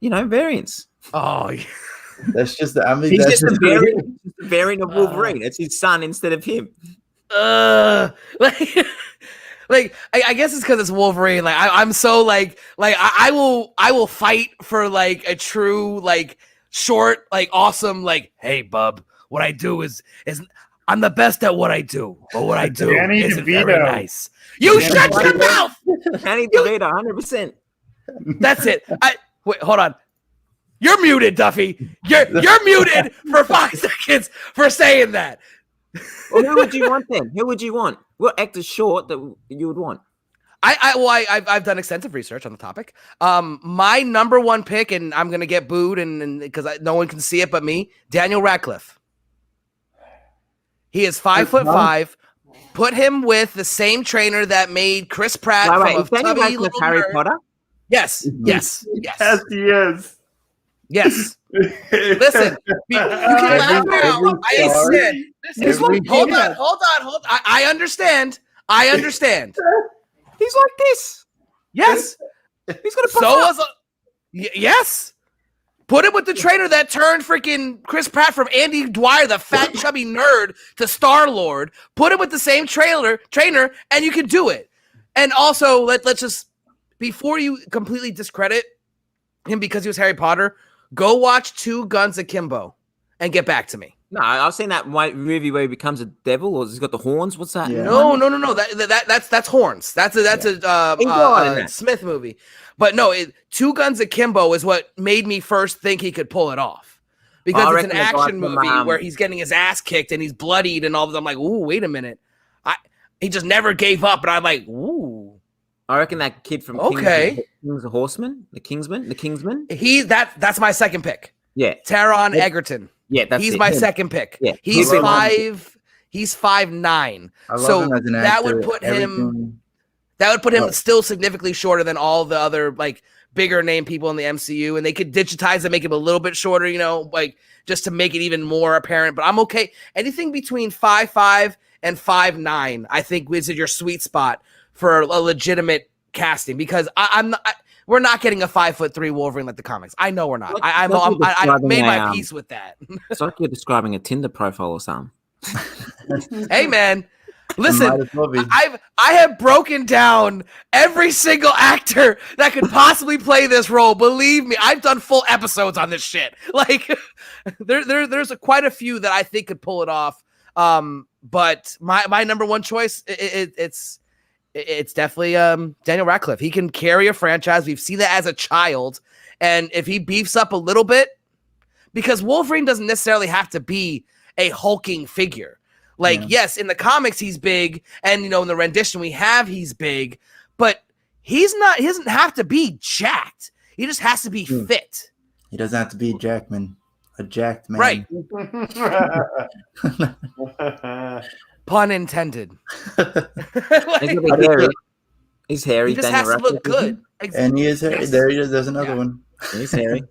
E: variants.
C: Oh, yeah.
D: That's just. I mean,
E: He's
D: that's
E: just a
D: just
E: variant of Wolverine. It's his son instead of him.
C: Like, like I guess it's because it's Wolverine. Like I'm so like I will fight for like a true like short like awesome like, hey bub, what I do is I'm the best at what I do, but what I do
A: Danny
C: isn't
A: DeVito.
C: very nice. You
A: Danny
C: shut your
A: DeVito.
C: mouth.
E: Danny DeVito, 100%.
C: That's it. Wait, hold on. You're muted, Duffy. You're muted for 5 seconds for saying that.
E: Well, who would you want then? Who would you want? What actor's short that you would want?
C: I've done extensive research on the topic. My number one pick, and I'm gonna get booed, and because no one can see it but me, Daniel Radcliffe. He is 5'5". Put him with the same trainer that made Chris Pratt
E: Wait,
C: from
E: is Daniel
C: Tubby
E: Radcliffe
C: Little
E: Harry
C: Nerd.
E: Potter?
C: Yes.
A: Yes, he is.
C: Yes. Listen, you can laugh now. I understand. Listen, hold on. I understand.
E: He's like this.
C: Yes.
E: He's gonna
C: So was yes. Put him with the trainer that turned freaking Chris Pratt from Andy Dwyer, the fat chubby nerd, to Star-Lord. Put him with the same trainer, and you can do it. And also, let's just, before you completely discredit him because he was Harry Potter, go watch Two Guns Akimbo and get back to me.
E: No, I've seen that movie where he becomes a devil, or he's got the horns. What's that?
D: Yeah.
C: No. That's horns. That's a Smith movie. But no, Two Guns Akimbo is what made me first think he could pull it off, because it's an action movie where he's getting his ass kicked and he's bloodied and all of that. I'm like, ooh, wait a minute. He just never gave up, and I'm like, ooh.
E: I reckon that kid from King's a Horseman, the Kingsman.
C: That's my second pick.
E: Yeah,
C: Taron Egerton.
E: Yeah,
C: he's my second pick.
E: Yeah.
C: He's 5'9". So
D: him as an
C: that
D: actor,
C: would put him still significantly shorter than all the other like bigger name people in the MCU, and they could digitize and make him a little bit shorter, like just to make it even more apparent. But I'm okay. Anything between 5'5" and 5'9", I think is your sweet spot for a legitimate casting, because we're not getting a 5'3" Wolverine like the comics. I know we're not. I made my peace with that.
E: It's like you're describing a Tinder profile or something.
C: Hey man, listen, I have broken down every single actor that could possibly play this role. Believe me, I've done full episodes on this shit. Like there's quite a few that I think could pull it off. But my number one choice, it's definitely Daniel Radcliffe. He can carry a franchise. We've seen that as a child. And if he beefs up a little bit, because Wolverine doesn't necessarily have to be a hulking figure. Like, yes, in the comics, he's big. And, in the rendition we have, he's big. But he doesn't have to be jacked. He just has to be fit.
D: He doesn't have to be Jackman. A jacked man.
C: Right. Pun intended.
E: He's hairy.
C: He just has to look good.
D: And he is hairy. Yes. There he is. There's another one.
E: He's hairy.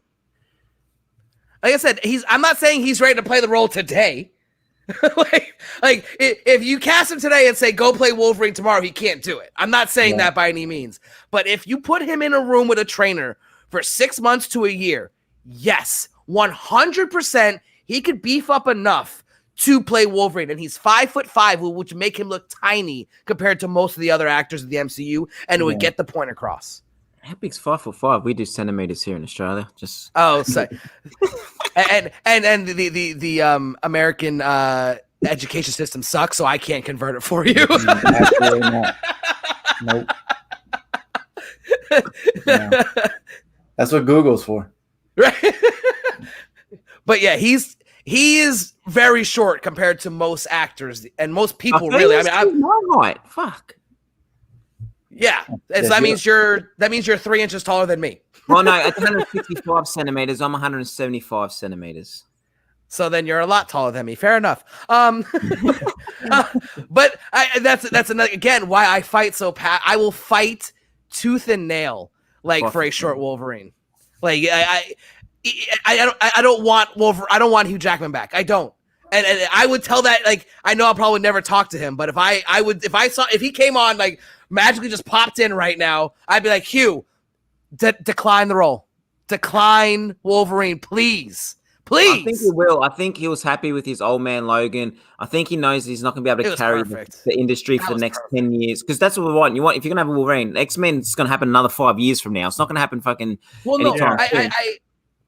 C: Like I said, I'm not saying he's ready to play the role today. like if you cast him today and say go play Wolverine tomorrow, he can't do it. I'm not saying that by any means. But if you put him in a room with a trainer for 6 months to a year, yes, 100% he could beef up enough to play Wolverine. And he's 5'5", which would make him look tiny compared to most of the other actors of the MCU, and it would get the point across.
E: How big's 5'5"? We do centimeters here in Australia. Just
C: so and the American education system sucks, so I can't convert it for you.
D: Absolutely not. Nope. No. That's what Google's for.
C: Right. But yeah, he is very short compared to most actors and most people. Really, I mean,
E: my height. Fuck.
C: Yeah, so that means you're 3 inches taller than me.
E: Well, no, at 165 centimeters, I'm 175 centimeters.
C: So then you're a lot taller than me. Fair enough. But that's another, again, why I fight so I will fight tooth and nail for a short Wolverine. Like I don't want Wolverine. I don't want Hugh Jackman back. I don't. And I would tell that, I know I'll probably never talk to him, but if he came on, magically just popped in right now, I'd be like, Hugh, decline the role. Decline Wolverine, please.
E: I think
C: Please.
E: he will. I think he was happy with his old man Logan. I think he knows he's not going to be able
C: It
E: to
C: was
E: carry
C: perfect.
E: the industry
C: That
E: for the
C: was
E: next
C: perfect.
E: 10 years. Because that's what we want. If you're going to have a Wolverine, X-Men, it's going to happen another 5 years from now. It's not going to happen fucking
C: Well, no,
E: anytime soon.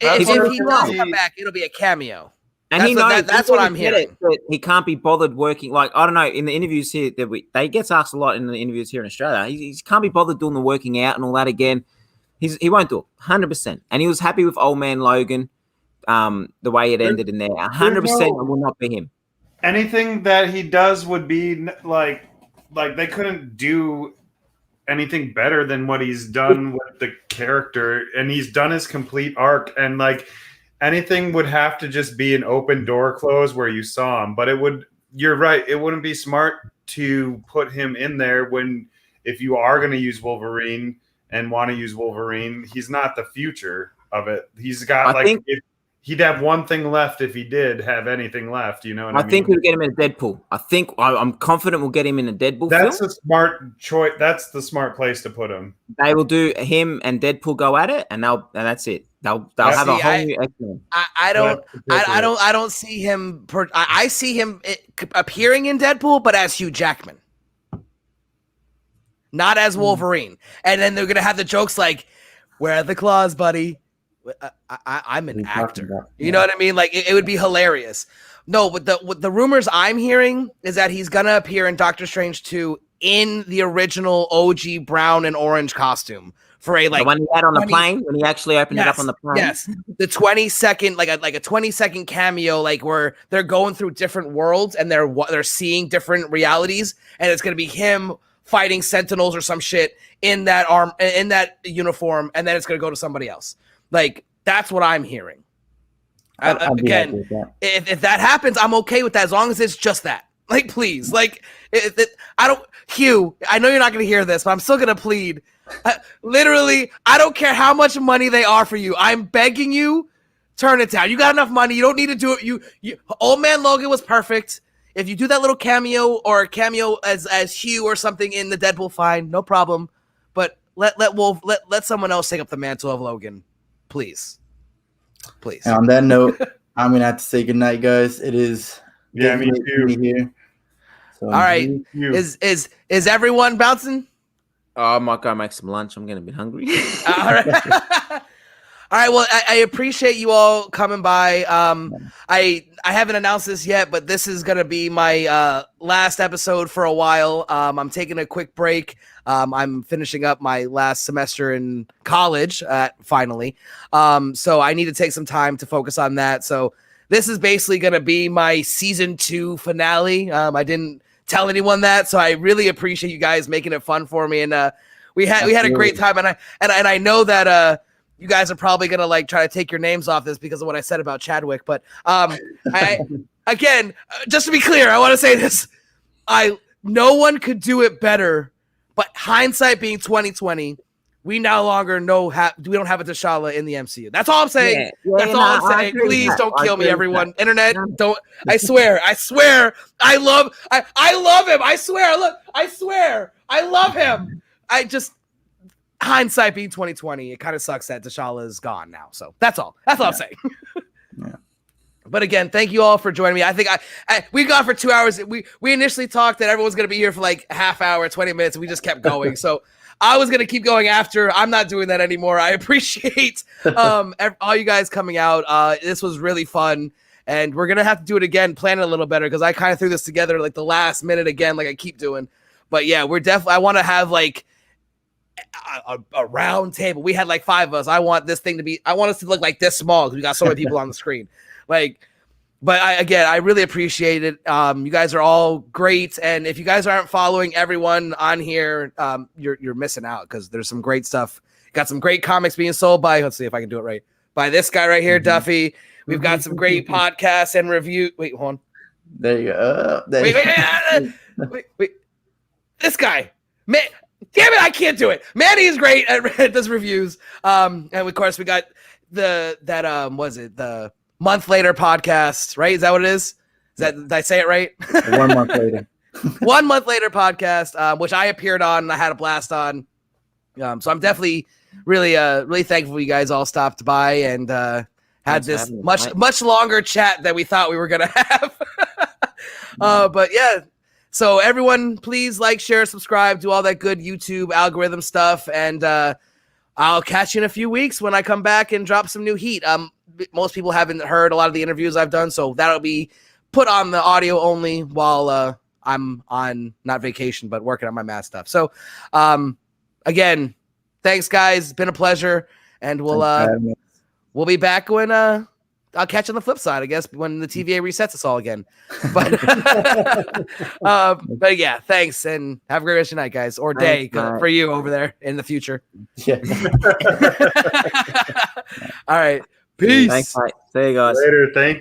C: if
E: gonna
C: he
E: be
C: does
E: right.
C: come back, it'll be a cameo.
E: And he knows
C: That's what I'm hearing.
E: That he can't be bothered working. Like, I don't know, in the interviews here, they gets asked a lot in the interviews here in Australia. He can't be bothered doing the working out and all that again. He won't do it, 100%. And he was happy with old man Logan, the way it ended in there. 100% will not be him.
A: Anything that he does would be like they couldn't do anything better than what he's done with the character, and he's done his complete arc, and like anything would have to just be an open door close where you saw him. But you're right, it wouldn't be smart to put him in there if you are going to use Wolverine and want to use Wolverine, he's not the future of it. He's got he'd have one thing left if he did have anything left, you know what I mean?
E: I think we'll get him in a Deadpool. I'm confident we'll get him in a Deadpool
A: That's
E: film.
A: a smart choice. That's the smart place to put him.
E: They will do him and Deadpool go at it, and that's it. They'll have a whole new X-Men.
C: I don't see him. I see him appearing in Deadpool, but as Hugh Jackman, not as Wolverine. And then they're gonna have the jokes like, "Where are the claws, buddy?" I'm an actor. You know what I mean? Like it would be hilarious. No, but the rumors I'm hearing is that he's gonna appear in Doctor Strange 2 in the original OG brown and orange costume for a
E: the one he had on the plane when he actually opened it up on the plane.
C: Yes, the 20-second like a 20-second cameo, like where they're going through different worlds and they're seeing different realities, and it's gonna be him fighting Sentinels or some shit in that uniform, and then it's gonna go to somebody else. Like, that's what I'm hearing. Again, if that happens, I'm okay with that as long as it's just that. Like, please. Like, Hugh, I know you're not going to hear this, but I'm still going to plead. Literally, I don't care how much money they offer you. I'm begging you, turn it down. You got enough money. You don't need to do it. You Old Man Logan was perfect. If you do that little cameo or a cameo as Hugh or something in the Deadpool, fine. No problem. But let someone else take up the mantle of Logan. Please.
D: And on that note, I'm gonna have to say goodnight, guys. It is
A: me too.
D: Here. So,
C: all right. Is everyone bouncing?
E: Oh, I might go make some lunch. I'm getting a bit hungry.
C: All right. All right. Well, I appreciate you all coming by. I haven't announced this yet, but this is gonna be my last episode for a while. I'm taking a quick break. I'm finishing up my last semester in college, finally. So I need to take some time to focus on that. So this is basically going to be my season 2 finale. I didn't tell anyone that, so I really appreciate you guys making it fun for me. And we had a great time. And I know that you guys are probably going to like try to take your names off this because of what I said about Chadwick. But again, just to be clear, I want to say this: no one could do it better. But hindsight being 2020, we no longer know we don't have a T'Challa in the MCU. That's all I'm saying. That's all I'm saying. Please don't kill me, everyone. Internet, don't. I swear. I love him. I swear. I love him. Hindsight being 2020, it kind of sucks that T'Challa is gone now. So that's all. That's all I'm saying.
D: Yeah.
C: But again, thank you all for joining me. I think we've gone for 2 hours. We initially talked that everyone's going to be here for like a half hour, 20 minutes. And we just kept going. So I was going to keep going after. I'm not doing that anymore. I appreciate all you guys coming out. This was really fun. And we're going to have to do it again, plan it a little better, because I kind of threw this together like the last minute again, like I keep doing. But yeah, I want to have like a round table. We had like 5 of us. I want us to look like this small because we got so many people on the screen. But I really appreciate it. You guys are all great. And if you guys aren't following everyone on here, you're missing out, because there's some great stuff. Got some great comics being sold by, let's see if I can do it right, by this guy right here, Duffy. We've got some great podcasts and review. Wait, hold on.
D: There you go.
C: Wait. This guy. Man, damn it, I can't do it. Manny is great at does reviews. And of course we got the Month Later podcast, right? Is that what it is? Did I say it right?
D: 1 month later.
C: 1 month later podcast, which I appeared on and I had a blast on. So I'm definitely really thankful you guys all stopped by and had
E: Thanks for
C: this
E: having us, mate.
C: much longer chat than we thought we were gonna have. But yeah, so everyone, please like, share, subscribe, do all that good YouTube algorithm stuff, and I'll catch you in a few weeks when I come back and drop some new heat. Most people haven't heard a lot of the interviews I've done, so that'll be put on the audio only while I'm on not vacation but working on my math stuff. So again, thanks guys, it's been a pleasure, and we'll be back when I'll catch you on the flip side, I guess, when the TVA resets us all again. But but yeah, thanks, and have a great rest of your night, guys, or day for you over there in the future.
D: Yeah.
C: All right, peace.
E: Thanks, mate. See you guys.
A: Later. Thank you.